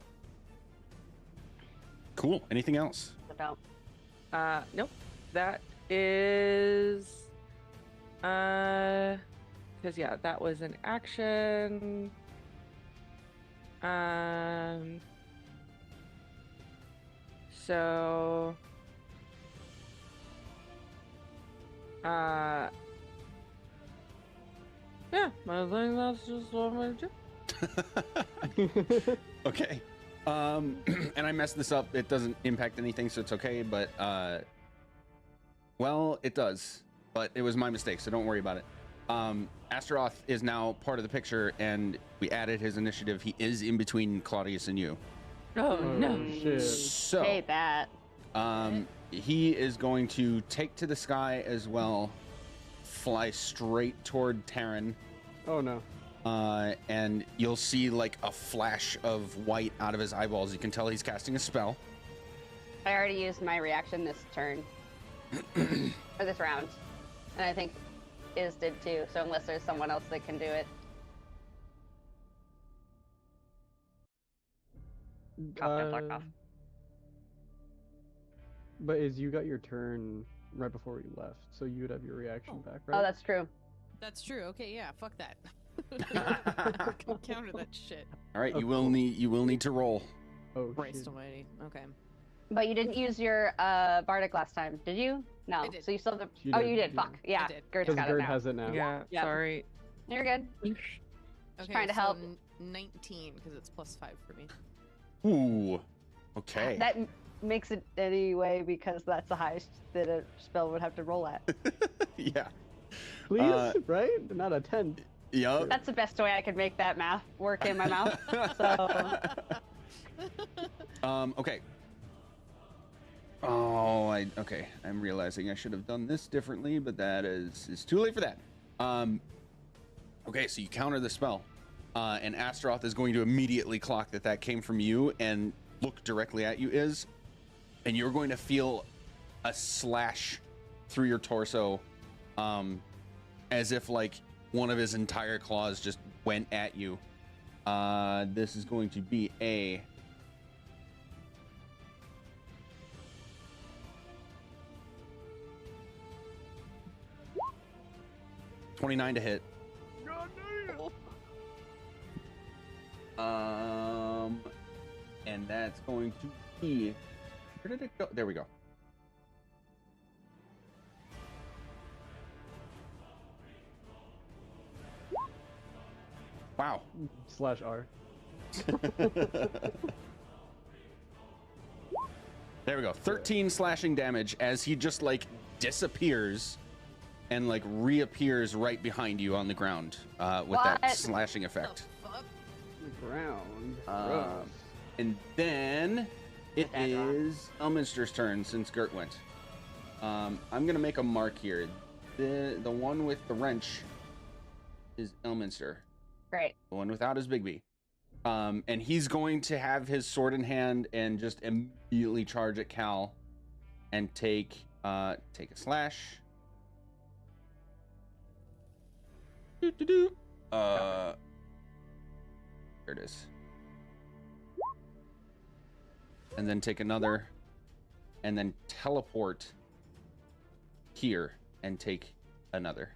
Cool. Anything else? Dope. Nope. That is because yeah, that was an action. So yeah, I think that's just what I'm gonna do. Okay. And I messed this up. It doesn't impact anything, so it's okay, but well, it does. But it was my mistake, so don't worry about it. Astaroth is now part of the picture, and we added his initiative. He is in between Claudius and you. Oh no. Shit. So Hate that. he is going to take to the sky as well, fly straight toward Terran. Oh no. And you'll see like a flash of white out of his eyeballs. You can tell he's casting a spell. I already used my reaction this turn. or this round. And I think Iz did too, so unless there's someone else that can do it. Cough, cough, cough. But you got your turn right before we left, so you would have your reaction back, right? Oh, that's true. That's true. Okay, yeah, fuck that. Counter that shit. All right, you will need to roll. Oh, Christ shit. almighty. Okay. But you didn't use your Bardic last time, did you? No. I did. So you still have the... She Oh, did, you did. yeah. Fuck. Yeah. did. Gert's Because got it Gerd now. has it now. Yeah, Yep. sorry. You're good. Okay, trying to so help. 19 because it's +5 for me. Ooh. Okay. That makes it anyway because that's the highest that a spell would have to roll at. Yeah. Please, right? Not a 10. Yup. That's the best way I could make that math work in my mouth. So Okay. Oh, okay. I'm realizing I should have done this differently, but that is too late for that. Okay, so you counter the spell, and Astaroth is going to immediately clock that came from you and look directly at you, and you're going to feel a slash through your torso, as if like one of his entire claws just went at you. This is going to be a 29 to hit. And that's going to be. Where did it go? There we go. Wow. /R. There we go. 13 slashing damage as he just like disappears and like reappears right behind you on the ground with that What? slashing effect. Ground. And then it Okay, go on. is Elminster's turn since Gert went. I'm gonna make a mark here. The one with the wrench is Elminster. Great. The one without his big B. And he's going to have his sword in hand and just immediately charge at Cal and take a slash. There it is. And then take another and then teleport here and take another.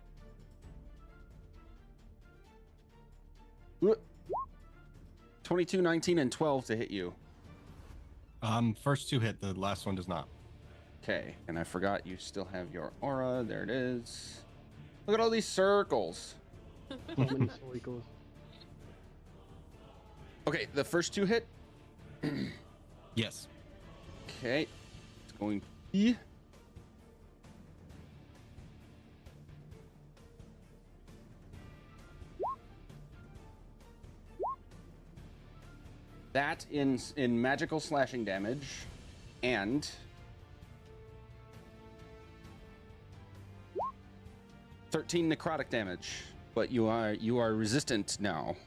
22, 19, and 12 to hit you. First two hit, the last one does not. Okay, and I forgot you still have your aura. There it is. Look at all these circles. How many circles? Okay, the first two hit. Yes. Okay, it's going to be. That in magical slashing damage, and 13 necrotic damage. But you are resistant now,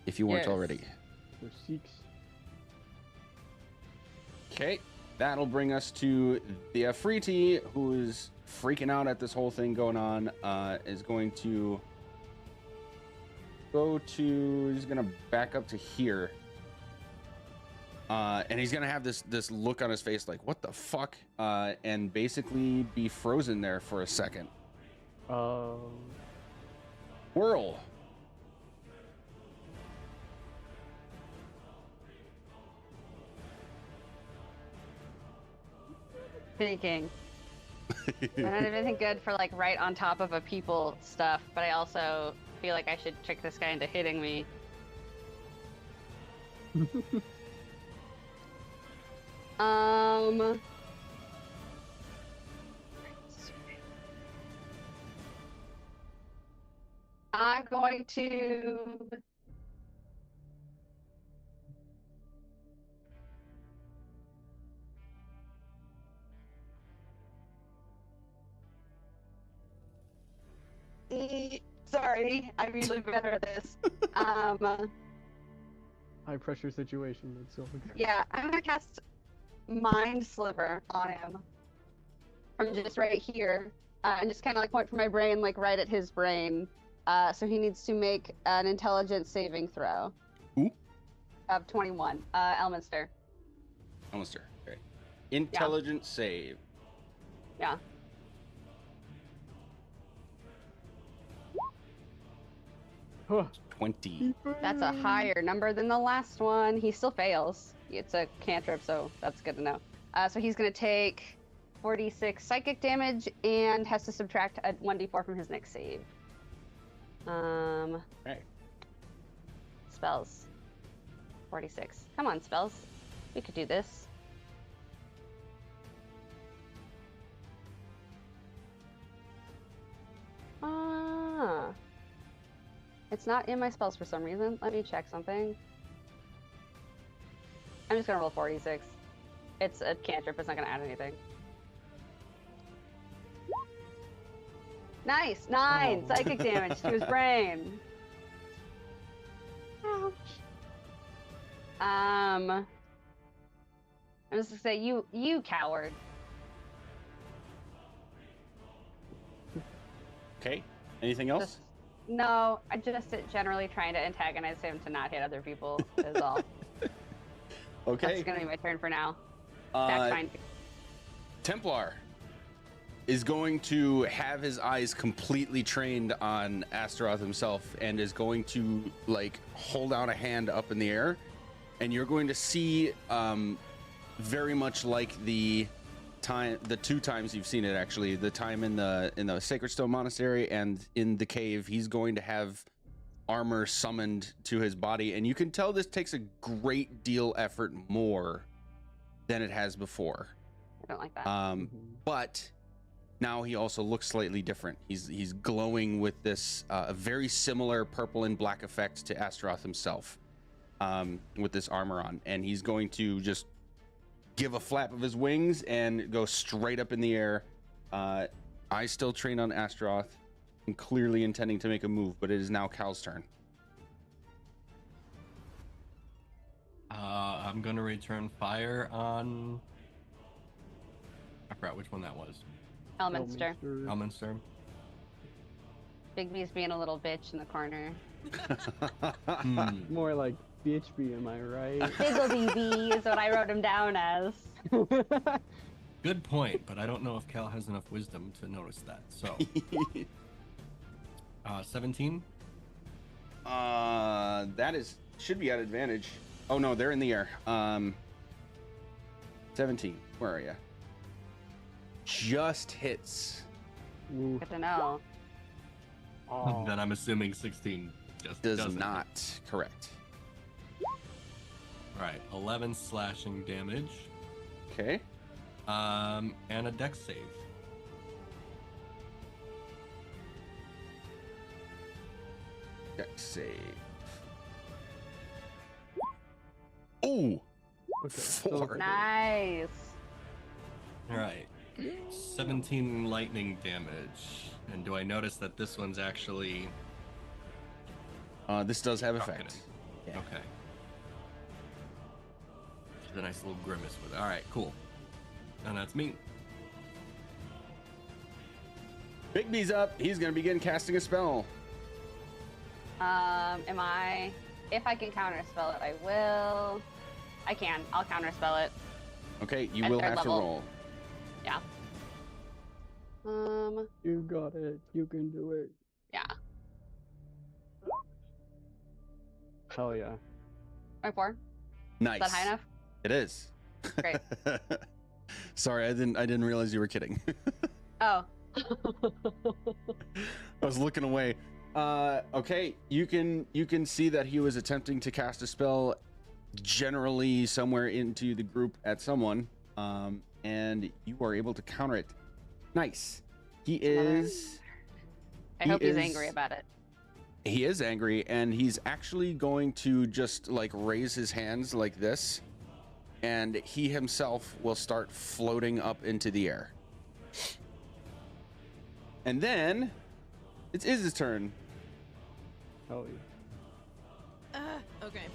if you weren't Yes. already. For 6. Okay, that'll bring us to the Afriti, who is freaking out at this whole thing going on. Is going to go to. He's gonna back up to here. And he's gonna have this look on his face like, what the fuck? And basically be frozen there for a second. Whirl. Speaking. I don't have anything good for like right on top of a people stuff, but I also feel like I should trick this guy into hitting me. I'm going to sorry, I'm usually better at this. High pressure situation. That's so Yeah, I'm gonna cast Mind Sliver on him from just right here, and just kind of like point from my brain, like right at his brain. So he needs to make an intelligence saving throw. Who? Of 21. Elminster. Elminster. Okay. Intelligence save. Yeah. Huh. 20. That's a higher number than the last one. He still fails. It's a cantrip, so that's good to know. So he's going to take 46 psychic damage and has to subtract a 1d4 from his next save. Okay. Spells. 46. Come on, spells. We could do this. It's not in my spells for some reason. Let me check something. I'm just gonna roll 46. It's a cantrip, it's not gonna add anything. Nice! 9 psychic damage to his brain. Ouch. I'm just gonna say, you coward. Okay. Anything else? No, I just generally trying to antagonize him to not hit other people is all. Okay. That's gonna be my turn for now. That's fine. Templar. is going to have his eyes completely trained on Astaroth himself and is going to like hold out a hand up in the air, and you're going to see very much like the two times you've seen it, actually, the time in the Sacred Stone Monastery and in the cave, he's going to have armor summoned to his body, and you can tell this takes a great deal effort more than it has before. I don't like that. But now he also looks slightly different. He's glowing with this very similar purple and black effect to Astaroth himself, with this armor on, and he's going to just give a flap of his wings and go straight up in the air. I still train on Astaroth and clearly intending to make a move, but it is now Cal's turn. I'm gonna return fire on. I forgot which one that was. Elminster. Elminster. Big B's being a little bitch in the corner. More like BHB, am I right? Biggledy is what I wrote him down as. Good point, but I don't know if Cal has enough wisdom to notice that. So, 17. That should be at advantage. Oh no, they're in the air. 17. Where are you? Just hits. Ooh. Good to know. Oh. Then I'm assuming 16 just Does doesn't. not. Correct. All right, 11 slashing damage. Okay. And a dex save. Dex save. Ooh. Okay. 4. Nice. All right, 17 lightning damage. And do I notice that this one's actually This does have effect. okay? Okay. Just a nice little grimace with it. All right, cool. And that's me. Bigby's up. He's gonna begin casting a spell. If I can counterspell it, I will. I can. I'll counterspell it. Okay, you At will third have to level. roll. Yeah. You got it. You can do it. Yeah. Hell yeah. 24. Nice. Is that high enough? It is. Great. Sorry, I didn't realize you were kidding. Oh. I was looking away. Okay, you can see that he was attempting to cast a spell generally somewhere into the group at someone, and you are able to counter it. Nice. I hope he's angry about it. He is angry, and he's actually going to just like raise his hands like this, and he himself will start floating up into the air. And then it's Iz's turn. Hell yeah. Okay.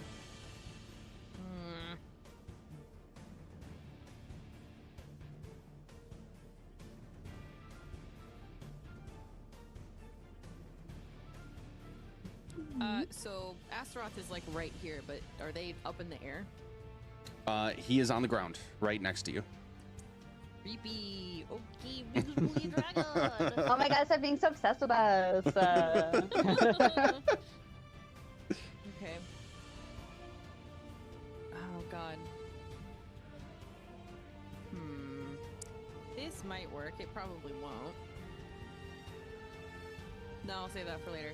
So Astaroth is like right here, but are they up in the air? He is on the ground right next to you. Creepy. Okay, boogie dragon. Oh my god, stop being so obsessed with us. Okay. Oh god. This might work. It probably won't. No, I'll save that for later.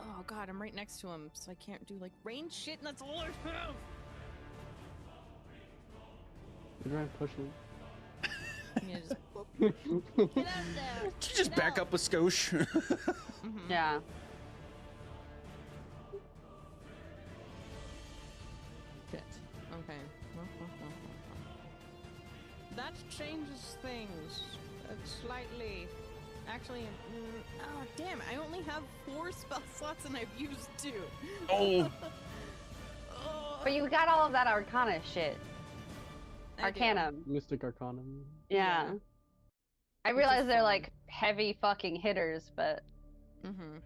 Oh god, I'm right next to him, so I can't do like range shit, and that's all I have. You try and push him. Yeah, just get out of there. Did you just Get back out. up a skosh? Mhm. Yeah. Shit. Okay. That changes things slightly. Actually, oh damn! I only have 4 spell slots and I've used 2. Oh. Oh. But you got all of that Arcana shit. I do. Arcanum. Mystic Arcanum. Yeah. I Which is realize they're fun. like heavy fucking hitters, but Mm-hmm.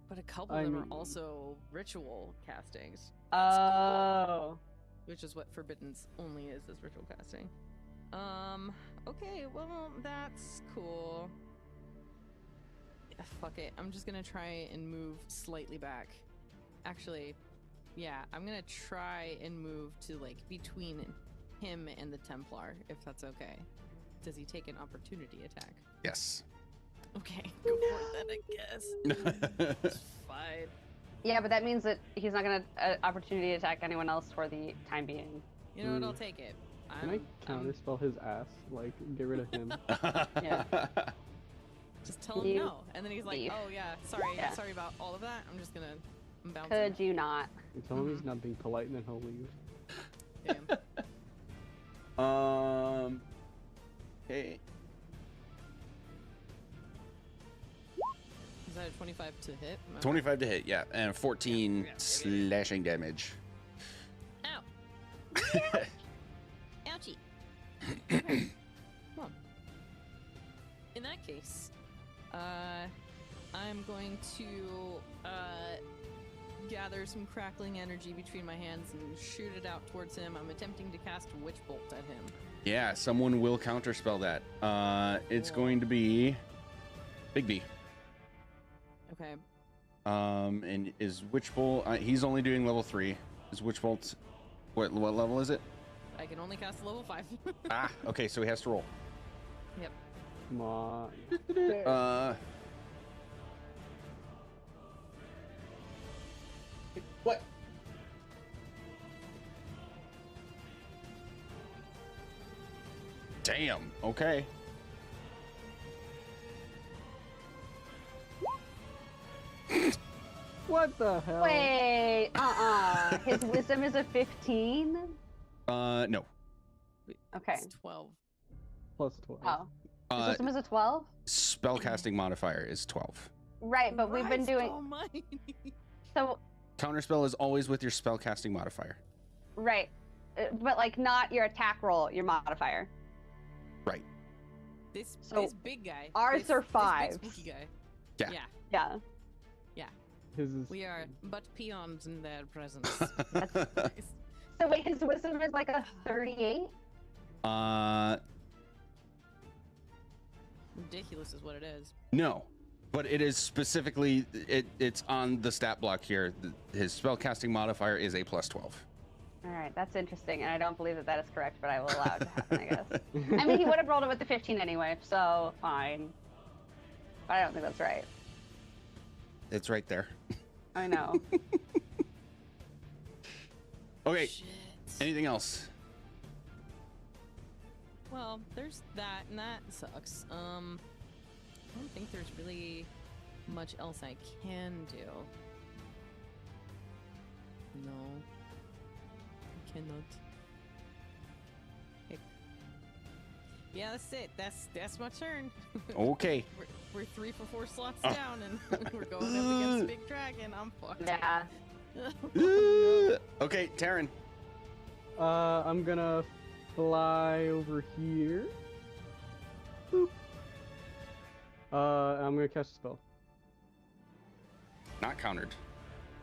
But a couple I of them mean- are also ritual castings, oh. which is what Forbidden's only is ritual casting. Okay, well, that's cool. Fuck it. I'm just gonna try and move slightly back. Actually, yeah, I'm gonna try and move to, like, between him and the Templar, if that's okay. Does he take an opportunity attack? Yes. Okay, go for it then, I guess. It's fine. Yeah, but that means that he's not gonna opportunity attack anyone else for the time being. You know what? I'll take it. Can I counterspell his ass? Like, get rid of him. Yeah. Just tell him You no, and then he's like, leave. "Oh yeah, Yeah. sorry about all of that. I'm just gonna bounce." Could you not? You tell him he's not being polite, and then he'll leave. Damn. Okay. Is that a 25 to hit? 25 to hit, yeah, and 14 Yeah. slashing damage. Ow. Ouchie. Okay. Well, in that case, I'm going to gather some crackling energy between my hands and shoot it out towards him. I'm attempting to cast Witch Bolt at him. Yeah, someone will counterspell that. It's going to be Big B. Okay. And is Witch Bolt? He's only doing level 3. Is Witch Bolt? What level is it? I can only cast level 5. Okay, so he has to roll. Yep. Come on. What? Damn. Okay. What the hell? Wait, His wisdom is a 15? No. Okay. It's 12. Plus 12. Oh. His wisdom is a 12? Spellcasting modifier is 12. Right, but we've been Christ doing... almighty. So, Counterspell is always with your spellcasting modifier. right. But, like, not your attack roll, your modifier. Right. This big guy. Ours are This fives. big spooky guy. Yeah. Yeah. His is... We are but peons in their presence. So wait, his wisdom is like a 38? Ridiculous is what it is. No, but it is specifically it's on the stat block here. His spellcasting modifier is a plus 12. All right, that's interesting, and I don't believe that that is correct, but I will allow it to happen, I guess. I mean, he would have rolled it with the 15 anyway, so fine. But I don't think that's right. It's right there. I know. Okay. Shit. Anything else? Well, there's that, and that sucks. I don't think there's really much else I can do. No. I cannot. Heck. Yeah, that's it. That's my turn. Okay. We're 3 for 4 slots down, and we're going up against Big Dragon. I'm fucked. Yeah. Okay, Taryn. I'm gonna fly over here. Boop. I'm gonna cast a spell. Not countered.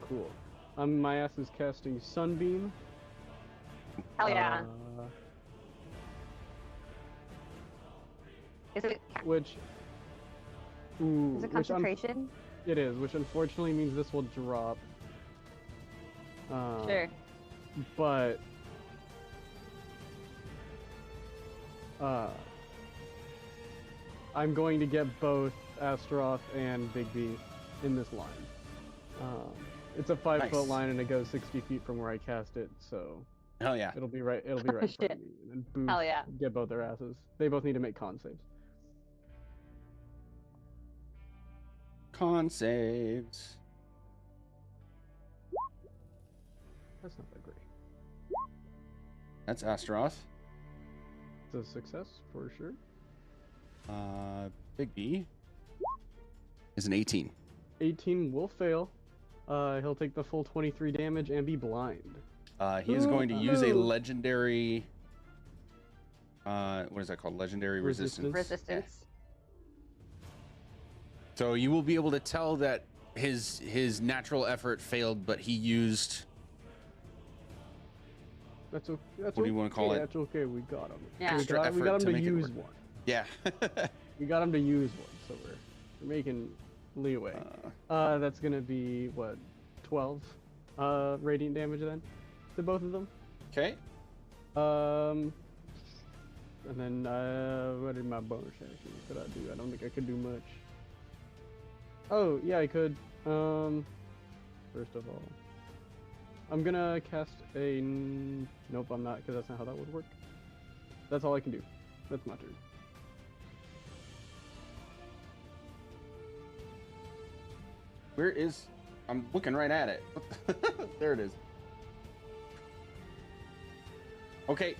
Cool. My ass is casting Sunbeam. Hell yeah. Is it Which... Ooh, is it which concentration? it is, which unfortunately means this will drop. Sure. But... I'm going to get both Astaroth and Big B in this line. It's a 5-foot Nice. line and it goes 60 feet from where I cast it, so Hell yeah. it'll be right in front of Shit. me. And then boof, Hell yeah. get both their asses. They both need to make con saves. Con saves. That's not that great. That's Astaroth. It's a success for sure. Big B is an 18. 18 will fail. He'll take the full 23 damage and be blind. He is going to use a Ooh. legendary. What is that called? Legendary resistance. Resistance. So you will be able to tell that his natural effort failed, but he used That's okay. That's What do you wanna call it? That's okay. We got him. Yeah. Extra we effort got him to to make it use work. one. Yeah. We got him to use one, so we're making leeway. That's gonna be what, 12 radiant damage then to both of them. Okay. And then what did my bonus action? What could I do? I don't think I could do much. Oh yeah, I could. First of all, I'm gonna cast a. Nope, I'm not, because that's not how that would work. That's all I can do. That's my turn. Where is? I'm looking right at it. There it is. Okay.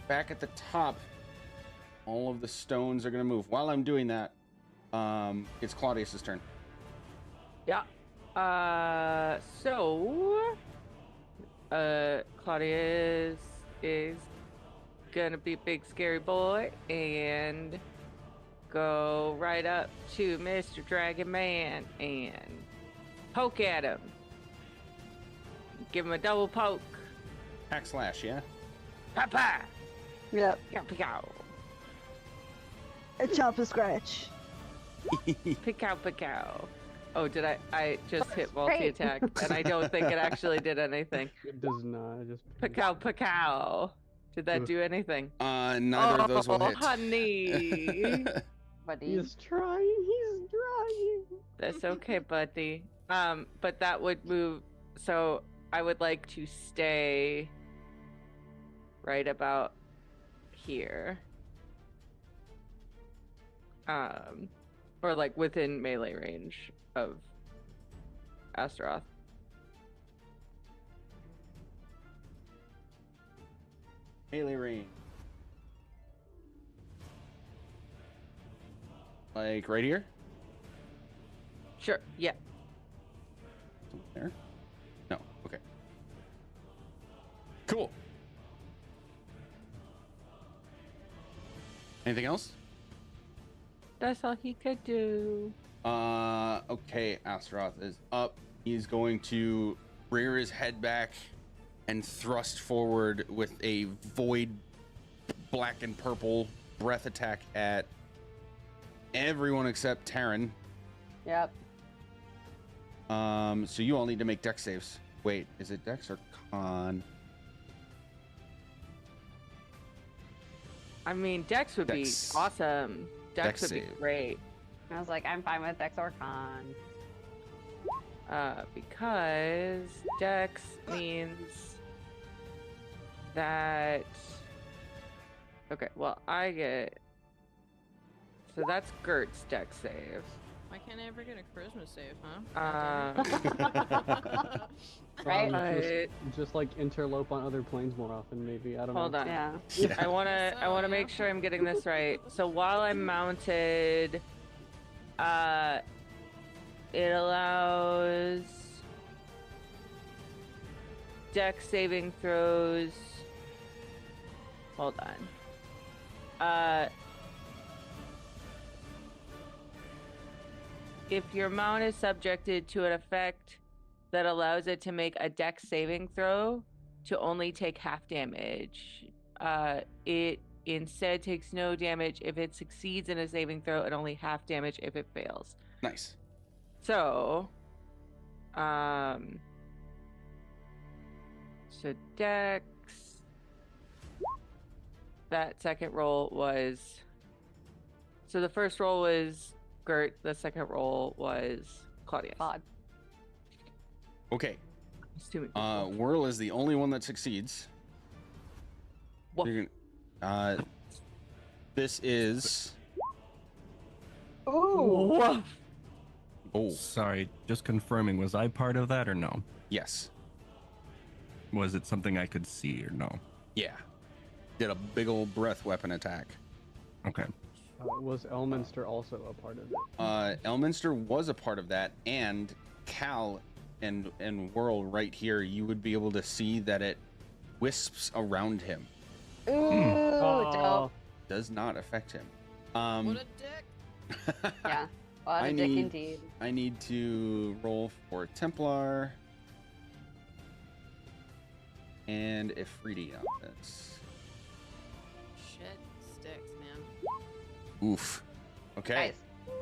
Back at the top, all of the stones are gonna move. While I'm doing that, it's Claudius's turn. Yeah. Claudius is gonna be big scary boy and go right up to Mr. Dragon Man and poke at him. Give him a double poke. Hack slash, yeah. Pa-pa! Yep. Pick-ow. A chop and scratch. Pick-ow, pick-ow. Oh, did I just hit Great. multi-attack, and I don't think it actually did anything. It does not. It just. Pick-ow, pick-ow. Did that do anything? Neither of those will hit. Honey. Buddy. He's trying. He's trying. That's okay, buddy. But that would move. So I would like to stay right about here. Or like within melee range of Astaroth. Melee range. Like right here? Sure, yeah. There? No, okay. Cool. Anything else? That's all he could do. Okay, Astaroth is up. He's going to rear his head back and thrust forward with a void black and purple breath attack at everyone except Taryn. Yep. So you all need to make dex saves. Wait, is it dex or con? I mean, Dex would Dex. be awesome. Dex would be save. great. I was like, I'm fine with Dex or Con. Because Dex means that. Okay, well, I get. So that's Gert's Dex save. Why can't I ever get a charisma save, huh? Right? Just like interlope on other planes more often, maybe. I don't Hold know. on. Yeah. I wanna make sure I'm getting this right. So while I'm mounted, it allows Dex saving throws. Hold on. If your mount is subjected to an effect that allows it to make a Dex saving throw to only take half damage, it instead takes no damage if it succeeds in a saving throw and only half damage if it fails. Nice. So, Dex. That second roll was. So the first roll was Gert. The second roll was Claudius. Claude. Okay. It's too many. Whirl is the only one that succeeds. Woof. You're gonna- this is. Ooh. Woof. Oh, Sorry, just confirming, was I part of that or no? yes. Was it something I could see or no? Yeah. Did a big old breath weapon attack. Okay. Was Elminster also a part of it? Elminster was a part of that, and Cal and Whirl right here, you would be able to see that it wisps around him. Ooh, Oh. dope. Does not affect him. What a dick. Yeah. What I a dick need- indeed. I need to roll for Templar. and Ifriti on this. Shit sticks, man. Oof. Okay. Nice.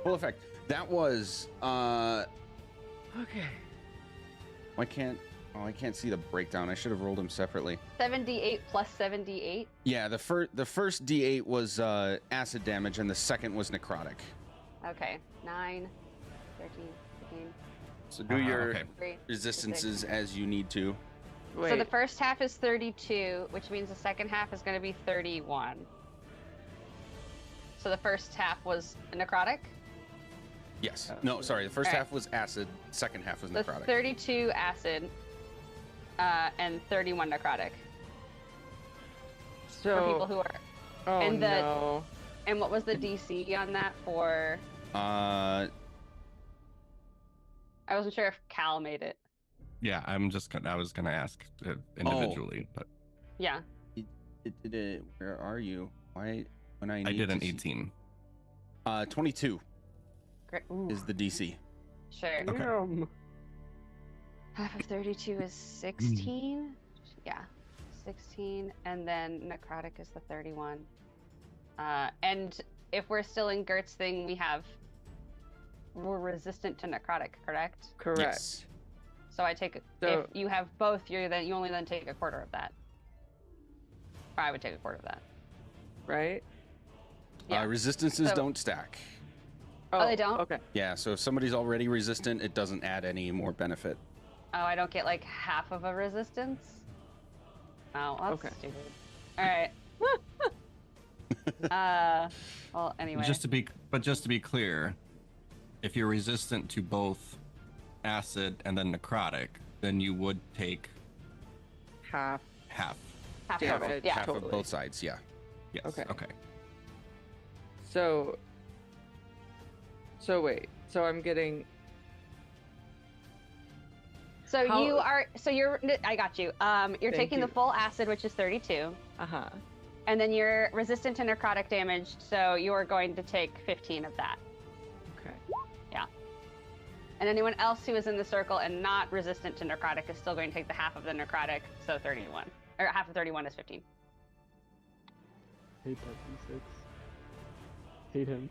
Full effect. That was Okay. I can't see the breakdown. I should have rolled them separately. 78 plus 78. Yeah, the first D8 was acid damage and the second was necrotic. Okay. 9, 13, 15. So do your okay. 3, resistances 6. as you need to. Wait. So the first half is 32, which means the second half is going to be 31. So the first half was necrotic. Yes. No, sorry. The first Alright. half was acid. Second half was So necrotic. 32 acid, and 31 necrotic. So. For people who are. Oh and the- no. And what was the DC on that for? Uh, I wasn't sure if Cal made it. Yeah, I was gonna ask individually, but Yeah. where are you? Why when I I need did an to see- 18. 22 Great. Ooh, is the DC. sure. Okay. Damn. Half of 32 is 16. Yeah. 16, and then necrotic is the 31. And if we're still in Gert's thing, we're resistant to necrotic, correct? Correct. Yes. So I take So- if you have both, you only then take a quarter of that. Or I would take a quarter of that. Right? Yeah. Resistances So- don't stack. Oh, they don't? Okay. Yeah, so if somebody's already resistant, it doesn't add any more benefit. Oh, I don't get like half of a resistance? Oh, that's Okay. stupid. Alright. Well, anyway. Just to be clear, if you're resistant to both acid and then necrotic, then you would take Half. half. half damn total. it. Yeah. Half of Totally. both sides, yeah. Yes. Okay. Okay. So wait. So I'm getting. So How- I got you. You're Thank taking you. the full acid, which is 32, Uh-huh. and then you're resistant to necrotic damage, so you're going to take 15 of that. Okay. And anyone else who is in the circle and not resistant to necrotic is still going to take the half of the necrotic, so 31. Or half of 31 is 15. Hate that D6. Hate him.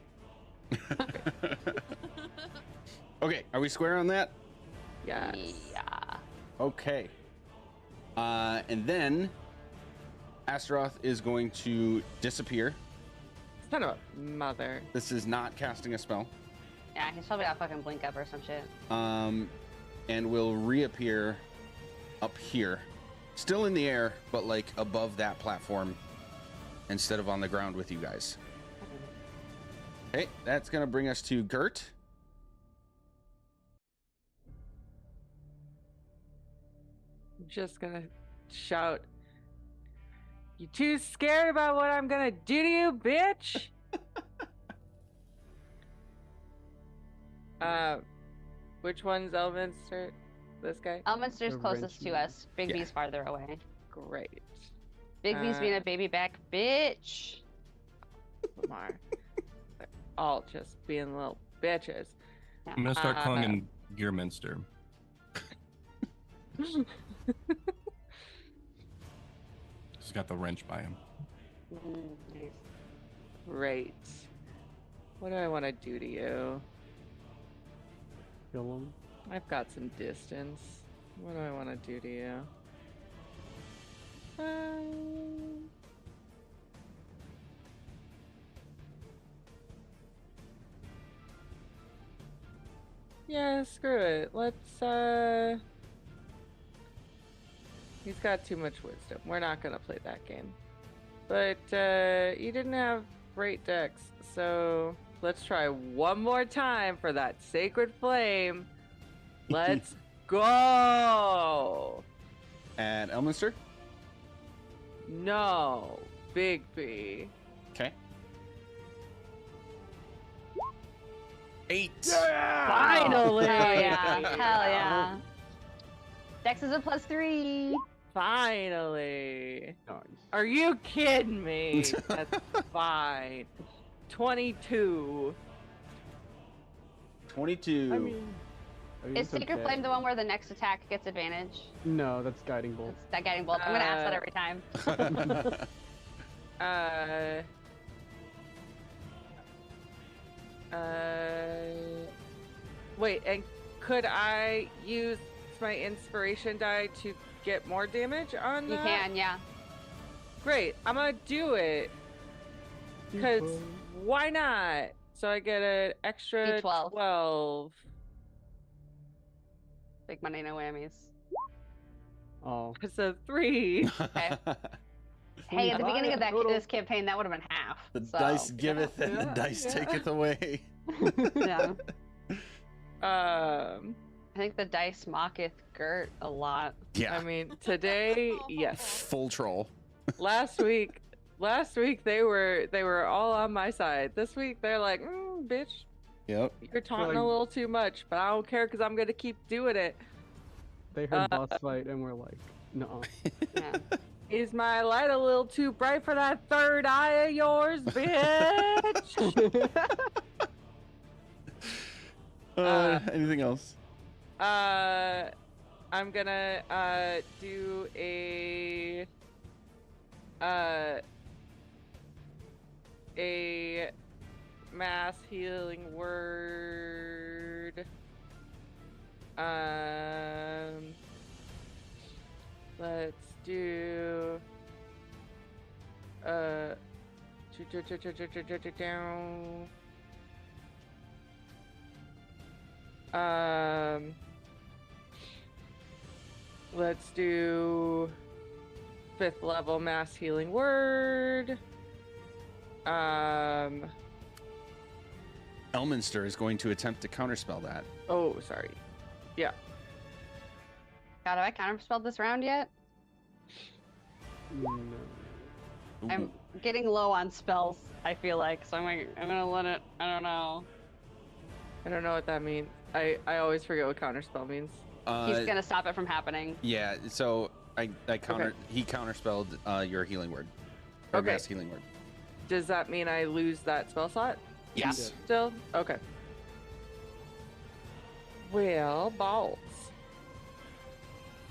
Okay, are we square on that? Yes. Yeah. Okay. And then Astaroth is going to disappear. Son of a mother. This is not casting a spell. Yeah, he's probably got fucking blink up or some shit. And will reappear up here. Still in the air, but like above that platform instead of on the ground with you guys. Okay, that's gonna bring us to Gert. I'm just gonna shout. You too scared about what I'm gonna do to you, bitch? Which one's Elminster? This guy? Elminster's The closest to wrench us. Big Yeah. B's farther away. Great. Big B's being Uh, a baby back bitch. Lamar. They're all just being little bitches. I'm gonna start calling him Gearminster. He's got the wrench by him. Nice. Great. What do I want to do to you? Kill him. I've got some distance. What do I want to do to you? Yeah, screw it. Let's, he's got too much wisdom. We're not gonna play that game. But, you didn't have great decks, so let's try one more time for that sacred flame. Let's go! And Elminster. No, Big B. Okay. 8. Finally! Hell yeah. Hell yeah. Dex is a +3. Finally! Nice. Are you kidding me? That's fine. 22. 22. I mean, I mean, Is it's Sacred okay. Flame the one where the next attack gets advantage? No, that's Guiding Bolt. It's that guiding bolt. I'm gonna ask that every time. Wait, and could I use my inspiration die to get more damage on You that? can, yeah. Great, I'm gonna do it. Because why not? So I get an extra D12. 12. Big money, no whammies. Oh. It's a 3. Okay. Hey, at the beginning of Total. this campaign, that would have been half. The so, dice giveth and the Yeah, dice yeah. taketh away. Yeah. Um, I think the dice mocketh Gert a lot. Yeah. I mean, today, yes. Full troll. Last week they were all on my side. This week they're like, bitch, Yep. you're taunting like- a little too much, but I don't care because I'm gonna keep doing it. They heard boss fight and we're like, no. Yeah. Is my light a little too bright for that third eye of yours, bitch? Anything else? I'm gonna do a mass healing word. Let's do let's do 5th level mass healing word. Elminster is going to attempt to counterspell that. Oh, sorry. Yeah. God, have I counterspelled this round yet? No. I'm getting low on spells, I feel like, so I'm gonna let it, I don't know. I don't know what that means. I always forget what counterspell means. He's gonna stop it from happening. Yeah, so I counter Okay. he counterspelled your healing word. Or Okay. mass healing word. Does that mean I lose that spell slot Yes. still? Okay. Well, balls.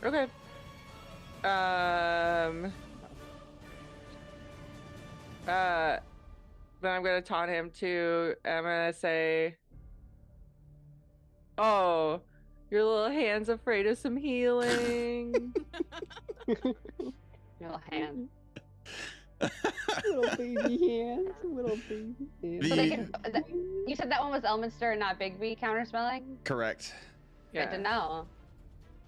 Okay. Then I'm gonna taunt him too. I'm gonna say, "Oh, your little hand's afraid of some healing." Your little hand. Little baby hands, little baby hands. So they can, you said that one was Elminster and not Bigby counterspelling? Correct. Good to know.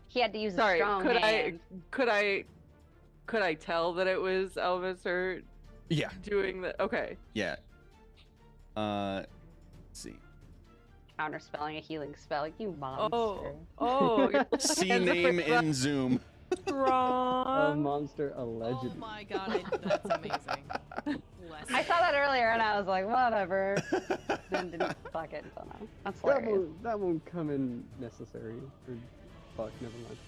He had to use Sorry, a strong hand. could I tell that it was Elvis or Yeah. doing the? Okay. Yeah. Let's see. Counterspelling a healing spell, you monster. Oh. your See hand's name afraid of in Zoom. A strong. monster allegedly. Oh my god, that's amazing. Bless I it. saw that earlier and I was like, whatever. Then didn't fuck it until now. That's hilarious. That won't come in necessary. Or, fuck, never mind.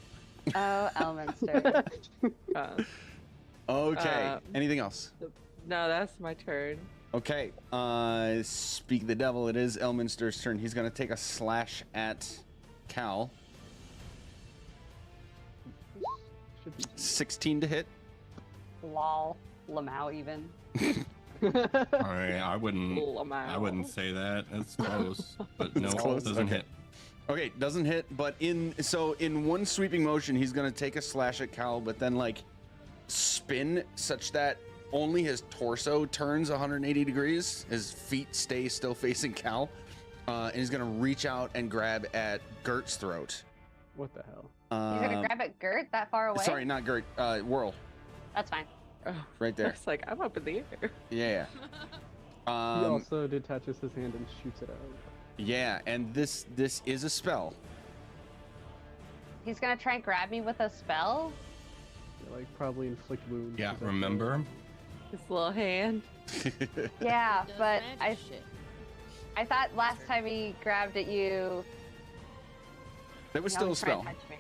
Oh, Elminster. Okay. Anything else? No, that's my turn. Okay. Speak the devil. It is Elminster's turn. He's gonna take a slash at Cal. Should be. 16 to hit. Lol. Lamau even. I wouldn't say that. That's close, but no, close? doesn't Okay. hit. Okay, doesn't hit, but in one sweeping motion, he's gonna take a slash at Cal, but then like spin such that only his torso turns 180 degrees. His feet stay still facing Cal, and he's gonna reach out and grab at Gert's throat. What the hell? He's gonna grab at Gert that far away? Sorry, not Gert. Whirl, That's fine. Oh, right there. it's like I'm up in the air. Yeah. He also detaches his hand and shoots it out. Yeah, and this is a spell. He's gonna try and grab me with a spell? Yeah, like probably inflict wounds. Yeah, is that remember? His little hand. Yeah, Does but magic shit. I thought last time he grabbed at you. That was no, still a he's trying spell. to touch me.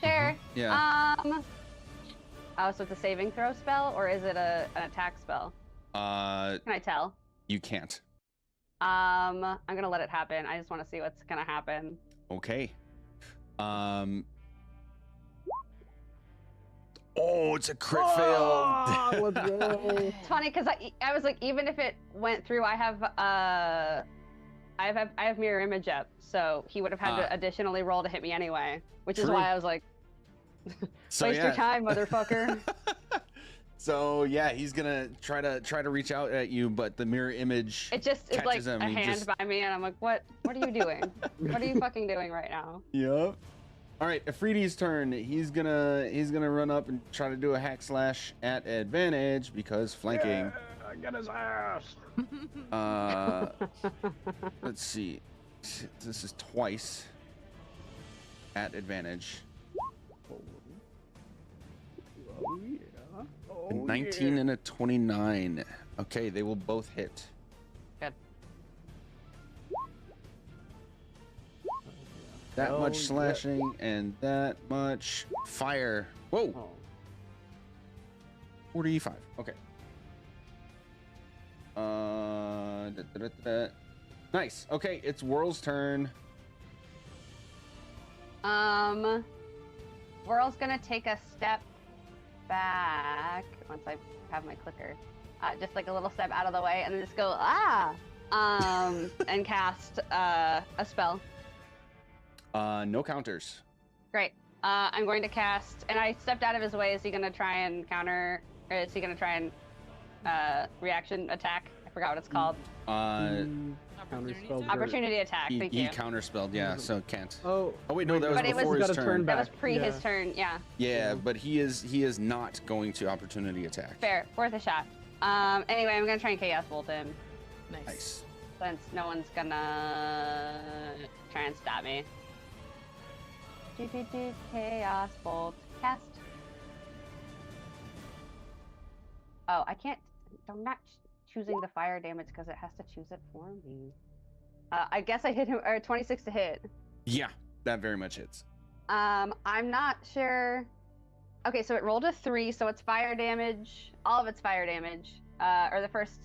Sure. Yeah. Oh, so it's a saving throw spell, or is it an attack spell? Can I tell? You can't. I'm gonna let it happen. I just want to see what's gonna happen. Okay. Oh, it's a crit fail. Ah, let's go. It's funny because I was like, even if it went through, I have mirror image up, so he would have had to additionally roll to hit me anyway, which is True. why I was like, So, waste your time, motherfucker. So yeah, he's gonna try to reach out at you, but the mirror image It just is like catches him. a He hand just- by me, and I'm like, what are you doing? What are you fucking doing right now? Yep. All right, Afridi's turn. He's gonna run up and try to do a hack slash at advantage because flanking. Yeah, get his ass. Let's see. This is twice at advantage. Oh yeah. A 19 and a 29. Okay, they will both hit. Good. That Oh, much yeah. slashing and that much fire. Whoa, Oh. 45. Okay. Nice. Okay, it's Whirl's turn. Whirl's gonna take a step back once I have my clicker, just like a little step out of the way, and then just go and cast a spell. No counters. Great. I'm going to cast, and I stepped out of his way. Is he gonna try and counter? Or is he gonna try and reaction attack? I forgot what it's called. Counterspell. Opportunity attack. Thank He you. counterspelled, yeah, so can't. Oh. Oh wait, no, that was But it was- before his Gotta turn. turn That was back. pre his Yeah. turn. Yeah. Yeah, but he is not going to opportunity attack. Fair. Worth a shot. Anyway, I'm gonna try and chaos bolt him Nice. Nice. since no one's gonna try and stop me. Chaos bolt cast. Oh, I can't. I'm not choosing the fire damage because it has to choose it for me. I guess I hit him, or 26 to hit. Yeah, that very much hits. I'm not sure. Okay, so it rolled a 3, so it's fire damage. All of it's fire damage. Or the first.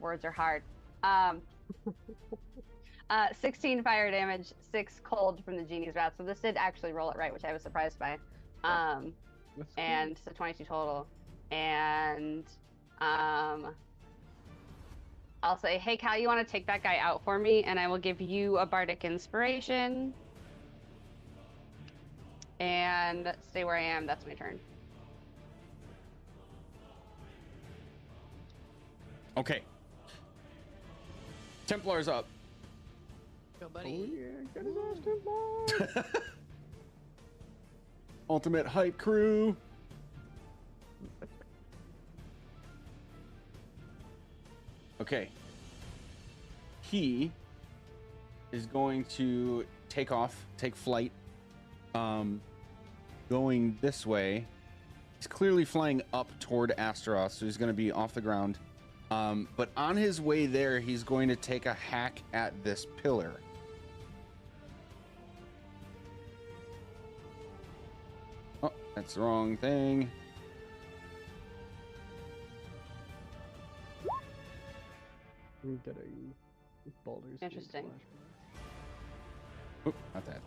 Words are hard. 16 fire damage, 6 cold from the genie's wrath. So this did actually roll it right, which I was surprised by. That's cool. And so 22 total. And I'll say, hey Cal, you want to take that guy out for me, and I will give you a bardic inspiration. And stay where I am. That's my turn. Okay. Templar's up. Go, Oh buddy. yeah, get his ass, Templar. Ultimate hype crew. Okay. He is going to take flight. Going this way. He's clearly flying up toward Astaroth, so he's going to be off the ground. But on his way there, he's going to take a hack at this pillar. Oh, that's the wrong thing. I'm getting Baldur's Gate Interesting. flashbacks. Oop, not that.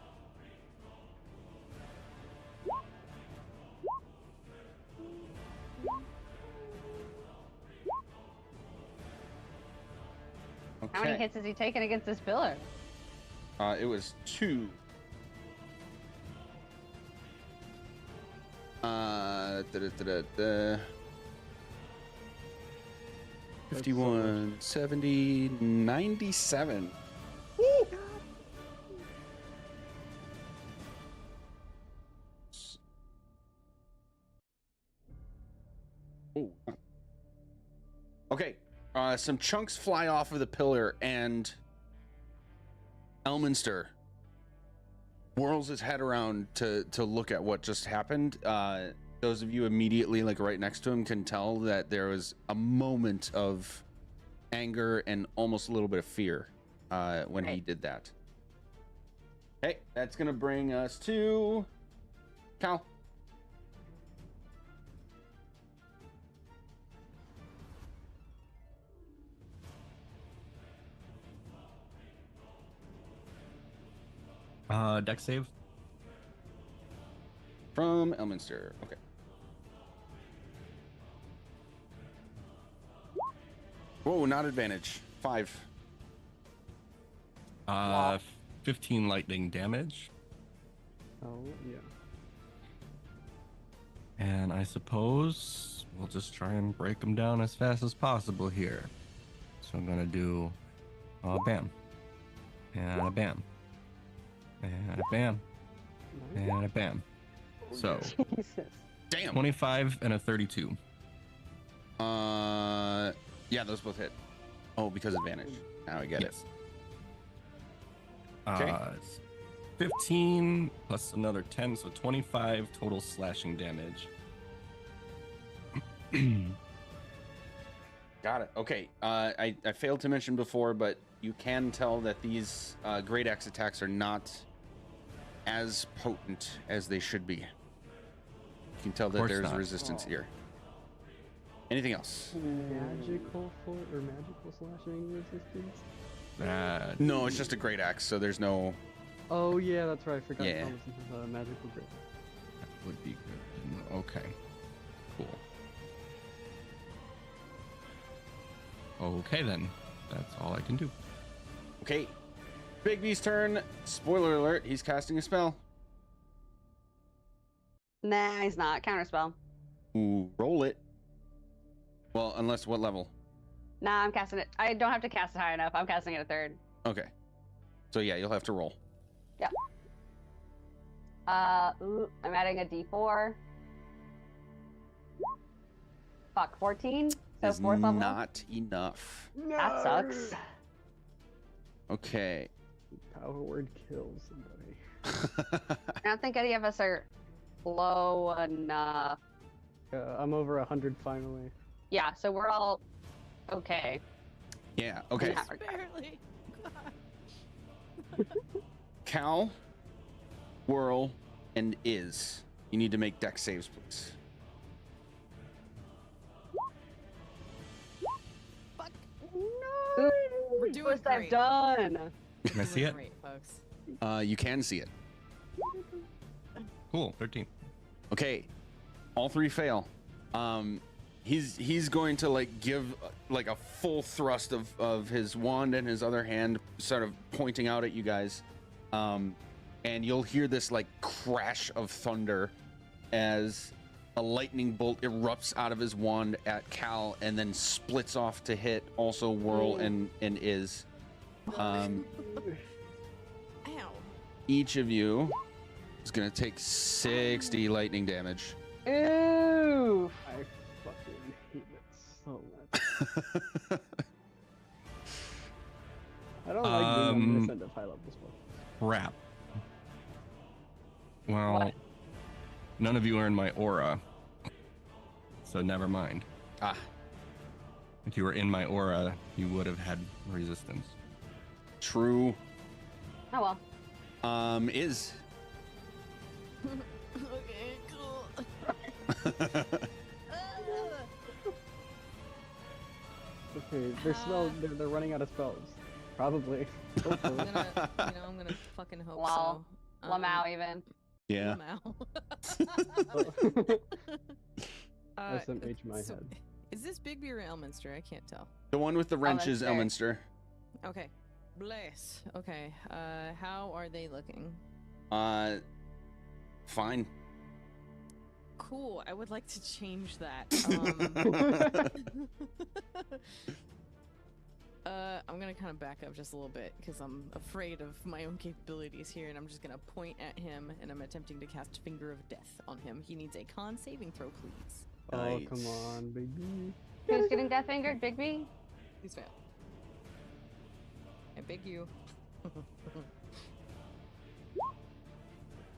How many Okay. hits has he taken against this pillar? It was 2. Da-da-da-da-da. 51, 70, 97. Woo! Oh. Okay. Some chunks fly off of the pillar, and Elminster whirls his head around to look at what just happened. Those of you immediately like right next to him can tell that there was a moment of anger and almost a little bit of fear when he did that. Okay, that's gonna bring us to Cal. Deck save. From Elminster. Okay. Whoa, not advantage. 5. 15 lightning damage. Oh, yeah. And I suppose we'll just try and break them down as fast as possible here. So I'm gonna do bam. And a bam. And a bam. And a bam. So Jesus. Damn. 25 and a 32. Yeah, those both hit. Oh, because advantage. Now I get it. Okay. It's 15 plus another 10, so 25 total slashing damage. Got it. Okay. I failed to mention before, but you can tell that these Great Axe attacks are not as potent as they should be. You can tell that course there's not. resistance here. Anything else? Magical or magical slashing resistance? No, it's just a Great Axe, so there's no... Oh yeah, that's right. I forgot Yeah. Thomas has a magical grip. That would be good. Okay. Cool. Okay, then. That's all I can do. Okay. Bigby's turn. Spoiler alert, he's casting a spell. Nah, he's not. Counterspell. Ooh, roll it. Well, unless what level? Nah, I'm casting it. I don't have to cast it high enough. I'm casting it at 3rd. Okay. So yeah, you'll have to roll. I'm adding a D4. Fuck, 14? So Is 4th level? not enough. That sucks. Okay. Power word kills somebody. I don't think any of us are low enough. I'm over 100 finally. Yeah, so we're all okay. Yeah, okay. Yeah. Barely. Cal, Whirl, and Iz. You need to make deck saves, please. Fuck. Ooh, We're doing most I've great. done. Can I see Doing it? Great, folks. You can see it. Cool. 13. Okay. All 3 fail. He's going to like give like a full thrust of his wand and his other hand sort of pointing out at you guys. And you'll hear this like crash of thunder as a lightning bolt erupts out of his wand at Cal and then splits off to hit also Whirl and Iz. Ow. Each of you is gonna take 60 lightning damage. Ooh. I fucking hate it so much. I don't like being on this end of high level spell. Crap. Well, What? none of you are in my aura. So never mind. Ah, If you were in my aura, you would have had resistance. true. Oh well. Iz. Okay, cool. Okay, they're running out of spells. Probably. I'm Hopefully. gonna, I'm gonna fucking hope Wow. so. Lamau even. Yeah. Lamau. SMH in my so head. Is this Bigby or Elminster? I can't tell. The one with the wrench is Elminster. Elminster. Okay. Bless. Okay. How are they looking? Fine. Cool. I would like to change that. I'm gonna kind of back up just a little bit because I'm afraid of my own capabilities here, and I'm just gonna point at him, and I'm attempting to cast Finger of Death on him. He needs a con saving throw, please. Oh, Nice. come on, baby. Who's getting death fingered? Bigby? Please fail. I beg you.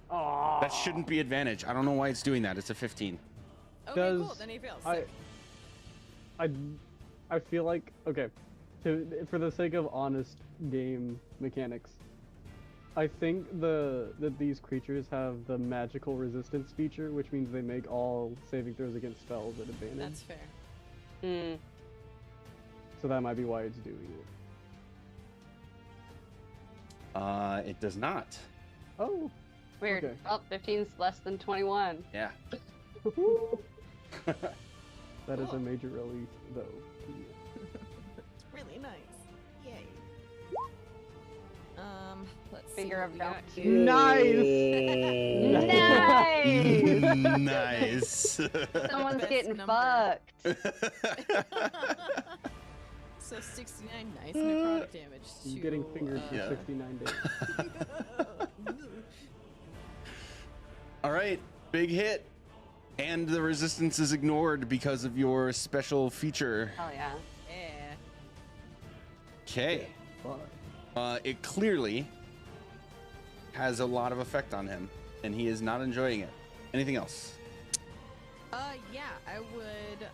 Oh, That shouldn't be advantage. I don't know why it's doing that. It's a 15. Okay, cool. Does- Then he fails. I, Sick. I feel like okay, for the sake of honest game mechanics, I think that these creatures have the magical resistance feature, which means they make all saving throws against spells at advantage. That's fair. Hmm. So that might be why it's doing it. It does not. Oh, Weird. Okay. Oh, 15's less than 21. Yeah. that is a Cool. major relief, though. It's really nice. Yay. Let's see. Finger what of we doubt. got here. Nice! Nice. Someone's Best getting number. fucked. So 69 nice necrotic damage. You're getting fingered for Yeah. 69 days. All right, big hit. And the resistance is ignored because of your special feature. Hell yeah. Yeah. Okay. Fuck. It clearly has a lot of effect on him, and he is not enjoying it. Anything else? Yeah, I would,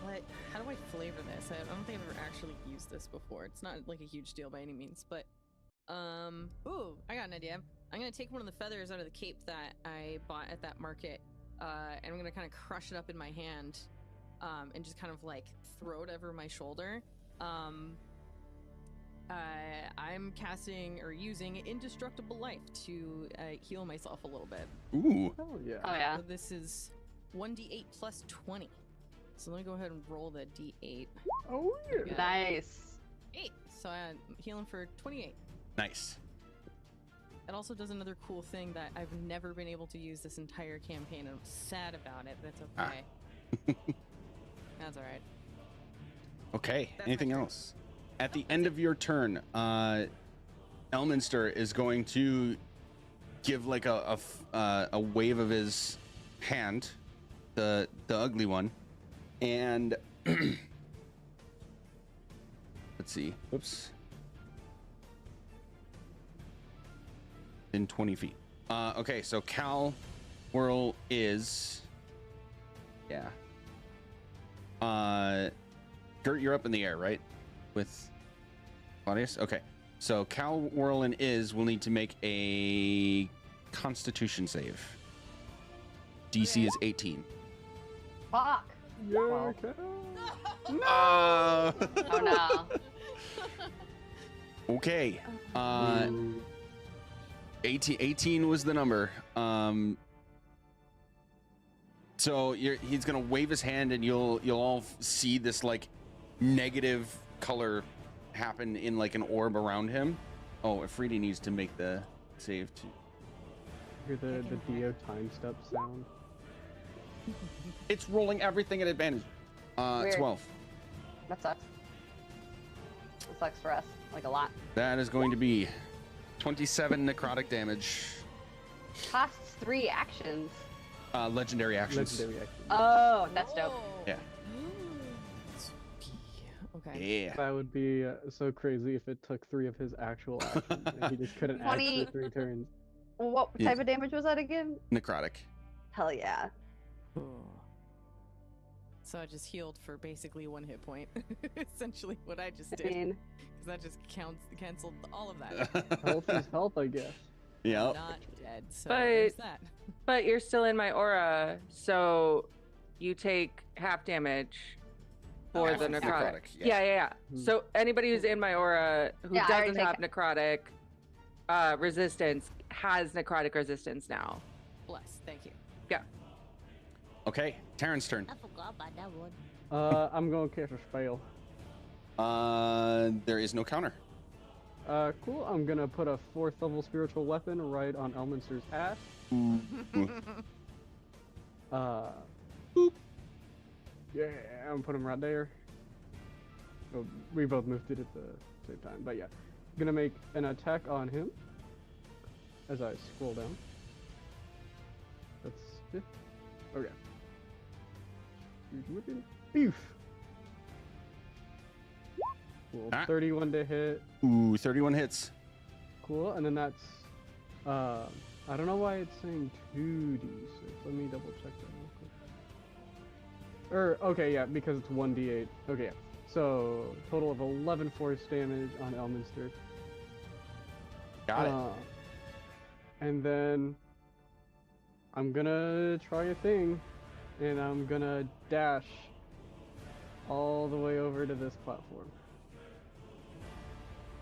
what, how do I flavor this? I don't think I've ever actually used this before. It's not like a huge deal by any means, but, ooh, I got an idea. I'm gonna take one of the feathers out of the cape that I bought at that market, and I'm gonna kind of crush it up in my hand, and just kind of like throw it over my shoulder. I'm casting or using Indestructible Life to heal myself a little bit. Ooh. Hell yeah. Oh yeah. So this is 1d8 plus 20. So let me go ahead and roll the d8. Oh yeah. Yeah. Nice. 8. So I'm healing for 28. Nice. It also does another cool thing that I've never been able to use this entire campaign, and I'm sad about it. That's okay. That's all right. Okay. That's my Anything turn. else? At the end of your turn, Elminster is going to give like a wave of his hand, the ugly one, and let's see. Whoops. In 20 feet. Okay, so Cal Whirl is, yeah. Gert, you're up in the air, right? With Claudius? Okay. So Cal Whirlin will need to make a Constitution save. DC is 18. Fuck. Yeah, Wow. okay. Oh Oh no. Okay. Ooh. 18 was the number. So he's gonna wave his hand, and you'll all see this like negative color happen in like an orb around him. Oh, Afridi needs to make the save too. Hear the Dio time step sound. It's rolling everything at advantage. Weird. 12. That sucks. That sucks for us. Like a lot. That is going to be 27 necrotic damage. Costs 3 actions. Legendary actions. Legendary action. Oh, that's dope. Yeah. Okay. Yeah. That would be so crazy if it took 3 of his actual actions and he just couldn't act 20. for 3 turns. What Yeah. type of damage was that again? Necrotic. Hell yeah. So I just healed for basically 1 hit point. Essentially what I just I did. mean, Because that just canceled all of that. Health is health, I guess. Yeah. Not dead. So But- there's that. But you're still in my aura, so you take half damage for Half the of necrotic. yeah. Yeah. Hmm. So anybody who's in my aura who Yeah, I already doesn't have necrotic resistance has necrotic resistance now. Bless. Thank you. Okay. Terran's turn. I forgot about that one. I'm gonna cast a spell. There is no counter. Cool. I'm gonna put a 4th level spiritual weapon right on Elminster's ass. Boop. Yeah, I'm putting him right there. Oh, we both moved it at the same time, but yeah. Gonna make an attack on him as I scroll down. That's it. Okay. Huge whipping. Beef. Cool. Ah. 31 to hit. Ooh, 31 hits. Cool, and then that's, I don't know why it's saying 2d6. Let me double check that real quick. Okay, yeah, because it's 1d8. Okay, yeah. So, total of 11 force damage on Elminster. Got it. And then, I'm gonna try a thing, and I'm gonna dash all the way over to this platform.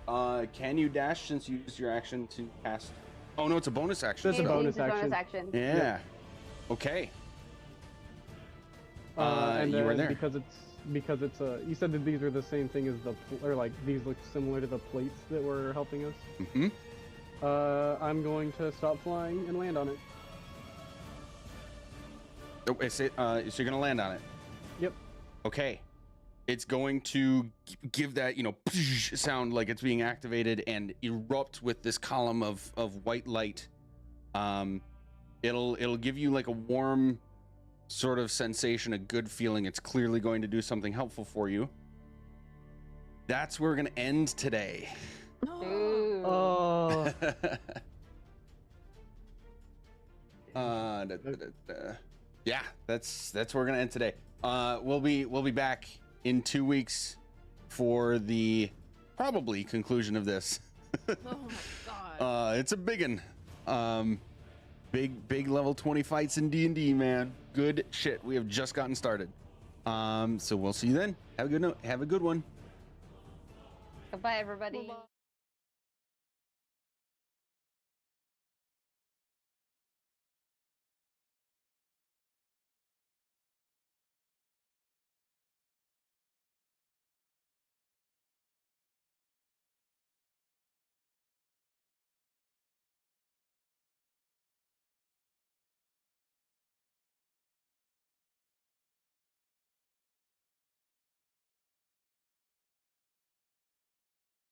Can you dash since you used your action to cast? Oh no, it's a bonus action. That's a He bonus used his action. action. Yeah. Okay. And you were then there. because it's you said that these are the same thing as or like these look similar to the plates that were helping us. Mm-hmm. I'm going to stop flying and land on it. Oh, so you're gonna land on it. Yep. Okay. It's going to give that, sound like it's being activated and erupt with this column of white light. It'll give you like a warm sort of sensation, a good feeling. It's clearly going to do something helpful for you. That's where we're gonna end today. Ooh. Oh. Yeah, that's where we're gonna end today. We'll be back in 2 weeks for the probably conclusion of this. Oh my god. It's a big one. Big level 20 fights in D&D, man. Good shit. We have just gotten started. So we'll see you then. Have a good one. Goodbye, everybody. Bye-bye.